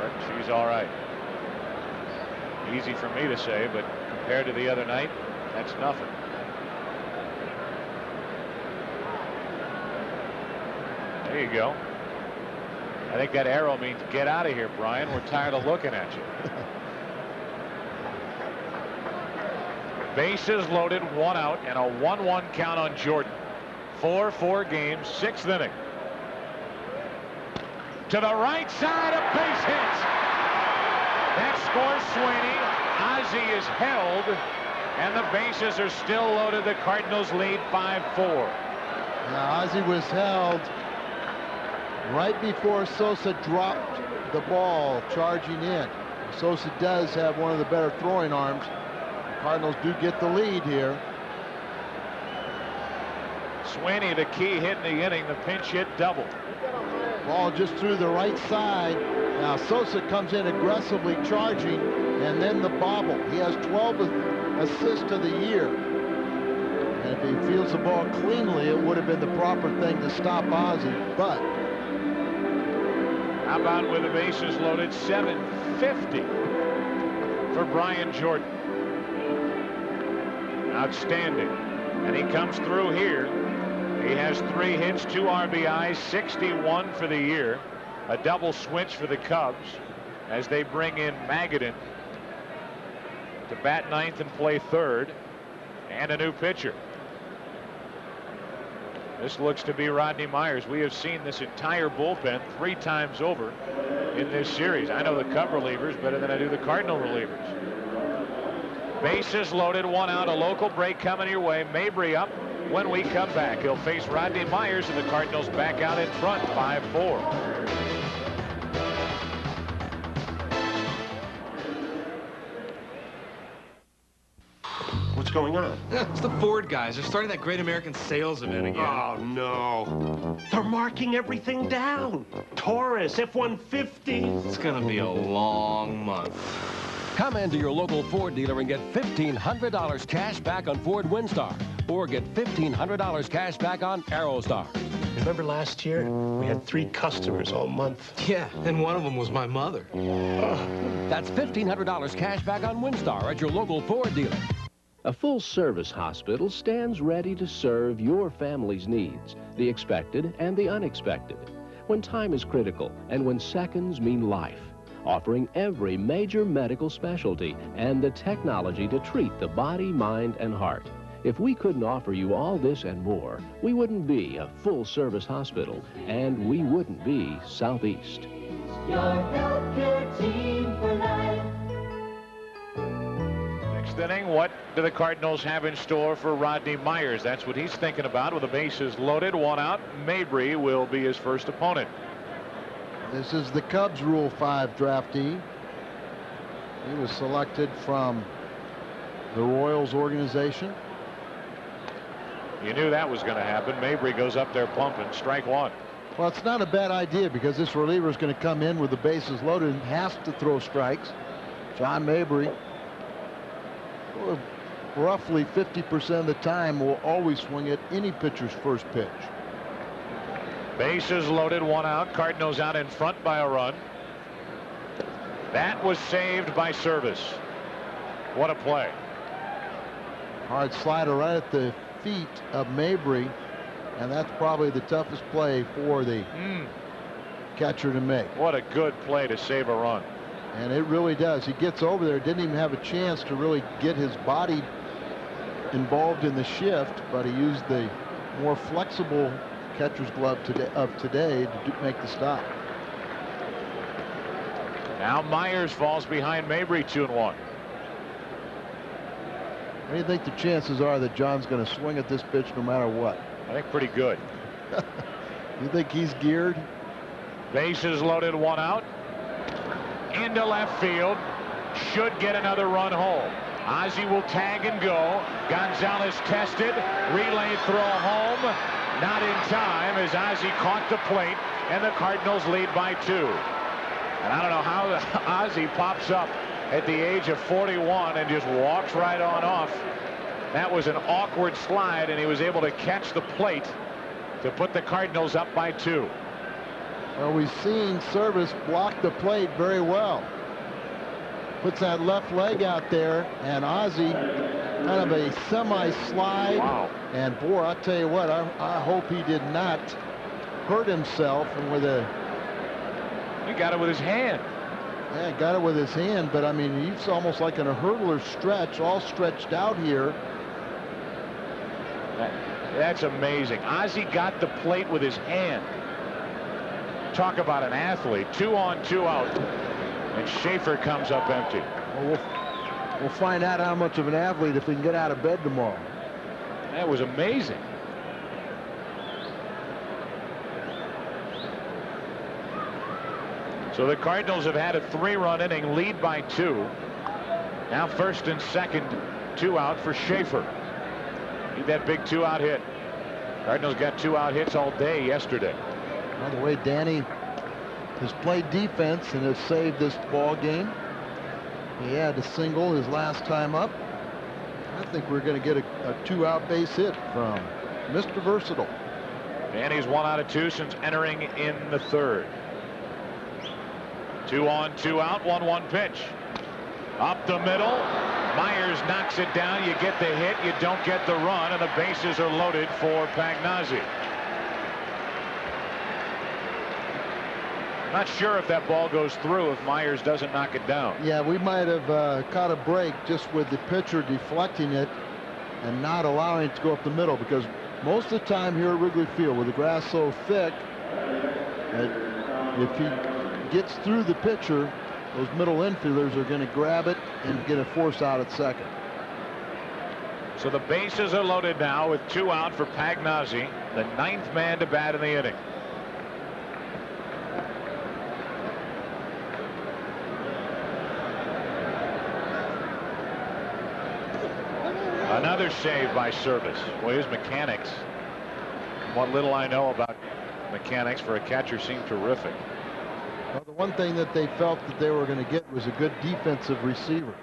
But she's all right. Easy for me to say, but compared to the other night, that's nothing. There you go. I think that arrow means get out of here, Brian. We're tired of looking at you. Bases loaded, 1 out, and a 1-1 count on Jordan. 4-4 games, 6th inning. To the right side, a base hit. That scores Sweeney. Ozzie is held, and the bases are still loaded. The Cardinals lead 5-4. Now Ozzie was held right before Sosa dropped the ball charging in. Sosa does have one of the better throwing arms. The Cardinals do get the lead here. Sweeney, the key hit in the inning, the pinch hit double. Ball just through the right side. Now Sosa comes in aggressively charging, and then the bobble. He has 12 assists of the year. And if he fields the ball cleanly, it would have been the proper thing to stop Ozzie, but how about with the bases loaded, 750 for Brian Jordan. Outstanding. And he comes through here. He has 3 hits, 2 RBIs, 61 for the year. A double switch for the Cubs as they bring in Magadan to bat 9th and play 3rd, and a new pitcher. This looks to be Rodney Myers. We have seen this entire bullpen 3 times over in this series. I know the Cub relievers better than I do the Cardinal relievers. Bases loaded, 1 out, a local break coming your way. Mabry up. When we come back, he'll face Rodney Myers, and the Cardinals back out in front, 5-4. What's going on? It's the Ford guys. They're starting that Great American Sales event again. Oh, no. They're marking everything down. Taurus, F-150. It's gonna be a long month. Come into your local Ford dealer and get $1,500 cash back on Ford Windstar, or get $1,500 cash back on Aerostar. Remember last year? We had 3 customers all month. Yeah, and one of them was my mother. That's $1,500 cash back on Windstar at your local Ford dealer. A full-service hospital stands ready to serve your family's needs, the expected and the unexpected, when time is critical and when seconds mean life, offering every major medical specialty and the technology to treat the body, mind, and heart. If we couldn't offer you all this and more, we wouldn't be a full-service hospital, and we wouldn't be Southeast. Your healthcare team for life. Next inning, what do the Cardinals have in store for Rodney Myers? That's what he's thinking about with the bases loaded, 1 out. Mabry will be his first opponent. This is the Cubs Rule 5 draftee. He was selected from the Royals organization. You knew that was going to happen. Mabry goes up there pumping, strike 1. Well, it's not a bad idea because this reliever is going to come in with the bases loaded and has to throw strikes. John Mabry, roughly 50% of the time, will always swing at any pitcher's first pitch. Bases loaded, 1 out. Cardinals out in front by a run. That was saved by Service. What a play. Hard slider right at the feet of Mabry, and that's probably the toughest play for the catcher to make. What a good play to save a run. And it really does. He gets over there, didn't even have a chance to really get his body involved in the shift, but he used the more flexible catcher's glove of today to make the stop. Now Myers falls behind Mabry, 2-1. What do you think the chances are that John's going to swing at this pitch no matter what? I think pretty good. You think he's geared? Bases loaded, 1 out. Into left field. Should get another run home. Ozzie will tag and go. Gonzalez tested. Relay throw home. Not in time as Ozzie caught the plate, and the Cardinals lead by 2. And I don't know how Ozzie pops up at the age of 41 and just walks right on off. That was an awkward slide, and he was able to catch the plate to put the Cardinals up by 2. Well, we've seen Service block the plate very well. Puts that left leg out there, and Ozzie kind of a semi-slide. Wow. And boy, I'll tell you what, I hope he did not hurt himself. And with a... He got it with his hand. Yeah, got it with his hand, but I mean, he's almost like in a hurdler stretch, all stretched out here. That's amazing. Ozzie got the plate with his hand. Talk about an athlete. 2 on, 2 out. And Schaefer comes up empty. Well, we'll find out how much of an athlete if he can get out of bed tomorrow. That was amazing. So the Cardinals have had a 3-run inning, lead by 2. Now first and second, 2 out for Schaefer. Need that big 2-out hit. Cardinals got 2-out hits all day yesterday. By the way, Danny has played defense and has saved this ball game. He had a single his last time up. I think we're going to get a 2-out base hit from Mr. Versatile. Danny's 1 out of 2 since entering in the 3rd. 2 on, 2 out, 1-1 pitch. Up the middle. Myers knocks it down. You get the hit. You don't get the run, and the bases are loaded for Pagnazzi. Not sure if that ball goes through if Myers doesn't knock it down. Yeah, we might have caught a break just with the pitcher deflecting it and not allowing it to go up the middle, because most of the time here at Wrigley Field with the grass so thick that if he gets through the pitcher, those middle infielders are going to grab it and get a force out at second. So the bases are loaded now with 2 out for Pagnazzi, the 9th man to bat in the inning. Another save by Service. Well, his mechanics, what little I know about mechanics for a catcher, seem terrific. Well, the The one thing that they felt that they were going to get was a good defensive receiver.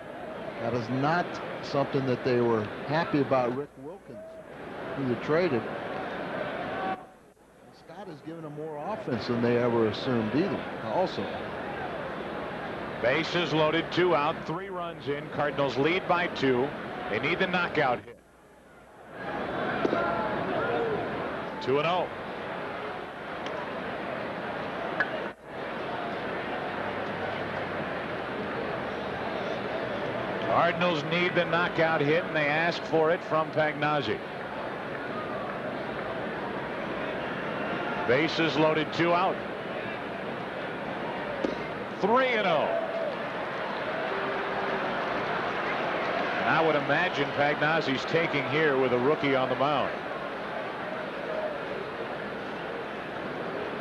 That is not something that they were happy about. Rick Wilkins, who they traded. Scott has given them more offense than they ever assumed either. Also. Bases loaded, 2 out, 3 runs in. Cardinals lead by 2. They need the knockout hit. 2-0. Cardinals need the knockout hit, and they ask for it from Pagnozzi. Bases loaded, 2 out. 3-0. And I would imagine Pagnozzi's taking here with a rookie on the mound.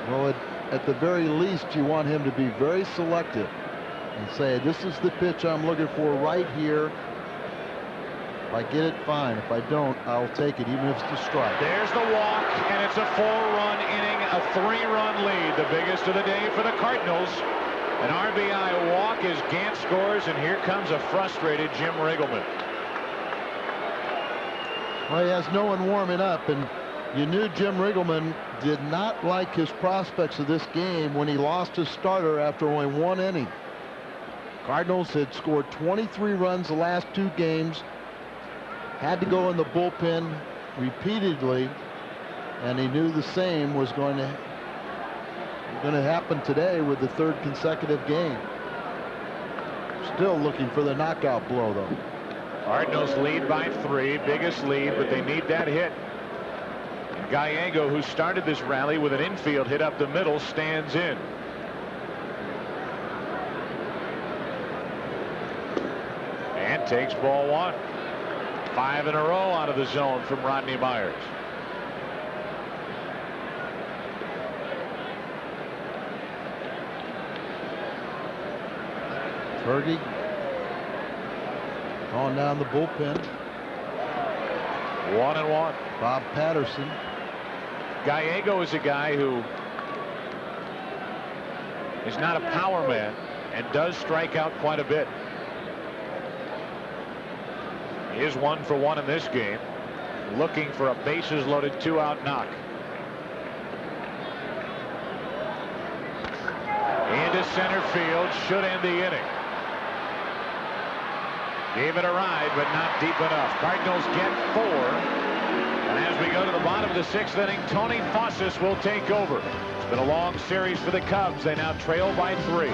Well, at the very least, you want him to be very selective and say, this is the pitch I'm looking for right here. If I get it, fine. If I don't, I'll take it, even if it's a strike. There's the walk, and it's a 4-run inning, a 3-run lead, the biggest of the day for the Cardinals. An RBI walk as Gant scores, and here comes a frustrated Jim Riggleman. Well, he has no one warming up, and you knew Jim Riggleman did not like his prospects of this game when he lost his starter after only 1 inning. Cardinals had scored 23 runs the last 2 games, had to go in the bullpen repeatedly, and he knew the same was going to happen today with the 3rd consecutive game. Still looking for the knockout blow, though. Cardinals lead by 3, biggest lead, but they need that hit. And Gallego, who started this rally with an infield hit up the middle, stands in. And takes ball 1. 5 in a row out of the zone from Rodney Myers. Fergie on down the bullpen. 1-1. Bob Patterson. Gallego is a guy who is not a power man and does strike out quite a bit. He is 1 for 1 in this game, looking for a bases loaded 2-out knock. Into center field, should end the inning. Gave it a ride, but not deep enough. Cardinals get 4. And as we go to the bottom of the 6th inning, Tony Fossis will take over. It's been a long series for the Cubs. They now trail by 3.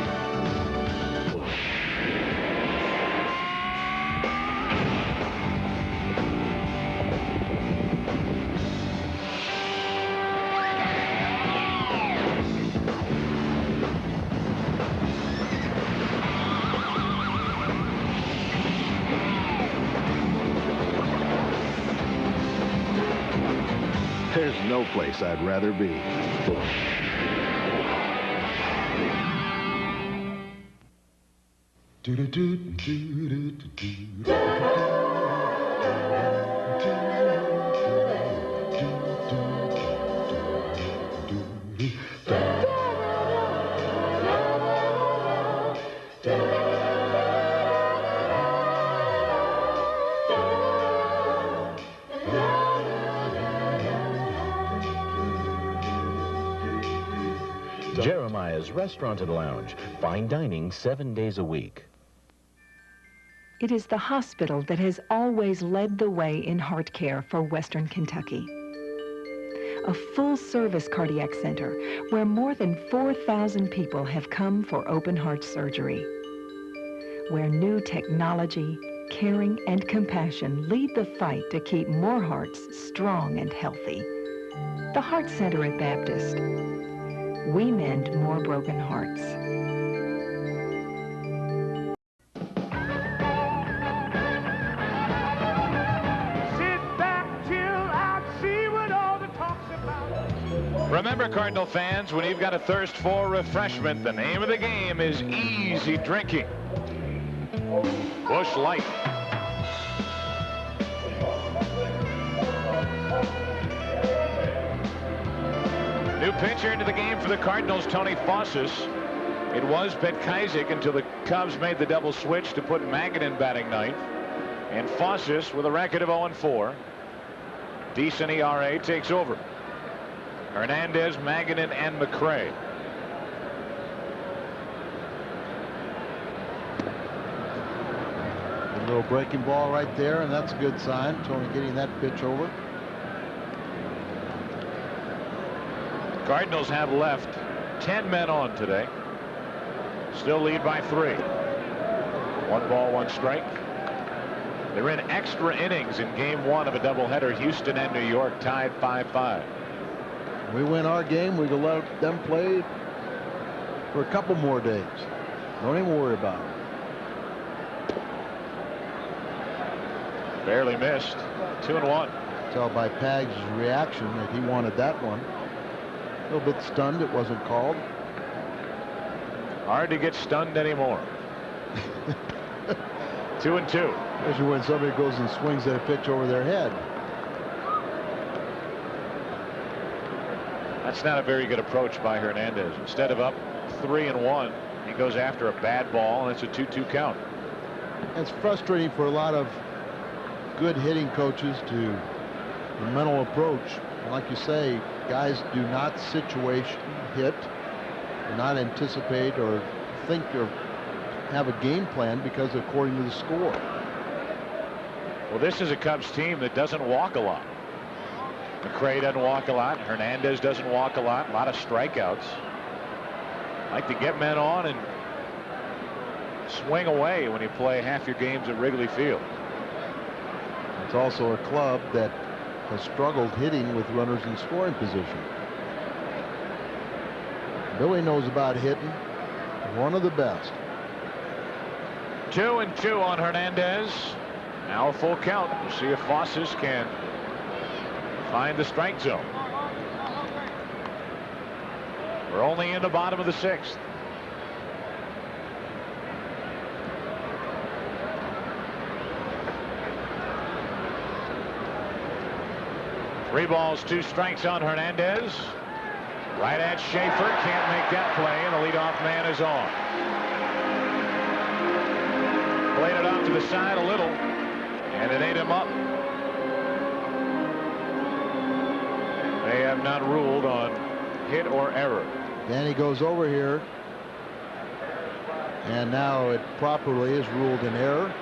There's no place I'd rather be. Jeremiah's Restaurant and Lounge. Fine dining 7 days a week. It is the hospital that has always led the way in heart care for Western Kentucky. A full-service cardiac center where more than 4,000 people have come for open heart surgery. Where new technology, caring, and compassion lead the fight to keep more hearts strong and healthy. The Heart Center at Baptist. We mend more broken hearts. Remember, Cardinal fans, when you've got a thirst for refreshment, the name of the game is easy drinking. Busch Light. New pitcher into the game for the Cardinals, Tony Fossis. It was Petkazik until the Cubs made the double switch to put Magadan batting ninth. And Fossis, with a record of 0-4, decent ERA, takes over. Hernandez, Magadan, and McRae. A little breaking ball right there, and that's a good sign. Tony getting that pitch over. Cardinals have left 10 men on today. Still lead by 3. 1 ball, 1 strike. They're in extra innings in game 1 of a doubleheader. Houston and New York tied 5-5. We win our game, we can let them play for a couple more days. Don't even worry about it. Barely missed. 2-1. Tell by Pags' reaction that he wanted that one. A little bit stunned it wasn't called. Hard to get stunned anymore. 2-2. Especially when somebody goes and swings at a pitch over their head. That's not a very good approach by Hernandez. Instead of up 3-1, he goes after a bad ball, and it's a 2-2 count. It's frustrating for a lot of good hitting coaches to the mental approach. And like you say, guys do not situation hit, do not anticipate or think or have a game plan because according to the score. Well, this is a Cubs team that doesn't walk a lot. McRae doesn't walk a lot. Hernandez doesn't walk a lot. A lot of strikeouts. Like to get men on and swing away when you play half your games at Wrigley Field. It's also a club that has struggled hitting with runners in scoring position. Billy knows about hitting. One of the best. 2-2 on Hernandez. Now a full count. We'll see if Fossis can find the strike zone. We're only in the bottom of the 6th. Three balls, 2 strikes on Hernandez. Right at Schaefer. Can't make that play, and the leadoff man is on. Played it off to the side a little, and it ate him up. They have not ruled on hit or error. Danny goes over here, and now it properly is ruled an error.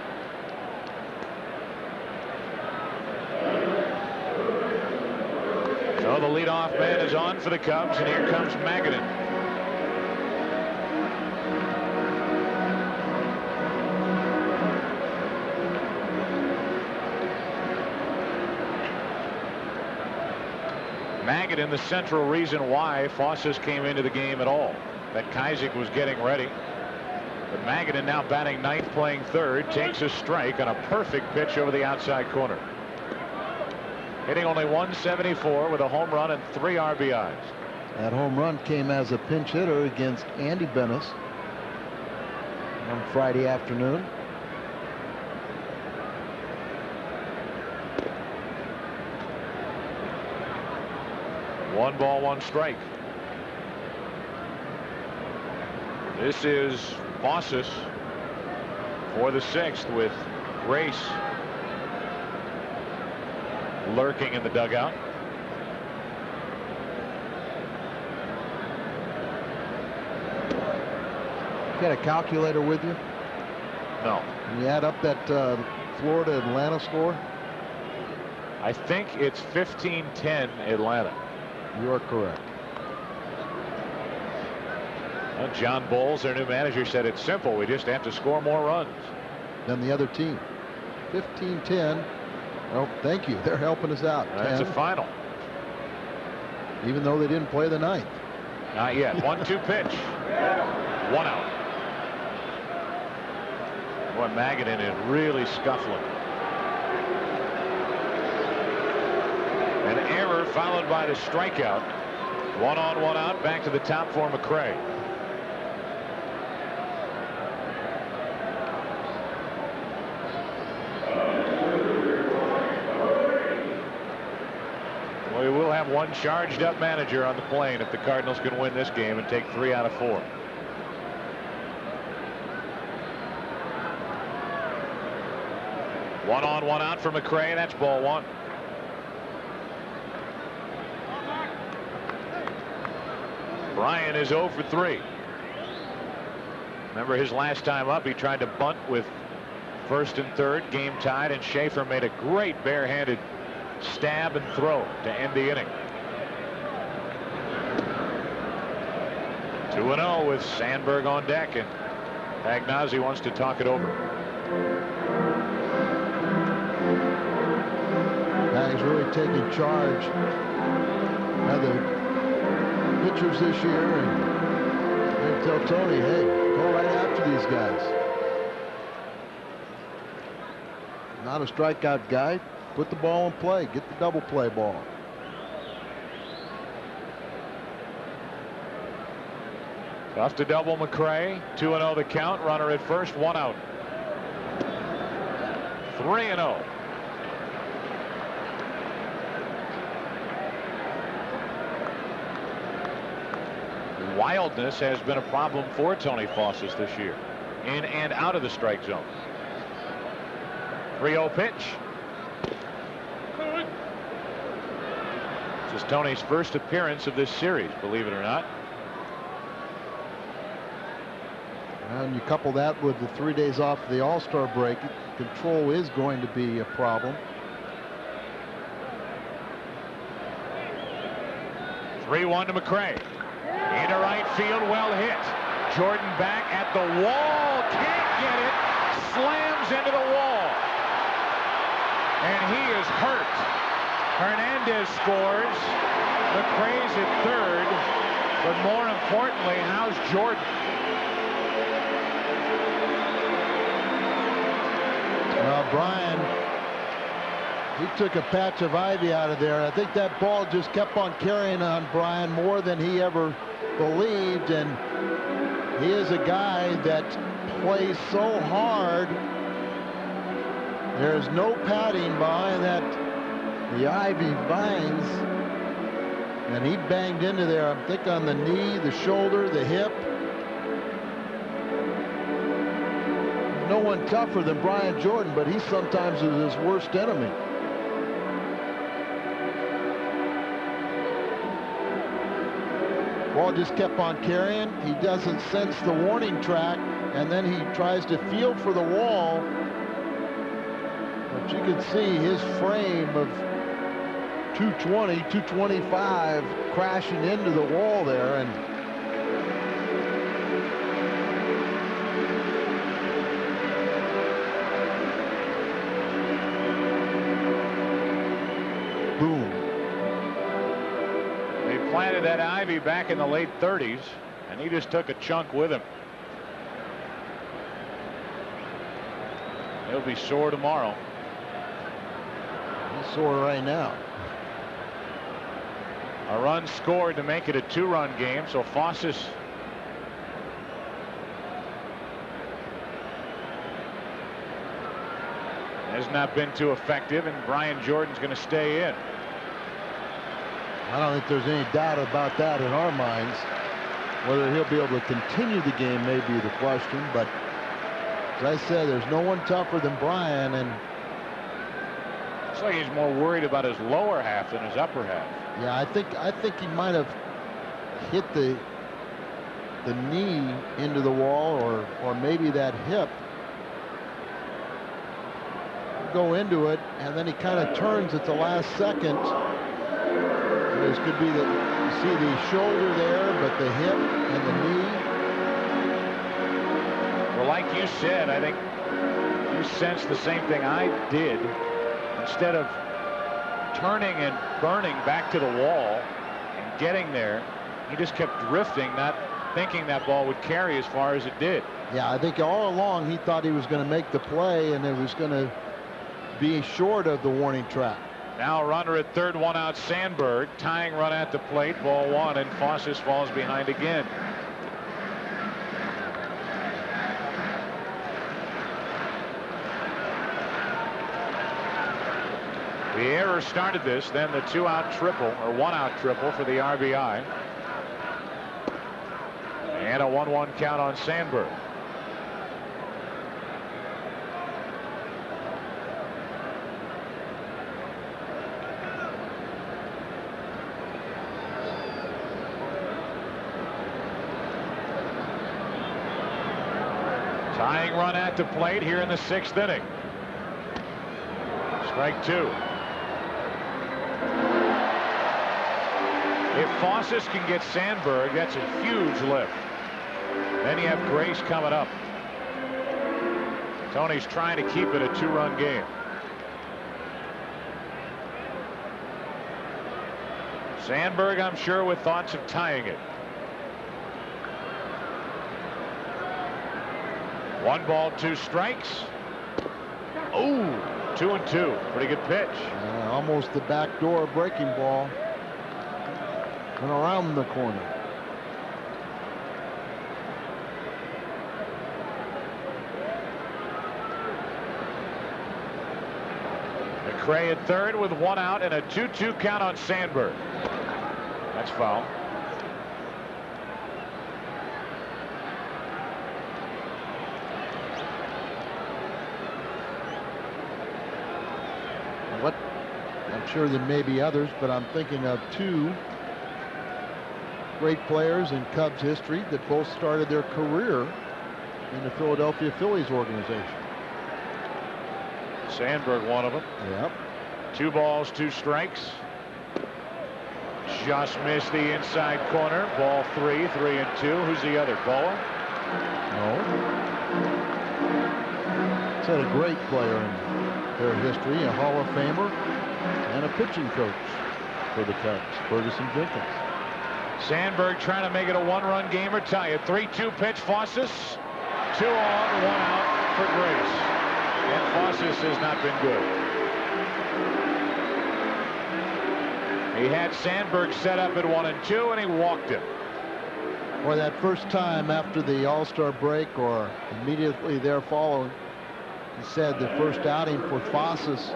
So the leadoff man is on for the Cubs, and here comes Magadan. Magadan, the central reason why Fossis came into the game at all. That Kazik was getting ready. But Magadan, now batting ninth, playing third, takes a strike on a perfect pitch over the outside corner. Hitting only 174 with a home run and 3 RBIs. That home run came as a pinch hitter against Andy Bennis on Friday afternoon. One ball, 1 strike. This is Fossis for the 6th with Grace lurking in the dugout. You got a calculator with you? No. Can you add up that Florida-Atlanta score? I think it's 15-10 Atlanta. You are correct. Well, John Bowles, their new manager, said it's simple. We just have to score more runs than the other team. 15-10. Oh, thank you. They're helping us out. That's a final. Even though they didn't play the ninth. Not yet. 1-2 pitch. 1 out. Boy, Magadan is really scuffling. An error followed by the strikeout. 1 on, 1 out. Back to the top for McRae. We will have one charged up manager on the plane if the Cardinals can win this game and take 3 out of 4. 1 on, 1 out for McRae. That's ball 1. Bryan is 0 for 3. Remember his last time up, he tried to bunt with first and third, game tied, and Schaefer made a great barehanded stab and throw to end the inning. 2-0 with Sandberg on deck, and Agnazzi wants to talk it over. He's really taking charge of the pitchers this year, and tell Tony, hey, go right after these guys. Not a strikeout guy. Put the ball in play. Get the double play ball. Off to double McRae. 2-0 the count. Runner at first. 1 out. 3-0. Wildness has been a problem for Tony Fawcett this year, in and out of the strike zone. 3-0 pitch. This is Tony's first appearance of this series, believe it or not. And you couple that with the 3 days off the All-Star break, control is going to be a problem. 3-1 to McRae. Into right field, well hit. Jordan back at the wall, can't get it, slams into the wall. And he is hurt. Hernandez scores. McRae's at third. But more importantly, how's Jordan? Well, Bryan, he took a patch of ivy out of there. I think that ball just kept on carrying on Bryan more than he ever believed, and he is a guy that plays so hard. There's no padding behind the ivy vines, and he banged into there, I think, on the knee, the shoulder, the hip. No one tougher than Bryan Jordan, but he sometimes is his worst enemy. Ball just kept on carrying. He doesn't sense the warning track, and then he tries to feel for the wall. But you can see his frame of 220, 225 crashing into the wall there, and boom. They planted that ivy back in the late 30s, and he just took a chunk with him. He'll be sore tomorrow. He's sore right now. A run scored to make it a 2-run game, so Fawcett has not been too effective, and Bryan Jordan's going to stay in. I don't think there's any doubt about that in our minds. Whether he'll be able to continue the game may be the question, but as I said, there's no one tougher than Bryan, and it's like he's more worried about his lower half than his upper half. yeah, I think he might have hit the knee into the wall, or maybe that hip. Go into it, and then he kind of turns at the last second. This could be you see the shoulder there, but the hip and the knee. Well, like you said, I think you sensed the same thing I did. Instead of turning and burning back to the wall and getting there, he just kept drifting, not thinking that ball would carry as far as it did. Yeah, I think all along he thought he was going to make the play, and it was going to be short of the warning track. Now a runner at third, 1 out. Sandberg tying run at the plate, ball 1, and Fawcett falls behind again. The error started this, then the 2-out triple, or 1-out triple for the RBI. And a 1-1 count on Sandberg. Tying run at the plate here in the 6th inning. Strike 2. If Fossis can get Sandberg, that's a huge lift. Then you have Grace coming up. Tony's trying to keep it a 2-run game. Sandberg, I'm sure, with thoughts of tying it. 1 ball, 2 strikes. Oh, 2-2. Pretty good pitch. Almost the backdoor breaking ball. And around the corner. McRae at third with 1 out and a 2-2 count on Sandberg. That's foul. What? I'm sure there may be others, but I'm thinking of 2 great players in Cubs history that both started their career in the Philadelphia Phillies organization. Sandberg, one of them. Yep. 2 balls, 2 strikes. Just missed the inside corner. Ball 3, 3-2. Who's the other? Boa? No. It's had a great player in their history, a Hall of Famer and a pitching coach for the Cubs, Ferguson Jenkins. Sandberg trying to make it a 1-run game or tie it. 3-2 pitch. Fossis. 2 on, 1 out for Grace. And Fossis has not been good. He had Sandberg set up at 1-2, and he walked him. Boy, that first time after the All-Star break or immediately there following, he said the first outing for Fossis,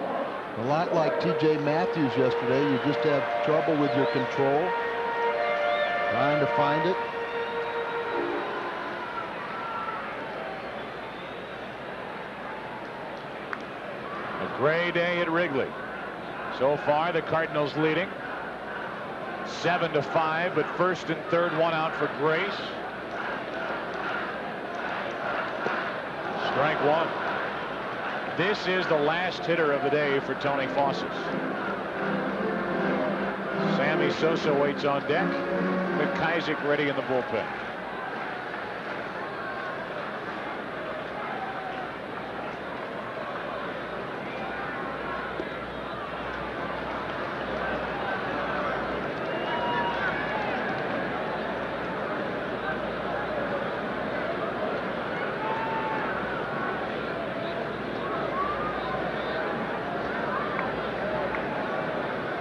a lot like T.J. Matthews yesterday. You just have trouble with your control, trying to find it. A gray day at Wrigley. So far, the Cardinals leading 7-5, but first and third, 1 out for Grace. Strike 1. This is the last hitter of the day for Tony Fossis. Sammy Sosa waits on deck. McIsaac ready in the bullpen.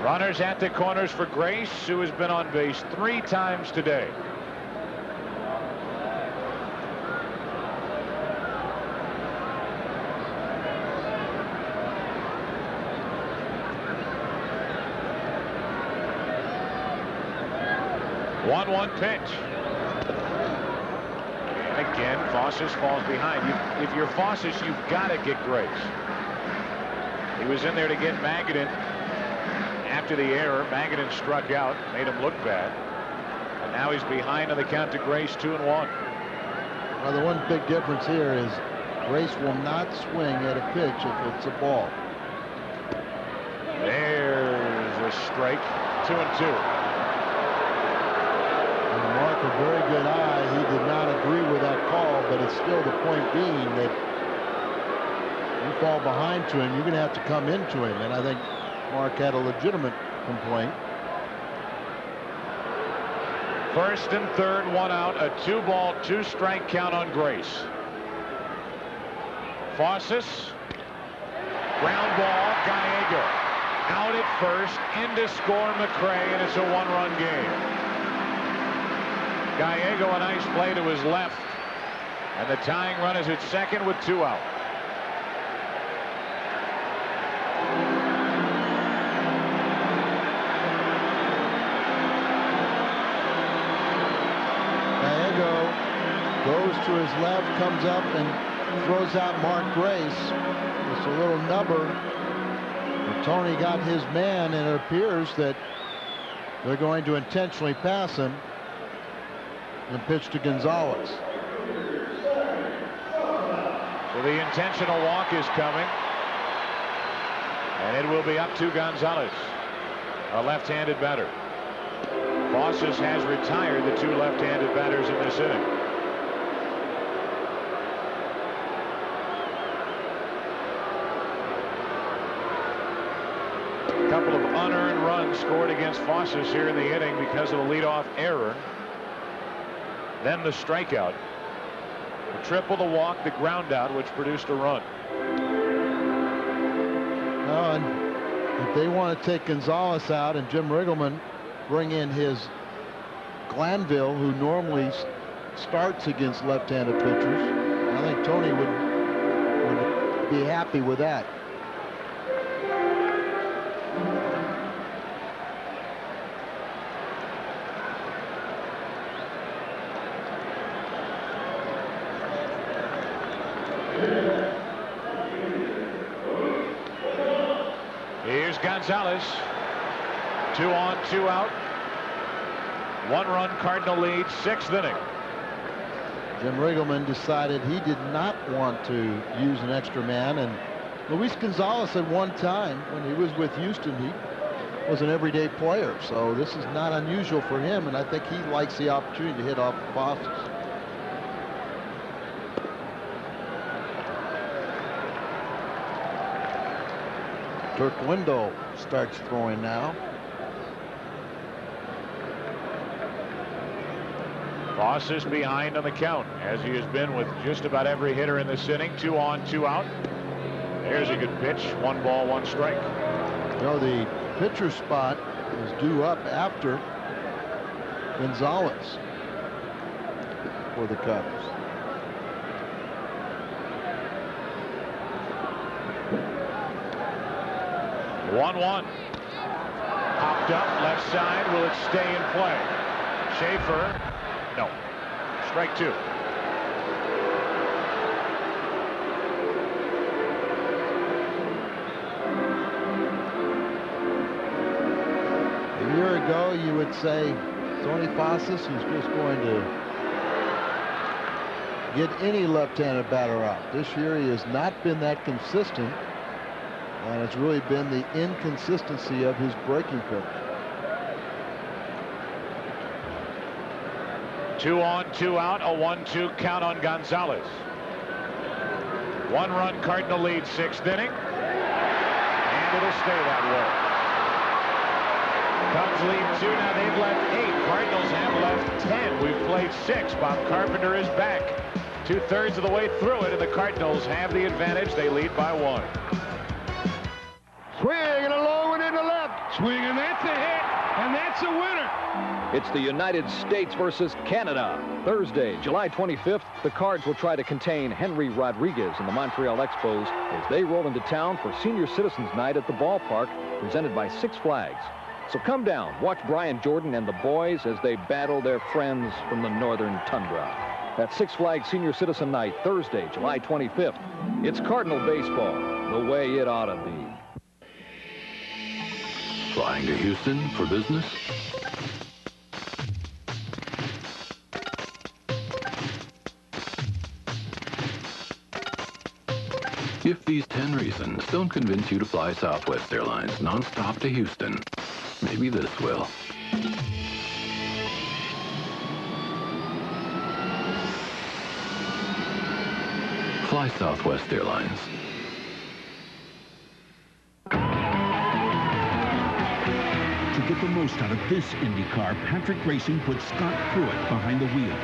Runners at the corners for Grace, who has been on base 3 times today. One pitch. Again, Fossis falls behind. If you're Fossis, you've got to get Grace. He was in there to get Magadan. After the error, Magadan struck out, made him look bad. And now he's behind on the count to Grace, 2-1. Well, the one big difference here is Grace will not swing at a pitch if it's a ball. There's a strike, 2-2. And Mark, a very good eye. He did not agree with that call, but it's still the point being that you fall behind to him, you're going to have to come into him. And I think Mark had a legitimate complaint. First and third, 1 out, a 2-ball, 2-strike count on Grace. Fossis, ground ball, Gallego out at first, in to score McRae, and it's a 1-run game. Gallego, a nice play to his left, and the tying run is at second with 2 out. Goes to his left, comes up and throws out Mark Grace. It's a little nubber. But Tony got his man, and it appears that they're going to intentionally pass him and pitch to Gonzalez. The intentional walk is coming. And it will be up to Gonzalez, a left-handed batter. Bosses has retired the two left-handed batters in this inning. A couple of unearned runs scored against Bosses here in the inning because of a leadoff error. Then the strikeout. The triple, the walk, the ground out, which produced a run. And if they want to take Gonzalez out and Jim Riggleman bring in his Glanville, who normally starts against left-handed pitchers, I think Tony would be happy with that. Here's Gonzalez. 2 on, 2 out. 1-run Cardinal lead, 6th inning. Jim Riggleman decided he did not want to use an extra man, and Luis Gonzalez at one time when he was with Houston, he was an everyday player, so this is not unusual for him, and I think he likes the opportunity to hit off the Bosses. Turk Window starts throwing now. Bosses behind on the count, as he has been with just about every hitter in this inning. 2 on, 2 out. There's a good pitch. 1 ball, 1 strike. You know, the pitcher spot is due up after Gonzalez for the Cubs. One. Popped up left side. Will it stay in play? Schaefer. No. Strike 2. A year ago, you would say Tony Bosses is just going to get any left-handed batter out. This year, he has not been that consistent, and it's really been the inconsistency of his breaking pitch. 2 on, 2 out, a 1-2 count on Gonzalez. 1-run Cardinal lead, 6th inning, and it'll stay that way. Cubs lead 2, now they've left 8. Cardinals have left 10. We've played 6. Bob Carpenter is back 2/3 of the way through it, and the Cardinals have the advantage. They lead by 1. Swing and a low one into left. Swing, and that's a hit, and that's a winner. It's the United States versus Canada. Thursday, July 25th, the Cards will try to contain Henry Rodriguez and the Montreal Expos as they roll into town for Senior Citizens Night at the ballpark, presented by Six Flags. So come down, watch Brian Jordan and the boys as they battle their friends from the northern tundra. At Six Flags Senior Citizen Night, Thursday, July 25th. It's Cardinal baseball, the way it ought to be. Flying to Houston for business? If these 10 reasons don't convince you to fly Southwest Airlines nonstop to Houston, maybe this will. Fly Southwest Airlines. To get the most out of this Indy car, Patrick Racing put Scott Pruitt behind the wheel.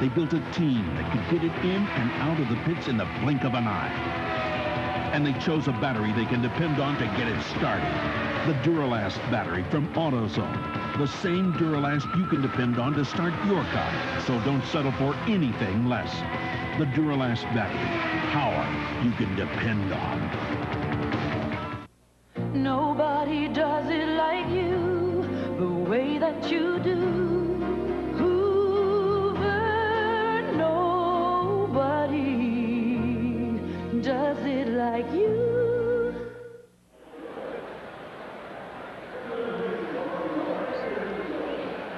They built a team that could get it in and out of the pits in the blink of an eye. And they chose a battery they can depend on to get it started. The Duralast battery from AutoZone. The same Duralast you can depend on to start your car. So don't settle for anything less. The Duralast battery. Power you can depend on. Nobody does it like you, the way that you do. Does it like you?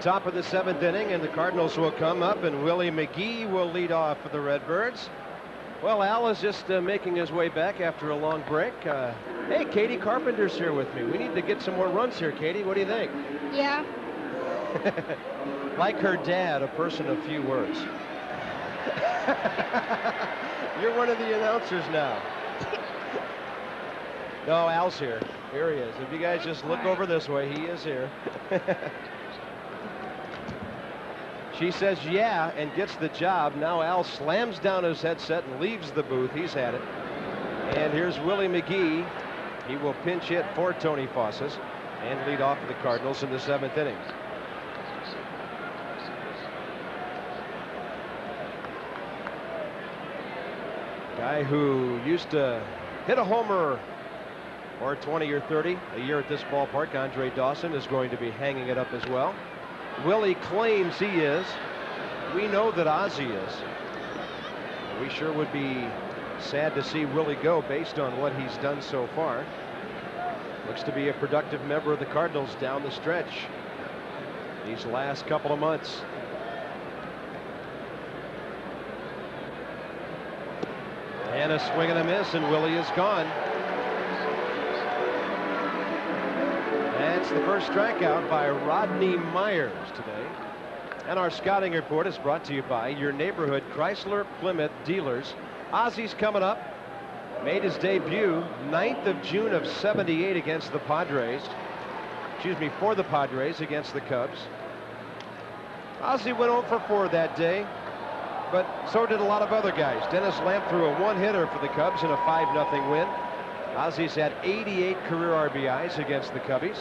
Top of the 7th inning, and the Cardinals will come up, and Willie McGee will lead off for the Redbirds. Well, Al is just making his way back after a long break. Hey, Katie Carpenter's here with me. We need to get some more runs here, Katie. What do you think? Yeah. Like her dad, a person of few words. You're one of the announcers now. No, Al's here. Here he is. If you guys just look over this way, he is here. She says yeah and gets the job. Now Al slams down his headset and leaves the booth. He's had it. And here's Willie McGee. He will pinch hit for Tony Fosses and lead off the Cardinals in the 7th inning. Guy who used to hit a homer or 20 or 30 a year at this ballpark, Andre Dawson, is going to be hanging it up as well. Willie claims he is. We know that Ozzie is. We sure would be sad to see Willie go based on what he's done so far. Looks to be a productive member of the Cardinals down the stretch these last couple of months. And a swing and a miss, and Willie is gone. That's the first strikeout by Rodney Myers today. And our scouting report is brought to you by your neighborhood Chrysler Plymouth dealers. Ozzie's coming up. Made his debut 9th of June of '78 against the Padres. Excuse me, for the Padres against the Cubs. Ozzie went 0 for 4 that day, but so did a lot of other guys. Dennis Lamp threw a one-hitter for the Cubs in a 5-0 win. Ozzie's had 88 career RBIs against the Cubbies.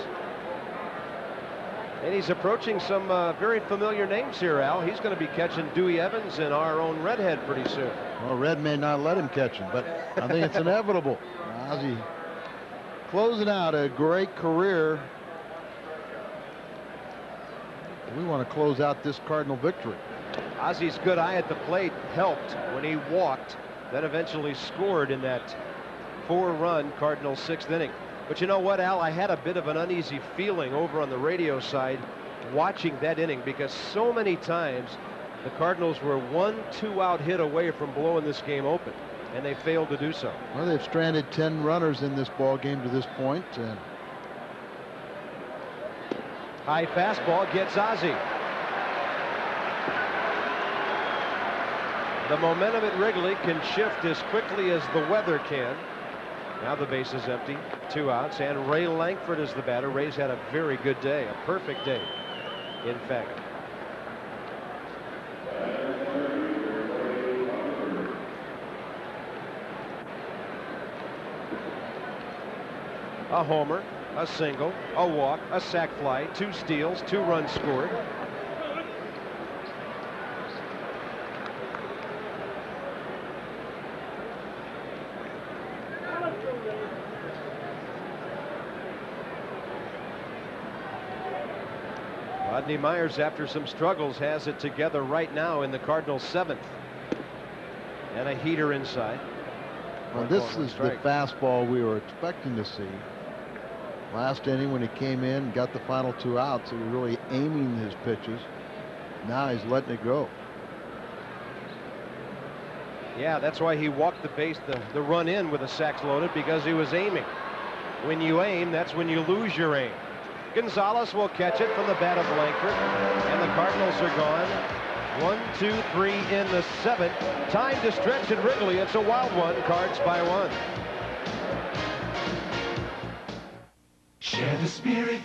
And he's approaching some very familiar names here, Al. He's going to be catching Dewey Evans and our own Redhead pretty soon. Well, Red may not let him catch him, but I think it's inevitable. Ozzie closing out a great career. We want to close out this Cardinal victory. Ozzie's good eye at the plate helped when he walked, then eventually scored in that 4-run Cardinals 6th inning. But you know what, Al? I had a bit of an uneasy feeling over on the radio side watching that inning, because so many times the Cardinals were 1-2 out hit away from blowing this game open, and they failed to do so. Well, they've stranded 10 runners in this ball game to this point. And high fastball gets Ozzie. The momentum at Wrigley can shift as quickly as the weather can. Now the base is empty, 2 outs, and Ray Langford is the batter. Ray's had a very good day, a perfect day, in fact. A homer, a single, a walk, a sac fly, 2 steals, 2 runs scored. Rodney Myers, after some struggles, has it together right now in the Cardinals' 7th. And a heater inside. Well, this is the fastball we were expecting to see. Last inning when he came in, got the final 2 outs, he was really aiming his pitches. Now he's letting it go. Yeah, that's why he walked the base, the run in with the sacks loaded, because he was aiming. When you aim, that's when you lose your aim. Gonzalez will catch it from the bat of Langford, and the Cardinals are gone. 1, 2, 3 in the 7th. Time to stretch at Wrigley. It's a wild one. Cards by 1. Share the spirit,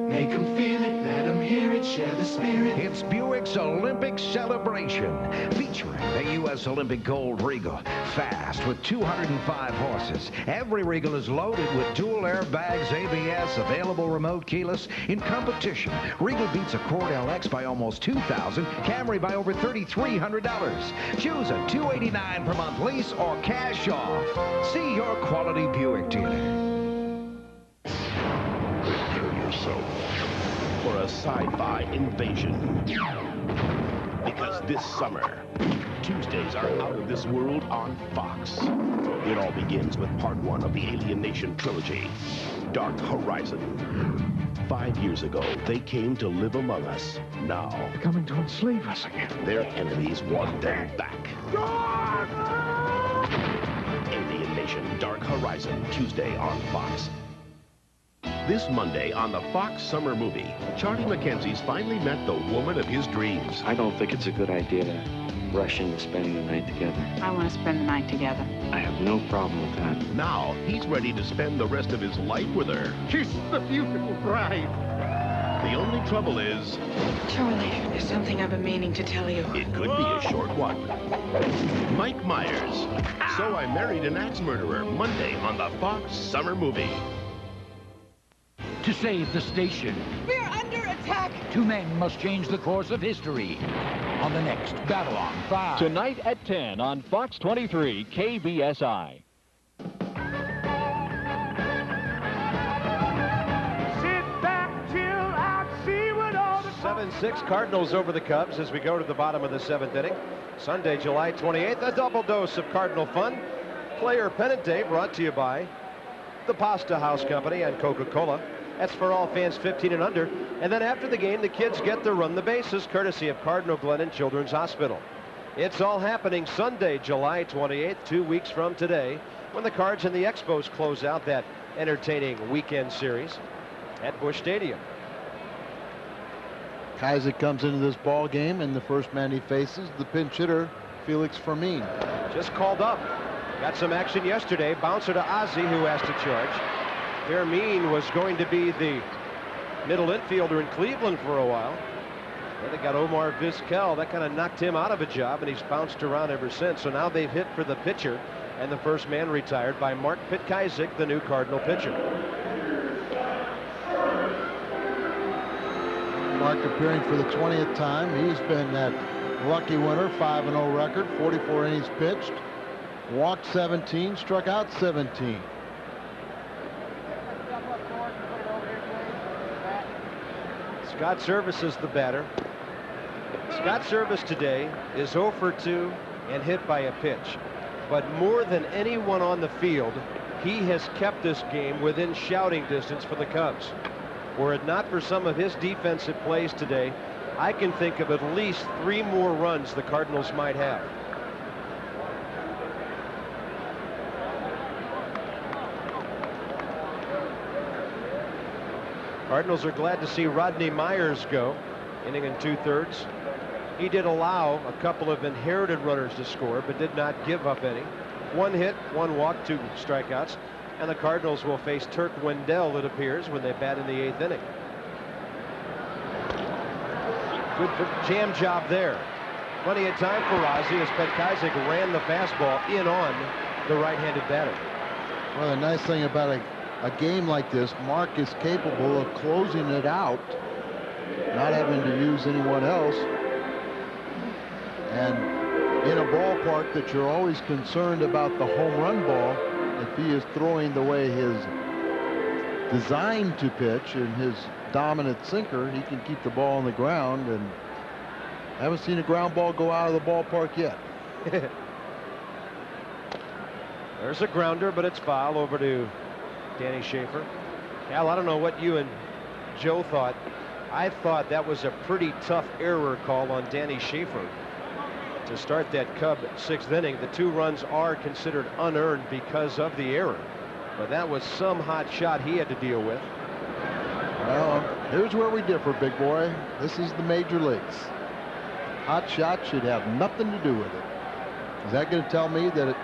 make them feel it, let them hear it, share the spirit. It's Buick's Olympic Celebration, featuring the U.S. Olympic Gold Regal. Fast with 205 horses. Every Regal is loaded with dual airbags, ABS, available remote keyless. In competition, Regal beats Accord LX by almost $2,000, Camry by over $3,300. Choose a $289 per month lease or cash off. See your quality Buick dealer. Prepare yourself for a sci-fi invasion. Because this summer, Tuesdays are out of this world on Fox. It all begins with part 1 of the Alien Nation trilogy, Dark Horizon. 5 years ago, they came to live among us. Now, They're coming to enslave us again. Their enemies want them back. Alien Nation, Dark Horizon, Tuesday on Fox. This Monday on the Fox Summer Movie, Charlie McKenzie's finally met the woman of his dreams. I don't think it's a good idea to rush into spending the night together. I want to spend the night together. I have no problem with that. Now, he's ready to spend the rest of his life with her. She's the beautiful bride. The only trouble is... Charlie, there's something I've been meaning to tell you. It could be a short one. Mike Myers. So I Married an Axe Murderer, Monday on the Fox Summer Movie. To save the station, We're under attack! 2 men must change the course of history on the next Babylon 5. Tonight at 10 on Fox 23 KBSI. 7-6 Cardinals over the Cubs as we go to the bottom of the 7th inning. Sunday, July 28th, a double dose of Cardinal fun. Player Pennant Day brought to you by the Pasta House Company and Coca-Cola. That's for all fans 15 and under. And then after the game, the kids get to run the bases, courtesy of Cardinal Glennon Children's Hospital. It's all happening Sunday, July 28th, 2 weeks from today, when the Cards and the Expos close out that entertaining weekend series at Busch Stadium. Isaac comes into this ball game, and the first man he faces, the pinch hitter, Felix Fermin. Just called up. Got some action yesterday. Bouncer to Ozzie, who has to charge. Fermin was going to be the middle infielder in Cleveland for a while. Then they got Omar Vizquel. That kind of knocked him out of a job, and he's bounced around ever since. So now they've hit for the pitcher, and the first man retired by Mark Pitkazik, the new Cardinal pitcher. Mark appearing for the 20th time. He's been that lucky winner, 5-0 record, 44 innings pitched, walked 17, struck out 17. Scott Service is the batter. Scott Service today is 0 for 2 and hit by a pitch. But more than anyone on the field, he has kept this game within shouting distance for the Cubs. Were it not for some of his defensive plays today, I can think of at least 3 more runs the Cardinals might have. Cardinals are glad to see Rodney Myers go, inning and 2/3. He did allow a couple of inherited runners to score, but did not give up any. 1 hit, 1 walk, 2 strikeouts. And the Cardinals will face Turk Wendell, it appears, when they bat in the 8th inning. Good jam job there. Plenty of time for Ozzie as Petkazik ran the fastball in on the right-handed batter. Well, the nice thing about a game like this, Mark is capable of closing it out, not having to use anyone else. And in a ballpark that you're always concerned about the home run ball, if he is throwing the way his designed to pitch and his dominant sinker, he can keep the ball on the ground, and I haven't seen a ground ball go out of the ballpark yet. There's a grounder, but it's foul over to Danny Schaefer. Al, I don't know what you and Joe thought. I thought that was a pretty tough error call on Danny Schaefer to start that Cub 6th inning. The 2 runs are considered unearned because of the error, but that was some hot shot he had to deal with. Well, here's where we differ, big boy. This is the major leagues. Hot shot should have nothing to do with it. Is that going to tell me that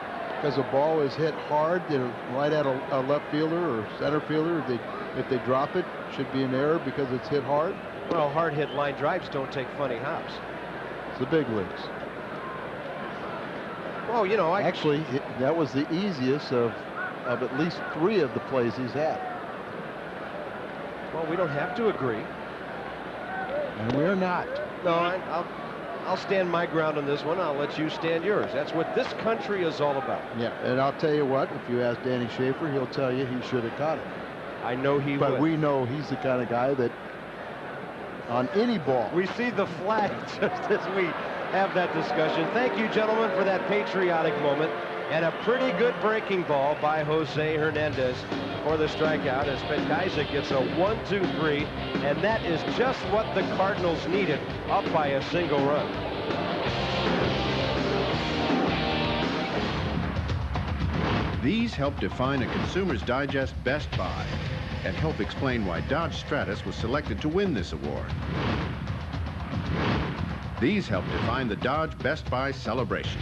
because a ball is hit hard, right at a left fielder or center fielder, if they drop it, should be an error because it's hit hard? Well, hard hit line drives don't take funny hops. It's the big leagues. Well, you know, actually, that was the easiest of at least 3 of the plays he's had. Well, we don't have to agree. And we're not. No, I'll stand my ground on this one. I'll let you stand yours. That's what this country is all about. Yeah, and I'll tell you what, if you ask Danny Schaefer, he'll tell you he should have caught it. I know he would. But we know he's the kind of guy that on any ball. We see the flag just as we have that discussion. Thank you, gentlemen, for that patriotic moment. And a pretty good breaking ball by Jose Hernandez for the strikeout as Petkazik gets a 1-2-3, and that is just what the Cardinals needed, up by a single run. These help define a Consumer's Digest Best Buy and help explain why Dodge Stratus was selected to win this award. These help define the Dodge Best Buy celebration.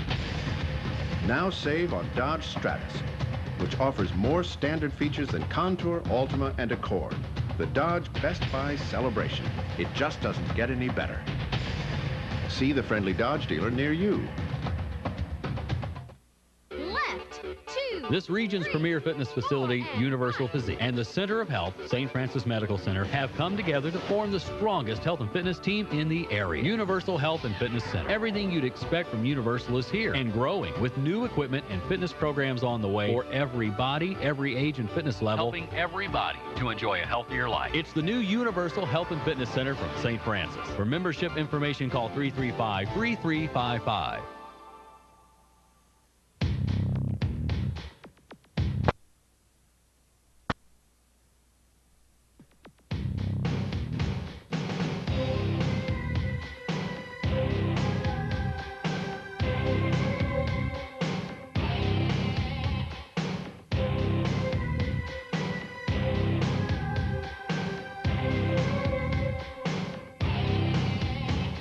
Now save on Dodge Stratus, which offers more standard features than Contour, Altima, and Accord. The Dodge Best Buy celebration. It just doesn't get any better. See the friendly Dodge dealer near you. This region's premier fitness facility, Universal Physique, and the Center of Health, St. Francis Medical Center, have come together to form the strongest health and fitness team in the area. Universal Health and Fitness Center. Everything you'd expect from Universal is here and growing, with new equipment and fitness programs on the way for every body, every age and fitness level, helping everybody to enjoy a healthier life. It's the new Universal Health and Fitness Center from St. Francis. For membership information, call 335-3355.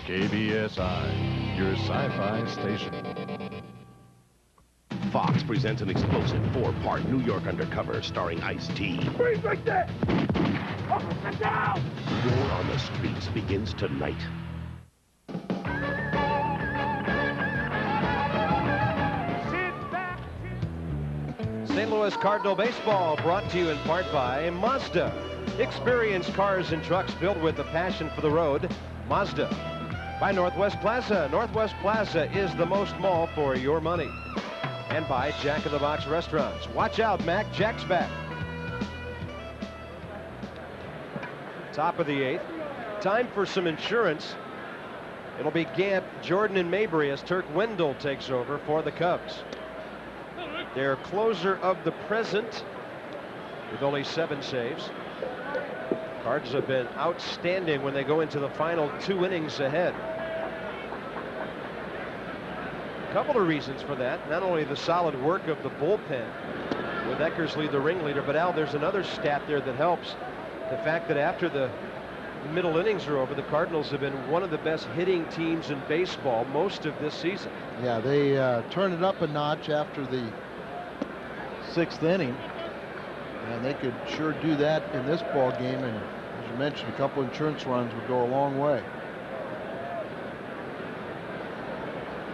KBSI, your sci-fi station. Fox presents an explosive 4-part New York Undercover starring Ice-T. Freeze like that! Oh, get down! War on the Streets begins tonight. St. Louis Cardinal baseball brought to you in part by Mazda. Experience cars and trucks filled with a passion for the road. Mazda. By Northwest Plaza. Northwest Plaza is the most mall for your money. And by Jack in the Box Restaurants. Watch out, Mac. Jack's back. Top of the 8th. Time for some insurance. It'll be Gant, Jordan, and Mabry as Turk Wendell takes over for the Cubs. Their closer of the present with only 7 saves. Cards have been outstanding when they go into the final 2 innings ahead. A couple of reasons for that. Not only the solid work of the bullpen with Eckersley the ringleader, but Al, there's another stat there that helps. The fact that after the middle innings are over, the Cardinals have been one of the best hitting teams in baseball most of this season. Yeah, they turned it up a notch after the 6th inning. And they could sure do that in this ball game, and as you mentioned, a couple insurance runs would go a long way.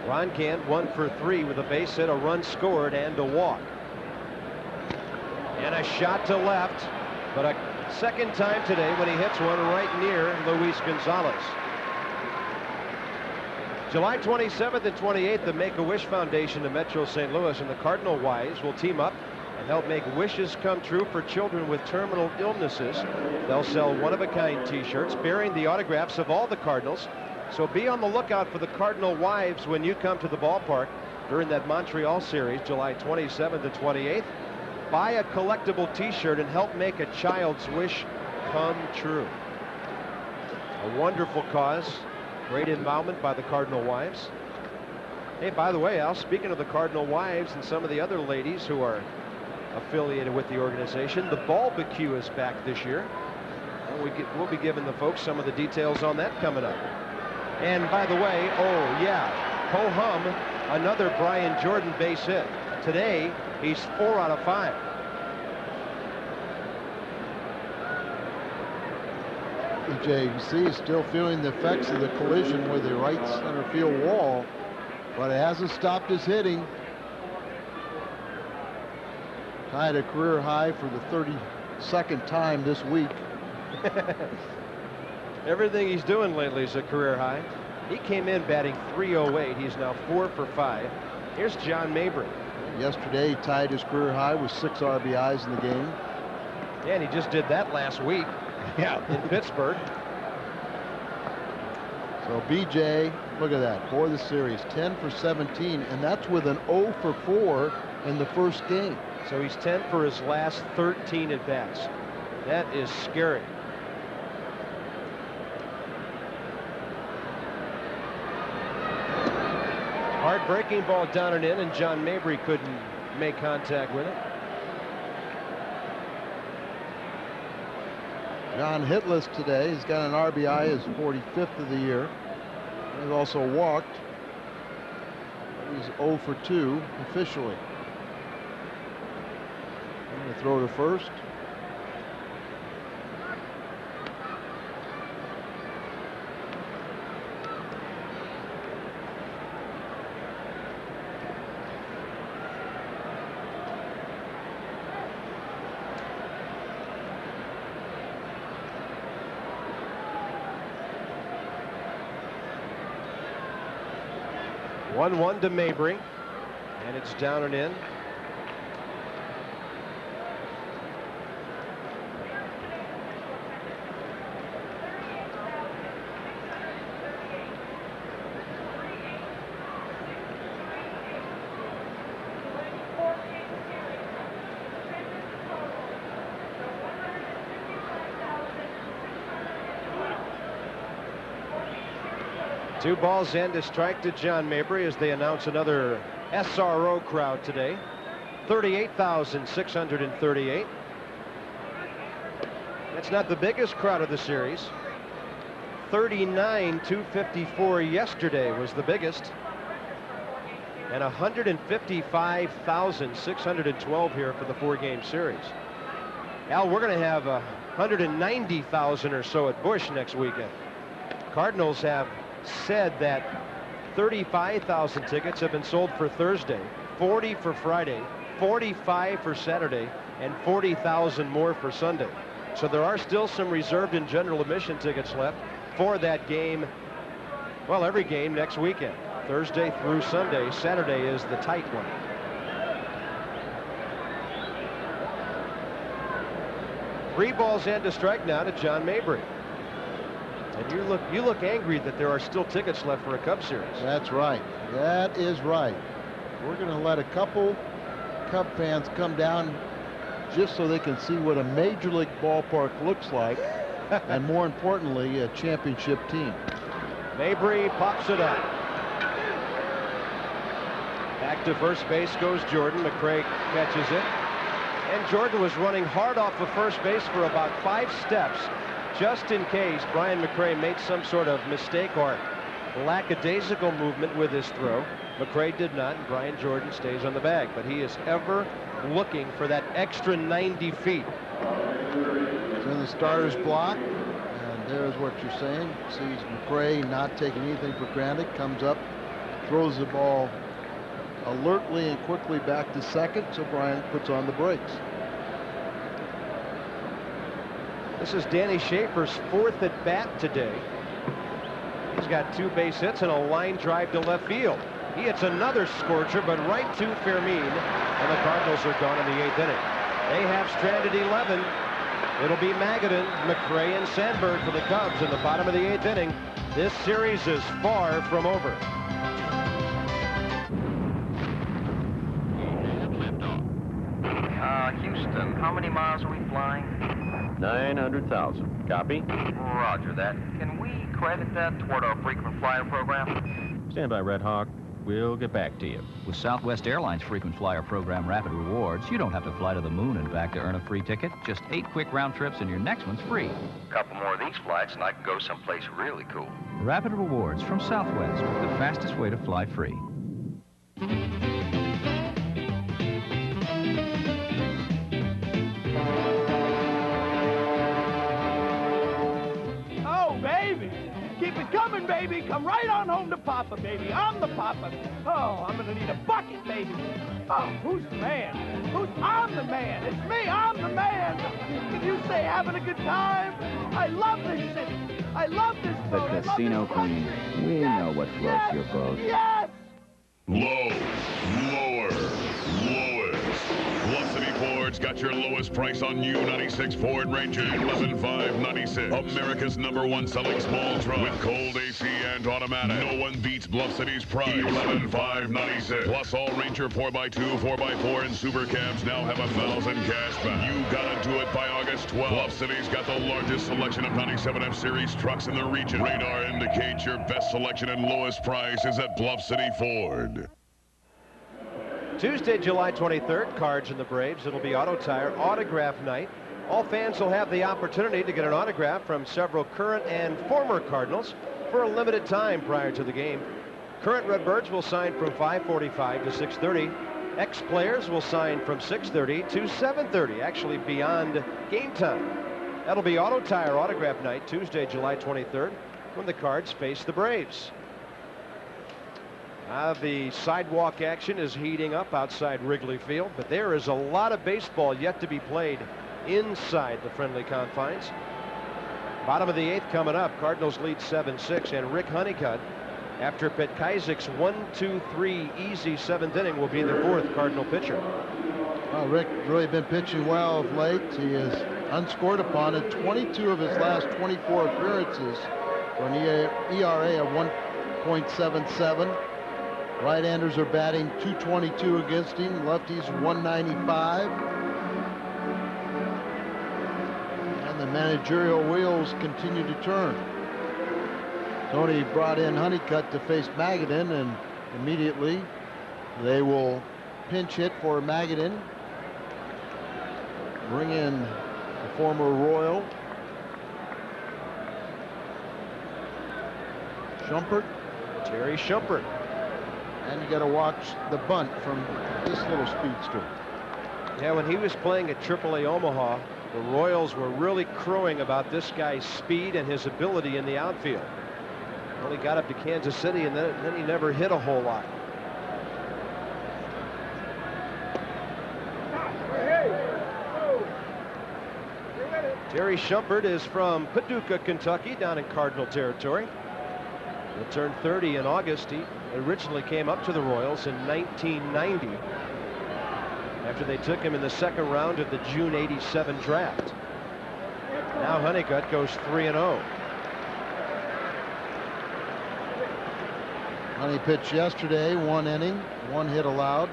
Ron Gant 1 for 3 with a base hit, a run scored, and a walk. And a shot to left, but a second time today when he hits one right near Luis Gonzalez. July 27th and 28th, the Make-A-Wish Foundation of Metro St. Louis and the Cardinal Wives will team up and help make wishes come true for children with terminal illnesses. They'll sell one-of-a-kind t-shirts bearing the autographs of all the Cardinals. So be on the lookout for the Cardinal Wives when you come to the ballpark during that Montreal series, July 27th and 28th. Buy a collectible t-shirt and help make a child's wish come true. A wonderful cause. Great involvement by the Cardinal Wives. Hey, by the way, Al, speaking of the Cardinal Wives and some of the other ladies who are affiliated with the organization, the barbecue is back this year. And we'll be giving the folks some of the details on that coming up. And by the way, oh yeah, ho-hum, another Brian Jordan base hit. Today, he's 4 out of 5. EJ, you see, he's still feeling the effects of the collision with the right center field wall, but it hasn't stopped his hitting. Tied a career high for the 32nd time this week. Everything he's doing lately is a career high. He came in batting .308. He's now 4 for 5. Here's John Mabry. Yesterday, he tied his career high with 6 RBIs in the game. Yeah, and he just did that last week. Yeah, in Pittsburgh. So BJ, look at that, for the series, 10 for 17, and that's with an 0 for 4 in the first game. So he's 10 for his last 13 at bats. That is scary. Hard breaking ball down and in, and John Mabry couldn't make contact with it. John hitless today. He's got an RBI, his 45th of the year. He's also walked. He's 0 for 2 officially. I'm going to throw to first. One to Mabry, and it's down and in. Two balls and a strike to John Mabry as they announce another SRO crowd today. 38,638. That's not the biggest crowd of the series. 39,254 yesterday was the biggest. And 155,612 here for the 4-game series. Al, we're going to have 190,000 or so at Busch next weekend. Cardinals have said that 35,000 tickets have been sold for Thursday, 40 for Friday, 45 for Saturday, and 40,000 more for Sunday. So there are still some reserved and general admission tickets left for that game. Well, every game next weekend, Thursday through Sunday. Saturday is the tight one. Three balls and a strike now to John Mabry. And you look angry that there are still tickets left for a Cub series. That's right. That is right. We're going to let a couple Cub fans come down just so they can see what a major league ballpark looks like, and more importantly, a championship team. Mabry pops it up. Back to first base goes Jordan. McCray catches it. And Jordan was running hard off of first base for about 5 steps, just in case Brian McCray made some sort of mistake or lackadaisical movement with his throw. McCray did not, and Brian Jordan stays on the bag, but he is ever looking for that extra 90 feet. It's in the starter's block, and there's what you're saying. Sees McCray not taking anything for granted, comes up, throws the ball alertly and quickly back to second, so Brian puts on the brakes. This is Danny Schaefer's 4th at bat today. He's got 2 base hits and a line drive to left field. He hits another scorcher, but right to Fermin, and the Cardinals are gone in the 8th inning. They have stranded 11. It'll be Magadan, McCray, and Sandberg for the Cubs in the bottom of the 8th inning. This series is far from over. Houston, how many miles are we flying? 900,000. Copy? Roger that. Can we credit that toward our frequent flyer program? Stand by, Red Hawk. We'll get back to you. With Southwest Airlines frequent flyer program Rapid Rewards, you don't have to fly to the moon and back to earn a free ticket. Just 8 quick round trips and your next one's free. A couple more of these flights and I can go someplace really cool. Rapid Rewards from Southwest, the fastest way to fly free. Keep it coming, baby. Come right on home to Papa, baby. I'm the Papa. Oh, I'm gonna need a bucket, baby. Oh, who's the man? I'm the man. It's me. I'm the man. Can you say having a good time? I love this city. I love this boat. The Casino Queen. We know what floats your boat. Yes! Low, lower, lowest. Bluff City Ford's got your lowest price on new 96 Ford Ranger, 11,596. America's #1 selling small truck with cold AC and automatic. No one beats Bluff City's price, 11,596. Plus all Ranger 4x2, 4x4, and Super Cabs now have 1,000 cash back. You gotta do it by August 12th. Bluff City's got the largest selection of 97F Series trucks in the region. Radar indicates your best selection and lowest price is at Bluff City Ford. Tuesday, July 23rd, Cards and the Braves. It'll be Auto Tire Autograph Night. All fans will have the opportunity to get an autograph from several current and former Cardinals for a limited time prior to the game. Current Redbirds will sign from 5:45 to 6:30. Ex-players will sign from 6:30 to 7:30, actually beyond game time. That'll be Auto Tire Autograph Night, Tuesday, July 23rd, when the Cards face the Braves. The sidewalk action is heating up outside Wrigley Field, but there is a lot of baseball yet to be played inside the friendly confines. Bottom of the 8th coming up. Cardinals lead 7-6, and Rick Honeycutt, after Petkaizik's 1-2-3 easy 7th inning, will be the 4th Cardinal pitcher. Well, Rick really been pitching well of late. He is unscored upon in 22 of his last 24 appearances for an ERA of 1.77. Right-handers are batting .222 against him. Lefties .195. And the managerial wheels continue to turn. Tony brought in Honeycutt to face Magadan, and immediately they will pinch hit for Magadan. Bring in the former Royal. Shumpert. Terry Shumpert. And you got to watch the bunt from this little speedster. Yeah, when he was playing at AAA Omaha, the Royals were really crowing about this guy's speed and his ability in the outfield. Well, he got up to Kansas City, and then he never hit a whole lot. Terry Shumpert is from Paducah, Kentucky, down in Cardinal territory. He'll turn 30 in August. He originally came up to the Royals in 1990 after they took him in the 2nd round of the June '87 draft. Now Honeycutt goes 3-0. Honey pitched yesterday, 1 inning, 1 hit allowed,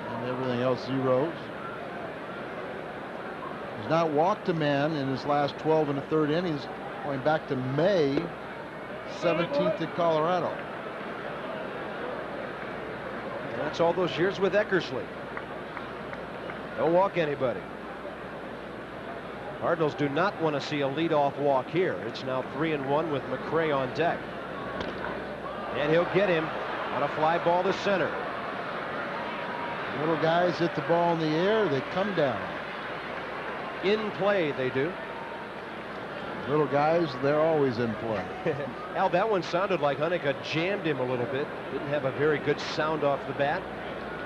and everything else zeros. He's not walked a man in his last 12 1/3 innings, going back to May 17th at Colorado. That's all those years with Eckersley. Don't walk anybody. Cardinals do not want to see a leadoff walk here. It's now 3-1 with McRae on deck. And he'll get him on a fly ball to center. Little guys hit the ball in the air, they come down. In play, they do. Little guys, they're always in play. Al, that one sounded like Honeycutt jammed him a little bit. Didn't have a very good sound off the bat.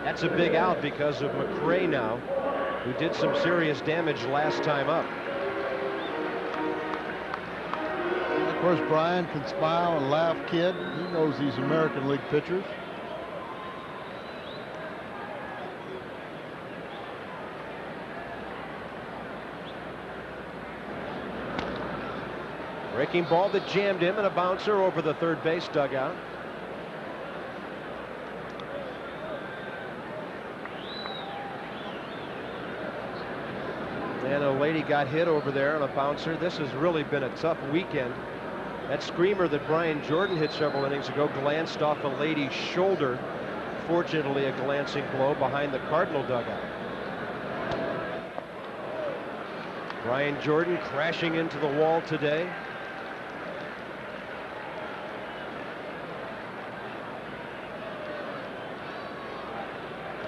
That's a big out because of McRae now, who did some serious damage last time up. And of course, Brian can smile and laugh, kid. He knows these American League pitchers. Breaking ball that jammed him, and a bouncer over the third base dugout. And a lady got hit over there on a bouncer. This has really been a tough weekend. That screamer that Brian Jordan hit several innings ago glanced off a lady's shoulder. Fortunately, a glancing blow behind the Cardinal dugout. Brian Jordan crashing into the wall today.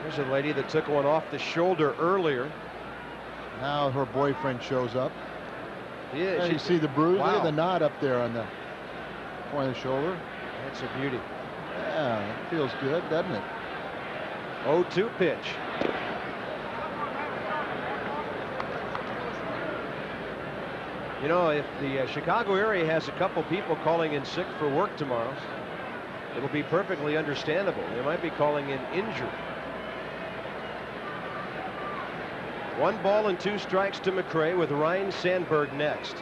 There's a lady that took one off the shoulder earlier. Now her boyfriend shows up. Yeah, you see the bruise. Wow. Look at the knot up there on the point of the shoulder. That's a beauty. Yeah, it feels good, doesn't it? 0-2 pitch. You know, if the Chicago area has a couple people calling in sick for work tomorrow, it'll be perfectly understandable. They might be calling in injured. 1 ball and 2 strikes to McRae, with Ryan Sandberg next.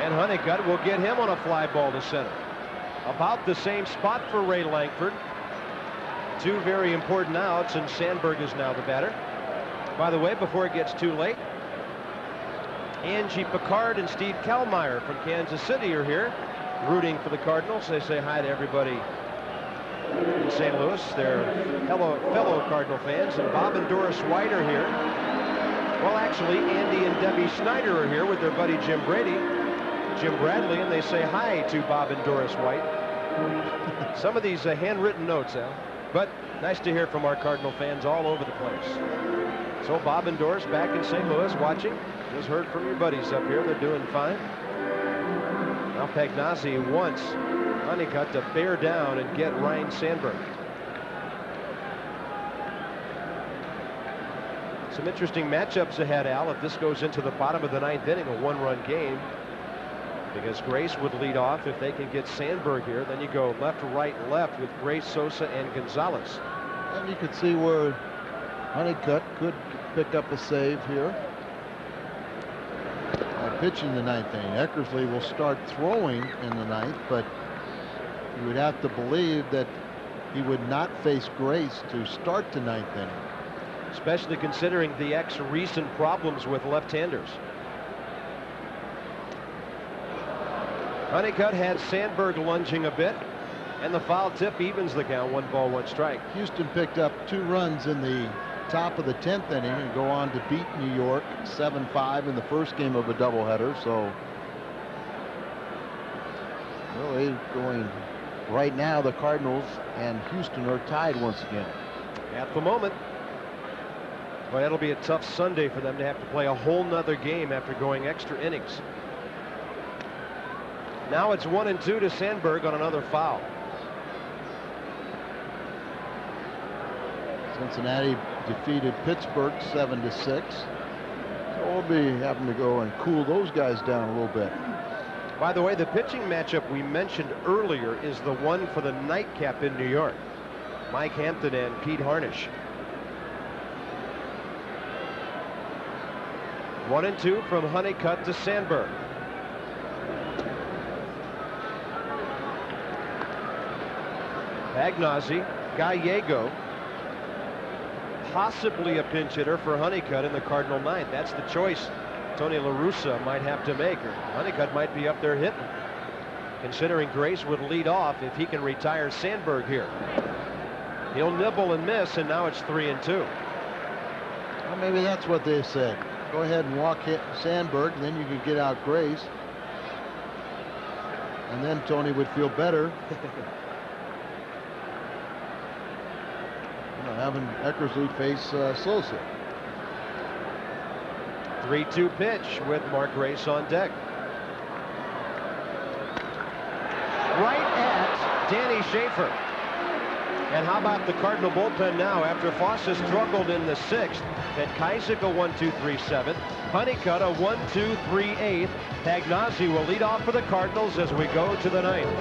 And Honeycutt will get him on a fly ball to center. About the same spot for Ray Langford. 2 very important outs, and Sandberg is now the batter. By the way, before it gets too late, Angie Picard and Steve Kellmeyer from Kansas City are here, rooting for the Cardinals. They say hi to everybody in St. Louis. They're fellow Cardinal fans. And Bob and Doris White are here. Well, actually, Andy and Debbie Snyder are here with their buddy Jim Bradley, and they say hi to Bob and Doris White. Some of these handwritten notes, Al. But nice to hear from our Cardinal fans all over the place. So Bob and Doris back in St. Louis watching. Just heard from your buddies up here. They're doing fine. Now Pagnazzi wants Honeycutt to bear down and get Ryne Sandberg. Some interesting matchups ahead, Al, if this goes into the bottom of the 9th inning, a one-run game. Because Grace would lead off if they can get Sandberg here. Then you go left, right, left with Grace, Sosa, and Gonzalez. And you could see where Honeycutt could pick up a save here. Pitching the 9th inning. Eckersley will start throwing in the 9th, but you would have to believe that he would not face Grace to start the 9th inning. Especially considering the recent problems with left-handers. Honeycutt had Sandberg lunging a bit, and the foul tip evens the count. 1 ball, 1 strike. Houston picked up 2 runs in the top of the 10th inning and go on to beat New York 7-5 in the first game of a doubleheader. So really going right now, the Cardinals and Houston are tied once again. At the moment. Well, that'll be a tough Sunday for them to have to play a whole nother game after going extra innings. Now it's 1-2 to Sandberg on another foul. Cincinnati defeated Pittsburgh 7-6. So we'll be having to go and cool those guys down a little bit. By the way, the pitching matchup we mentioned earlier is the one for the nightcap in New York. Mike Hampton and Pete Harnisch. 1-2 from Honeycutt to Sandberg. Pagnazzi, Gallego, possibly a pinch hitter for Honeycutt in the Cardinal 9th. That's the choice Tony La Russa might have to make, or Honeycutt might be up there hitting. Considering Grace would lead off if he can retire Sandberg here. He'll nibble and miss, and now it's 3-2. Well, maybe that's what they said. Go ahead and walk Sandberg, and then you can get out Grace. And then Tony would feel better. Having Eckersley face Sosa. 3-2 pitch with Mark Grace on deck. Right at Danny Schaefer. And how about the Cardinal bullpen now after Fossa struggled in the 6th? At Kaisick a 1-2-3-7. Honeycutt a 1-2-3-8. Pagnazzi will lead off for the Cardinals as we go to the 9th.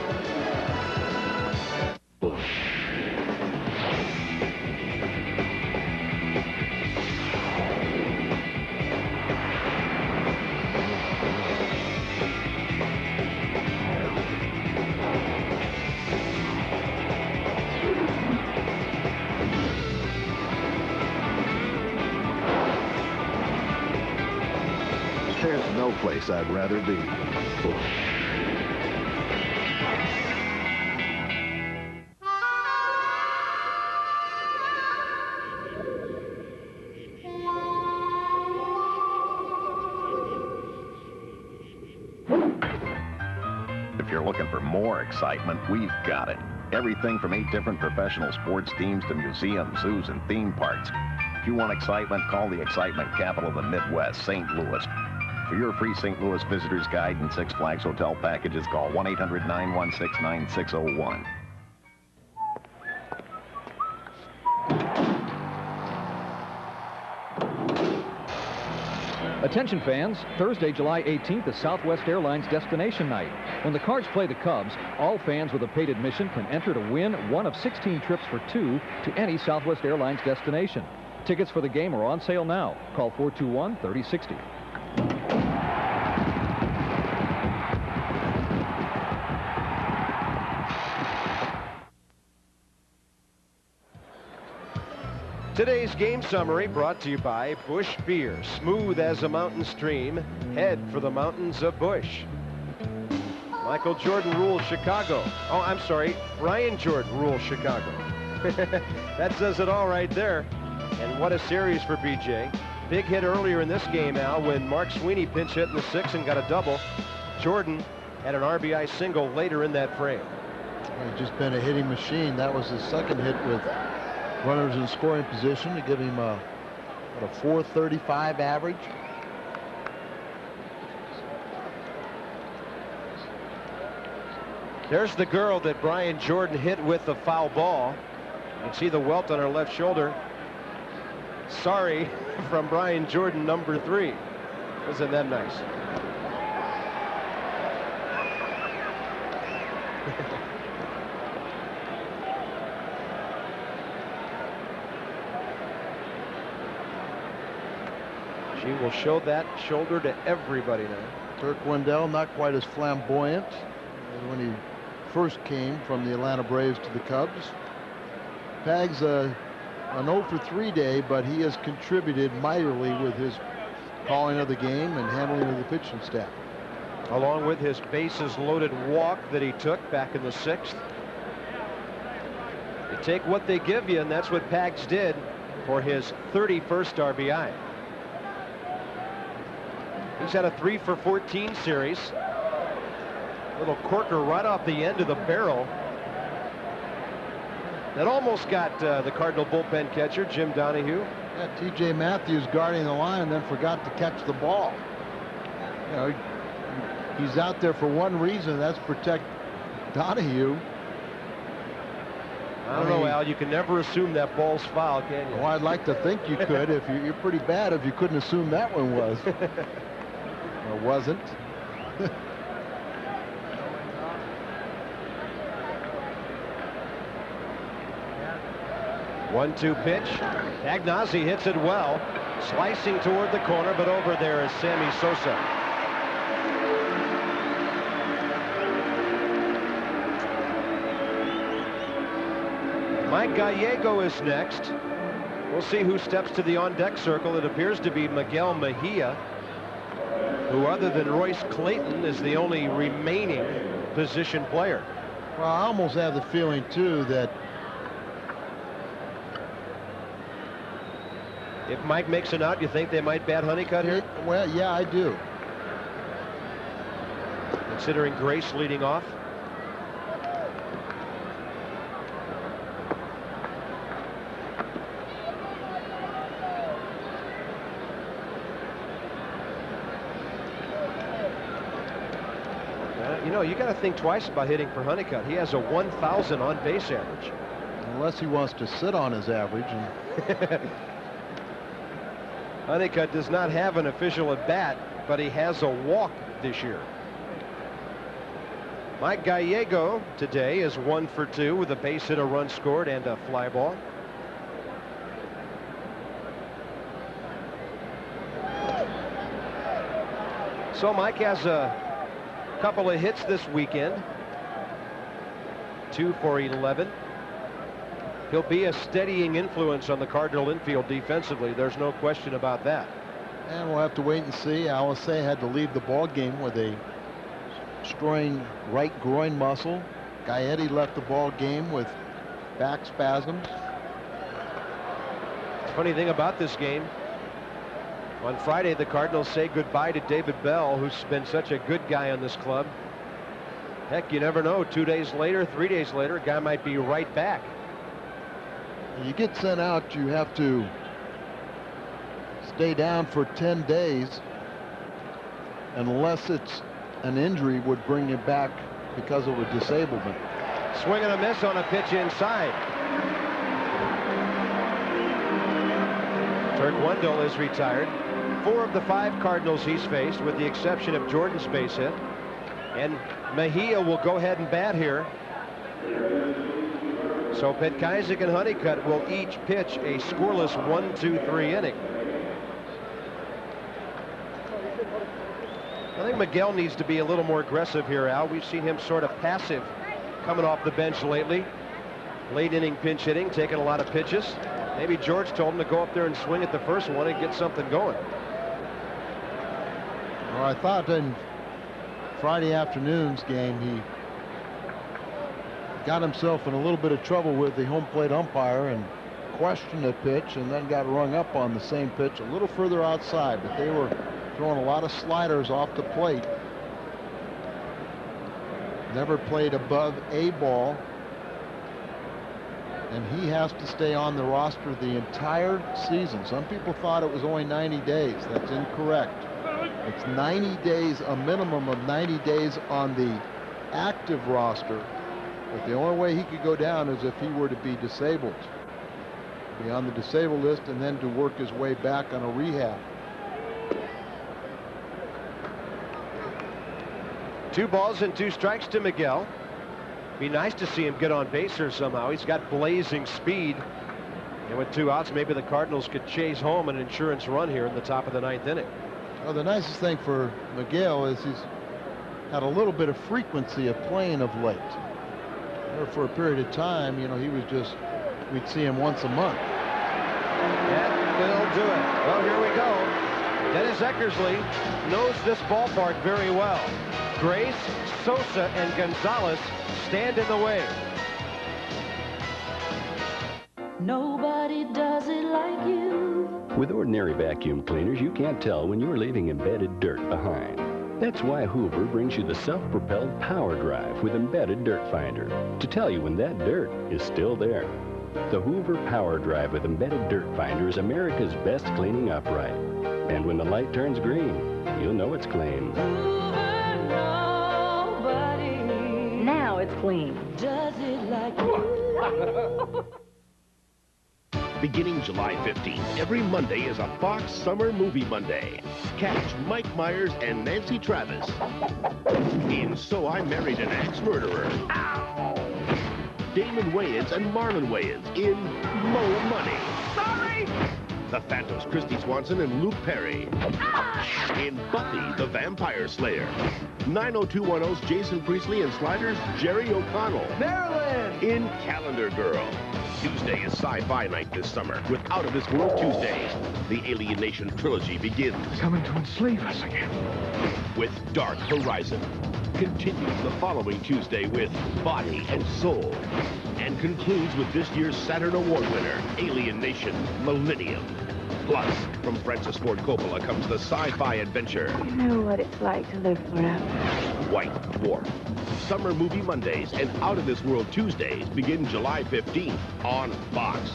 There's no place I'd rather be. If you're looking for more excitement, we've got it. Everything from 8 different professional sports teams to museums, zoos, and theme parks. If you want excitement, call the excitement capital of the Midwest, St. Louis. For your free St. Louis Visitor's Guide and Six Flags Hotel packages, call 1-800-916-9601. Attention fans, Thursday, July 18th is Southwest Airlines Destination Night. When the Cards play the Cubs, all fans with a paid admission can enter to win one of 16 trips for 2 to any Southwest Airlines destination. Tickets for the game are on sale now. Call 421-3060. Today's game summary brought to you by Busch Beer, smooth as a mountain stream, head for the mountains of Bush. Michael Jordan rules Chicago. Oh, I'm sorry, Brian Jordan rules Chicago. That says it all right there. And what a series for BJ. Big hit earlier in this game, Al, when Mark Sweeney pinch hit in the 6th and got a double. Jordan had an RBI single later in that frame. He's just been a hitting machine. That was his second hit with runners in scoring position to give him a 435 average. There's the girl that Brian Jordan hit with the foul ball. You can see the welt on her left shoulder. Sorry from Brian Jordan, number 3. Isn't that nice? She will show that shoulder to everybody now. Turk Wendell not quite as flamboyant as when he first came from the Atlanta Braves to the Cubs. Pags an 0 for 3 day, but he has contributed mightily with his calling of the game and handling of the pitching staff. Along with his bases loaded walk that he took back in the 6th. You take what they give you, and that's what Pags did for his 31st RBI. He's had a 3 for 14 series. Little corker right off the end of the barrel. That almost got the Cardinal bullpen catcher, Jim Donahue. Yeah, T.J. Matthews guarding the line and then forgot to catch the ball. You know, he's out there for one reason, that's protect Donahue. I don't know, Al. You can never assume that ball's foul, can you? Well, I'd like to think you could. If you're pretty bad if you couldn't assume that one was. Or wasn't. 1-2 pitch. Agnazzi hits it well. Slicing toward the corner, but over there is Sammy Sosa. Mike Gallego is next. We'll see who steps to the on-deck circle. It appears to be Miguel Mejia, who other than Royce Clayton is the only remaining position player. Well, I almost have the feeling too that if Mike makes it out, you think they might bat Honeycutt here? Well, yeah, I do. Considering Grace leading off. You know, you got to think twice about hitting for Honeycutt. He has a 1,000 on base average. Unless he wants to sit on his average. And Honeycutt does not have an official at bat, but he has a walk this year. Mike Gallego today is 1 for 2 with a base hit, a run scored, and a fly ball. So Mike has a couple of hits this weekend. 2 for 11. He'll be a steadying influence on the Cardinal infield defensively. There's no question about that. And we'll have to wait and see. Alisei had to leave the ball game with a strained right groin muscle. Gaetti left the ball game with back spasms. Funny thing about this game, on Friday the Cardinals say goodbye to David Bell, who's been such a good guy on this club. Heck, you never know. 2 days later, 3 days later, a guy might be right back. You get sent out, you have to stay down for 10 days unless it's an injury would bring you back because of a disablement. Swing and a miss on a pitch inside. Turk Wendell is retired. 4 of the 5 Cardinals he's faced, with the exception of Jordan's base hit. And Mejia will go ahead and bat here. So Petkazik and Honeycutt will each pitch a scoreless 1-2-3 inning. I think Miguel needs to be a little more aggressive here, Al. We've seen him sort of passive coming off the bench lately. Late inning pinch hitting, taking a lot of pitches. Maybe George told him to go up there and swing at the first one and get something going. Well, I thought in Friday afternoon's game he got himself in a little bit of trouble with the home plate umpire and questioned a pitch and then got rung up on the same pitch a little further outside, but they were throwing a lot of sliders off the plate. Never played above A ball, and he has to stay on the roster the entire season. Some people thought it was only 90 days. That's incorrect. It's 90 days, a minimum of 90 days on the active roster, but the only way he could go down is if he were to be disabled. Be on the disabled list and then to work his way back on a rehab. 2 balls and 2 strikes to Miguel. Be nice to see him get on base here somehow. He's got blazing speed. And with 2 outs, maybe the Cardinals could chase home an insurance run here in the top of the 9th inning. Well, the nicest thing for Miguel is he's had a little bit of frequency of playing of late. There for a period of time, you know, he was just, we'd see him once a month. That will do it. Well, here we go. Dennis Eckersley knows this ballpark very well. Grace, Sosa, and Gonzalez stand in the way. Nobody does it like you. With ordinary vacuum cleaners, you can't tell when you're leaving embedded dirt behind. That's why Hoover brings you the self-propelled Power Drive with embedded dirt finder to tell you when that dirt is still there. The Hoover Power Drive with embedded dirt finder is America's best cleaning upright. And when the light turns green, you'll know it's clean. Now it's clean. Does it like you? Beginning July 15th, every Monday is a Fox Summer Movie Monday. Catch Mike Myers and Nancy Travis in So I Married an Axe-Murderer. Ow! Damon Wayans and Marlon Wayans in Mo Money. Sorry! The Phantoms Christy Swanson and Luke Perry in Buffy the Vampire Slayer. 90210's Jason Priestley and Sliders' Jerry O'Connell. Marilyn! In Calendar Girl. Tuesday is sci-fi night this summer with Out of This World Tuesdays. The Alien Nation trilogy begins. Coming to enslave us again. With Dark Horizon. Continues the following Tuesday with Body and Soul. And concludes with this year's Saturn Award winner, Alien Nation Millennium. Plus, from Francis Ford Coppola comes the sci-fi adventure. You know what it's like to live forever. White Dwarf. Summer Movie Mondays and Out of This World Tuesdays begin July 15th on Fox.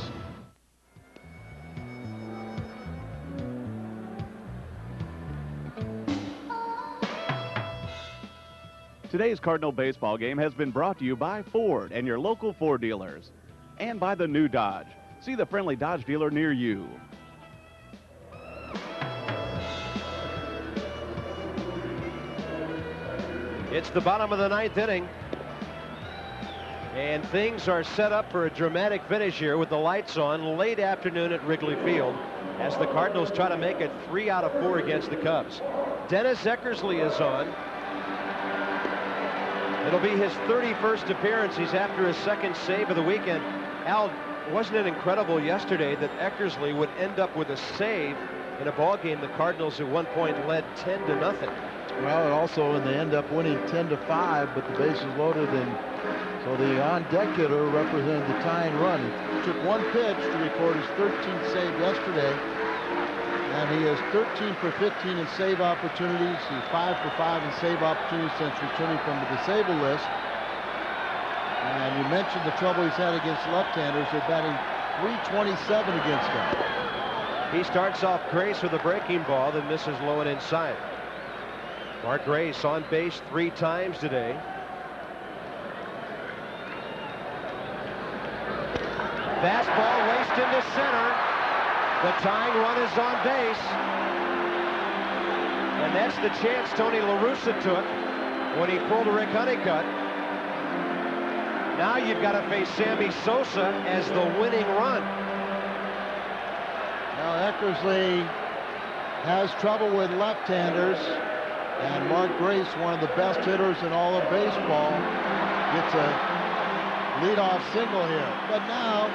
Today's Cardinal baseball game has been brought to you by Ford and your local Ford dealers. And by the new Dodge. See the friendly Dodge dealer near you. It's the bottom of the 9th inning. And things are set up for a dramatic finish here with the lights on late afternoon at Wrigley Field as the Cardinals try to make it 3 out of 4 against the Cubs. Dennis Eckersley is on. It'll be his 31st appearance. He's after his 2nd save of the weekend. Al, wasn't it incredible yesterday that Eckersley would end up with a save in a ball game the Cardinals at one point led 10-0? Well, and also when they end up winning 10-5, but the bases loaded, and so the on-deck hitter represented the tying run. He took 1 pitch to record his 13th save yesterday, and he is 13 for 15 in save opportunities. He's 5 for 5 in save opportunities since returning from the disabled list. And you mentioned the trouble he's had against left-handers. They're batting .327 against him. He starts off Grace with a breaking ball, then misses low and inside. Mark Grace on base 3 times today. Fastball raced into center. The tying run is on base. And that's the chance Tony La Russa took when he pulled Rick Honeycutt. Now you've got to face Sammy Sosa as the winning run. Now Eckersley has trouble with left-handers. And Mark Grace, one of the best hitters in all of baseball, gets a leadoff single here. But now,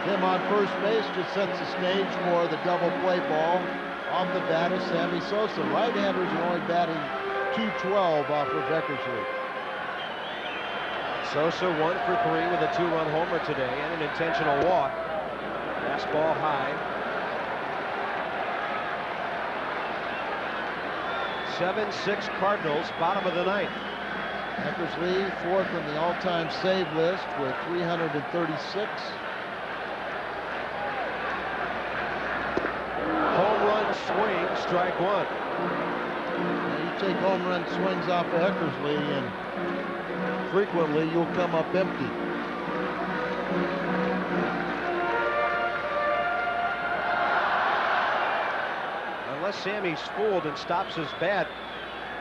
him on first base just sets the stage for the double play ball. Off the bat is Sammy Sosa. Right-handers are only batting .212 off of Eckersley. Sosa 1 for 3 with a 2-run homer today and an intentional walk. Fastball high. 7-6 Cardinals, bottom of the ninth. Eckersley fourth on the all-time save list with 336. Home run swing, strike one. Now you take home run swings off of Eckersley, and frequently you'll come up empty. Unless Sammy's fooled and stops his bat,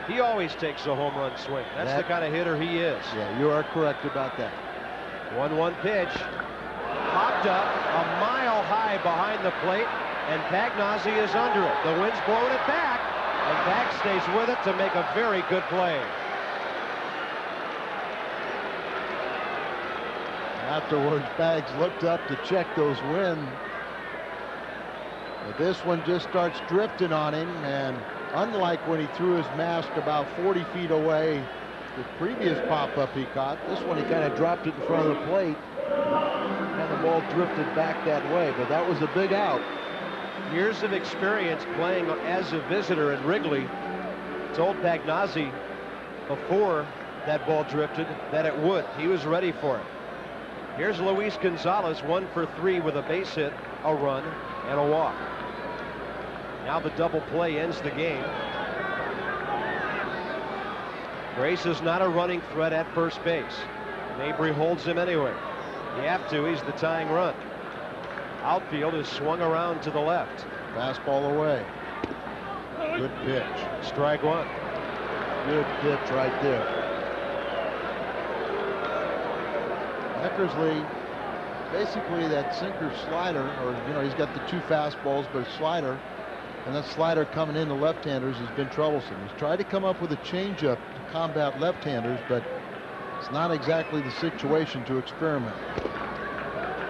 he always takes a home run swing. That's the kind of hitter he is. Yeah, you are correct about that. 1-1 pitch. Popped up a mile high behind the plate, and Pagnozzi is under it. The wind's blowing it back, and Back stays with it to make a very good play. Afterwards, Baggs looked up to check those winds. But this one just starts drifting on him, and unlike when he threw his mask about 40 feet away, the previous pop-up he caught, this one he kind of dropped it in front of the plate, and the ball drifted back that way. But that was a big out. Years of experience playing as a visitor at Wrigley told Pagnozzi before that ball drifted that it would. He was ready for it. Here's Luis Gonzalez, 1 for 3 with a base hit, a run, and a walk. Now the double play ends the game. Grace is not a running threat at first base. Mabry holds him anyway. You have to. He's the tying run. Outfield is swung around to the left. Fastball away. Good pitch. Strike one. Good pitch right there. Eckersley, basically that sinker slider, or he's got the two fastballs, but a slider, and that slider coming in the left-handers has been troublesome. He's tried to come up with a changeup to combat left-handers, but it's not exactly the situation to experiment.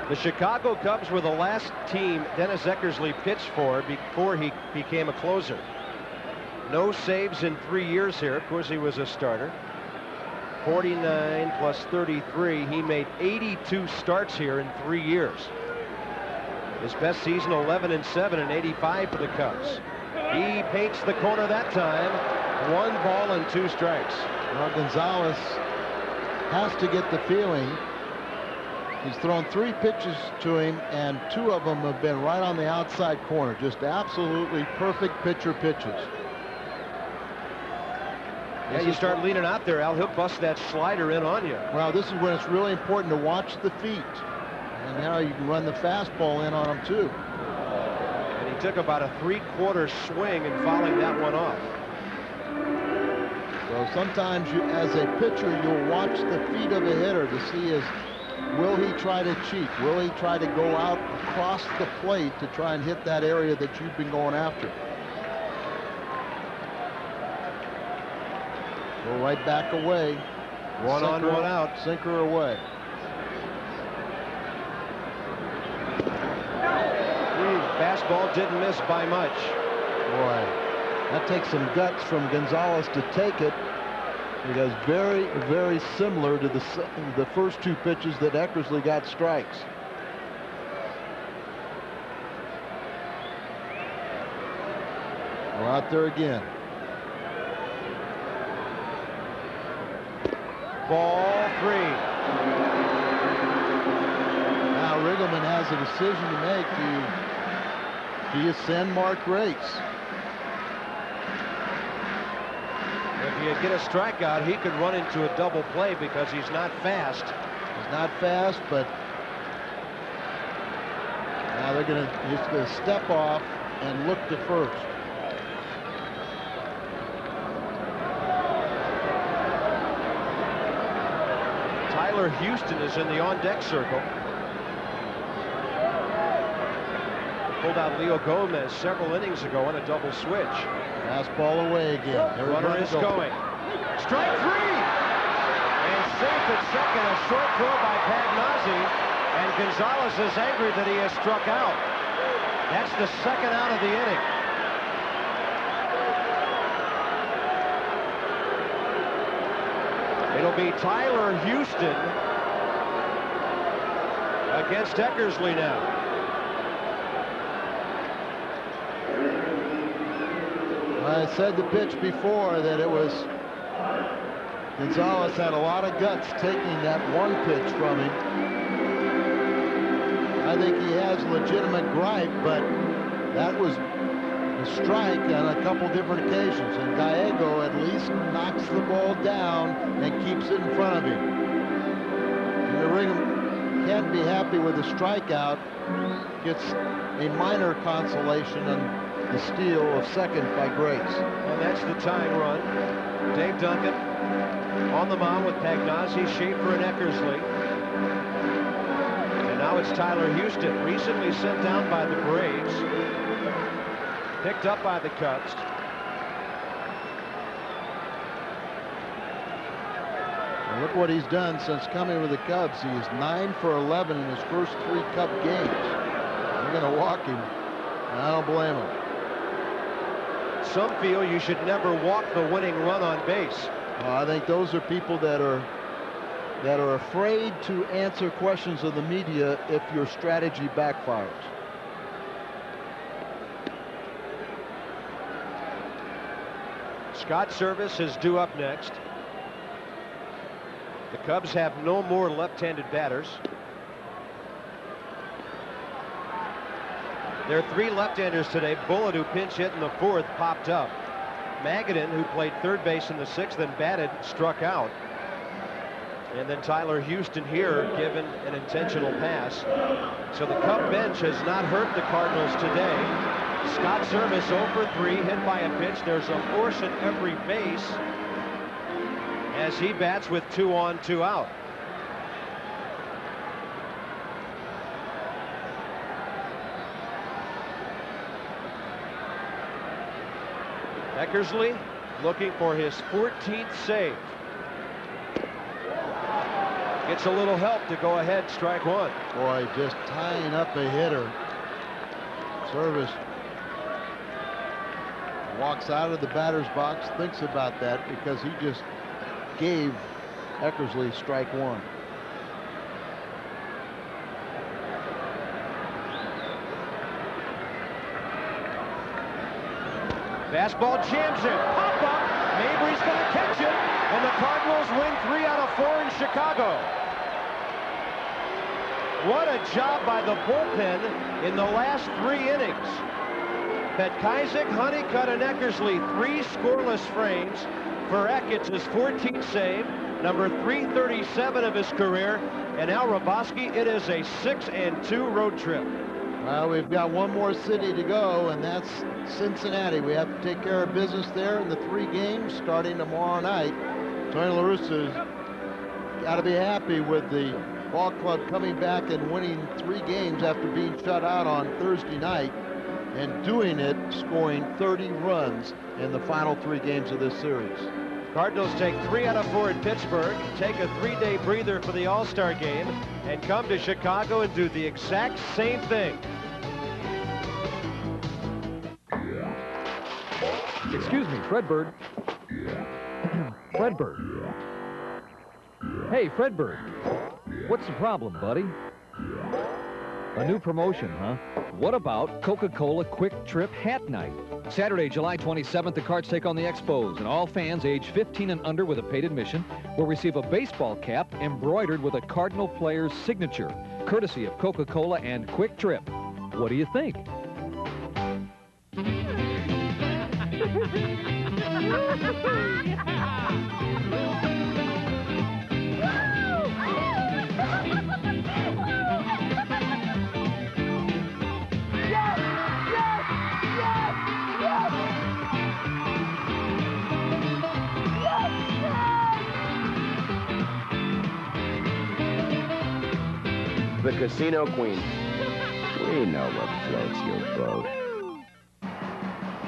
The Chicago Cubs were the last team Dennis Eckersley pitched for before he became a closer. No saves in 3 years here. Of course, he was a starter. 49 plus 33. He made 82 starts here in 3 years. His best season, 11-7 in '85 for the Cubs. He paints the corner that time. 1 ball and 2 strikes. Well, Gonzalez has to get the feeling. He's thrown 3 pitches to him, and 2 of them have been right on the outside corner. Just absolutely perfect pitcher pitches. Yeah, you start leaning out there, Al, he'll bust that slider in on you. Well, this is when it's really important to watch the feet. And now you can run the fastball in on him, too. And he took about a 3/4 swing in fouling that one off. So sometimes as a pitcher, you'll watch the feet of a hitter to see will he try to cheat? Will he try to go out across the plate to try and hit that area that you've been going after? Go right back away. One on, one out. Sinker away. Fastball didn't miss by much. Boy, that takes some guts from Gonzalez to take it, because very, very similar to the first 2 pitches that Eckersley got strikes. We're out there again. Ball 3. Now Riggleman has a decision to make. Do you send Mark Grace? If you get a strikeout, he could run into a double play because he's not fast. He's not fast, but now he's going to step off and look to first. Tyler Houston is in the on-deck circle. Pulled out Leo Gomez several innings ago on a double switch. Fastball away again. Runner is going. Strike 3! And safe at second, a short throw by Pagnozzi. And Gonzalez is angry that he has struck out. That's the second out of the inning. It'll be Tyler Houston against Eckersley now. I said the pitch before that it was Gonzalez had a lot of guts taking that one pitch from him. I think he has legitimate gripe, but that was a strike on a couple different occasions, and Gallego at least knocks the ball down and keeps it in front of him. And the Ring can't be happy with a strikeout, gets a minor consolation on the steal of second by Grace. And that's the tying run. Dave Duncan on the mound with Pagnazzi, Schaefer, and Eckersley. And now it's Tyler Houston, recently sent down by the Braves, picked up by the Cubs. And look what he's done since coming with the Cubs. He is 9 for 11 in his first 3 Cub games. They're going to walk him. I don't blame him. Some feel you should never walk the winning run on base. I think those are people that are afraid to answer questions of the media if your strategy backfires. Scott Service is due up next. The Cubs have no more left-handed batters. There are 3 left-handers today. Bullitt, who pinch hit in the 4th, popped up. Magadan, who played third base in the 6th and batted, struck out. And then Tyler Houston here given an intentional pass. So the Cub bench has not hurt the Cardinals today. Scott Service 0 for 3, hit by a pitch. There's a force at every base as he bats with 2 on, 2 out. Eckersley looking for his 14th save. Gets a little help to go ahead, strike 1. Boy, just tying up a hitter. Service walks out of the batter's box, thinks about that because he just gave Eckersley strike 1. Fastball jams him. Pop up. Mabry's going to catch it. And the Cardinals win 3 out of 4 in Chicago. What a job by the bullpen in the last 3 innings. Petkaizik, Honeycutt, and Eckersley, 3 scoreless frames. For Eck, it's his 14th save, number 337 of his career. And now Hrabosky, it is a 6-2 road trip. Well, we've got one more city to go, and that's Cincinnati. We have to take care of business there in the 3 games starting tomorrow night. Tony La Russa's got to be happy with the ball club coming back and winning 3 games after being shut out on Thursday night, and doing it, scoring 30 runs in the final 3 games of this series. Cardinals take 3 out of 4 in Pittsburgh, take a 3-day breather for the All-Star game, and come to Chicago and do the exact same thing. Excuse me, Fredbird. Fredbird. Hey, Fredbird. What's the problem, buddy? A new promotion, huh? What about Coca-Cola Quick Trip Hat Night? Saturday, July 27th, the Cards take on the Expos, and all fans age 15 and under with a paid admission will receive a baseball cap embroidered with a Cardinal player's signature, courtesy of Coca-Cola and Quick Trip. What do you think? The Casino Queen. We know what floats your boat.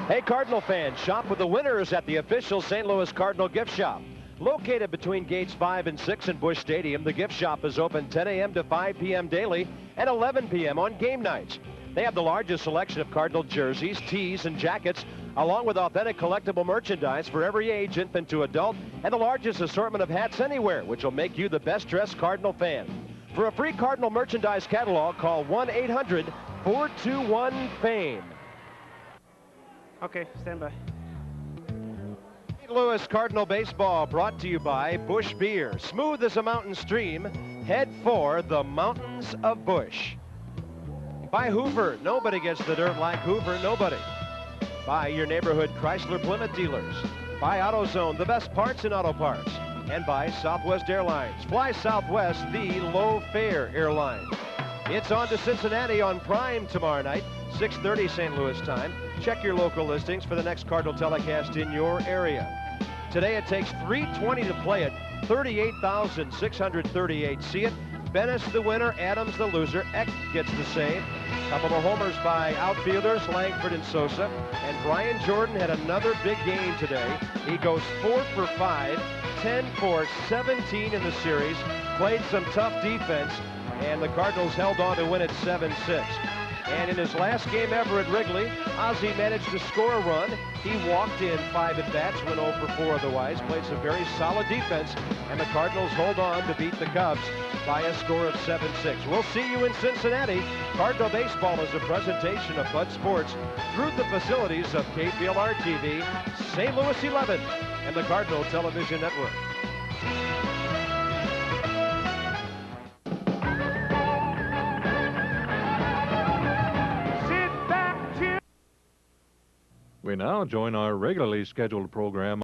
Hey, Cardinal fans, shop with the winners at the official St. Louis Cardinal gift shop. Located between gates 5 and 6 in Busch Stadium, the gift shop is open 10 a.m. to 5 p.m. daily and 11 p.m. on game nights. They have the largest selection of Cardinal jerseys, tees, and jackets, along with authentic collectible merchandise for every age, infant to adult, and the largest assortment of hats anywhere, which will make you the best-dressed Cardinal fan. For a free Cardinal merchandise catalog, call 1-800-421-FAME. Okay, stand by. St. Louis Cardinal Baseball brought to you by Busch Beer. Smooth as a mountain stream, head for the mountains of Busch. By Hoover, nobody gets the dirt like Hoover, nobody. By your neighborhood Chrysler Plymouth dealers. By AutoZone, the best parts in auto parts. And by Southwest Airlines. Fly Southwest, the low-fare airline. It's on to Cincinnati on Prime tomorrow night, 6:30 St. Louis time. Check your local listings for the next Cardinal telecast in your area. Today it takes 320 to play it, 38,638 see it. Bennis the winner, Adams the loser. Eck gets the save. Couple of homers by outfielders Langford and Sosa. And Brian Jordan had another big game today. He goes 4 for 5, 10 for 17 in the series. Played some tough defense, and the Cardinals held on to win it 7-6. And in his last game ever at Wrigley, Ozzie managed to score a run. He walked in 5 at-bats, went 0 for 4 otherwise, played some very solid defense, and the Cardinals hold on to beat the Cubs by a score of 7-6. We'll see you in Cincinnati. Cardinal Baseball is a presentation of Bud Sports through the facilities of KPLR TV, St. Louis 11, and the Cardinal Television Network. We now join our regularly scheduled program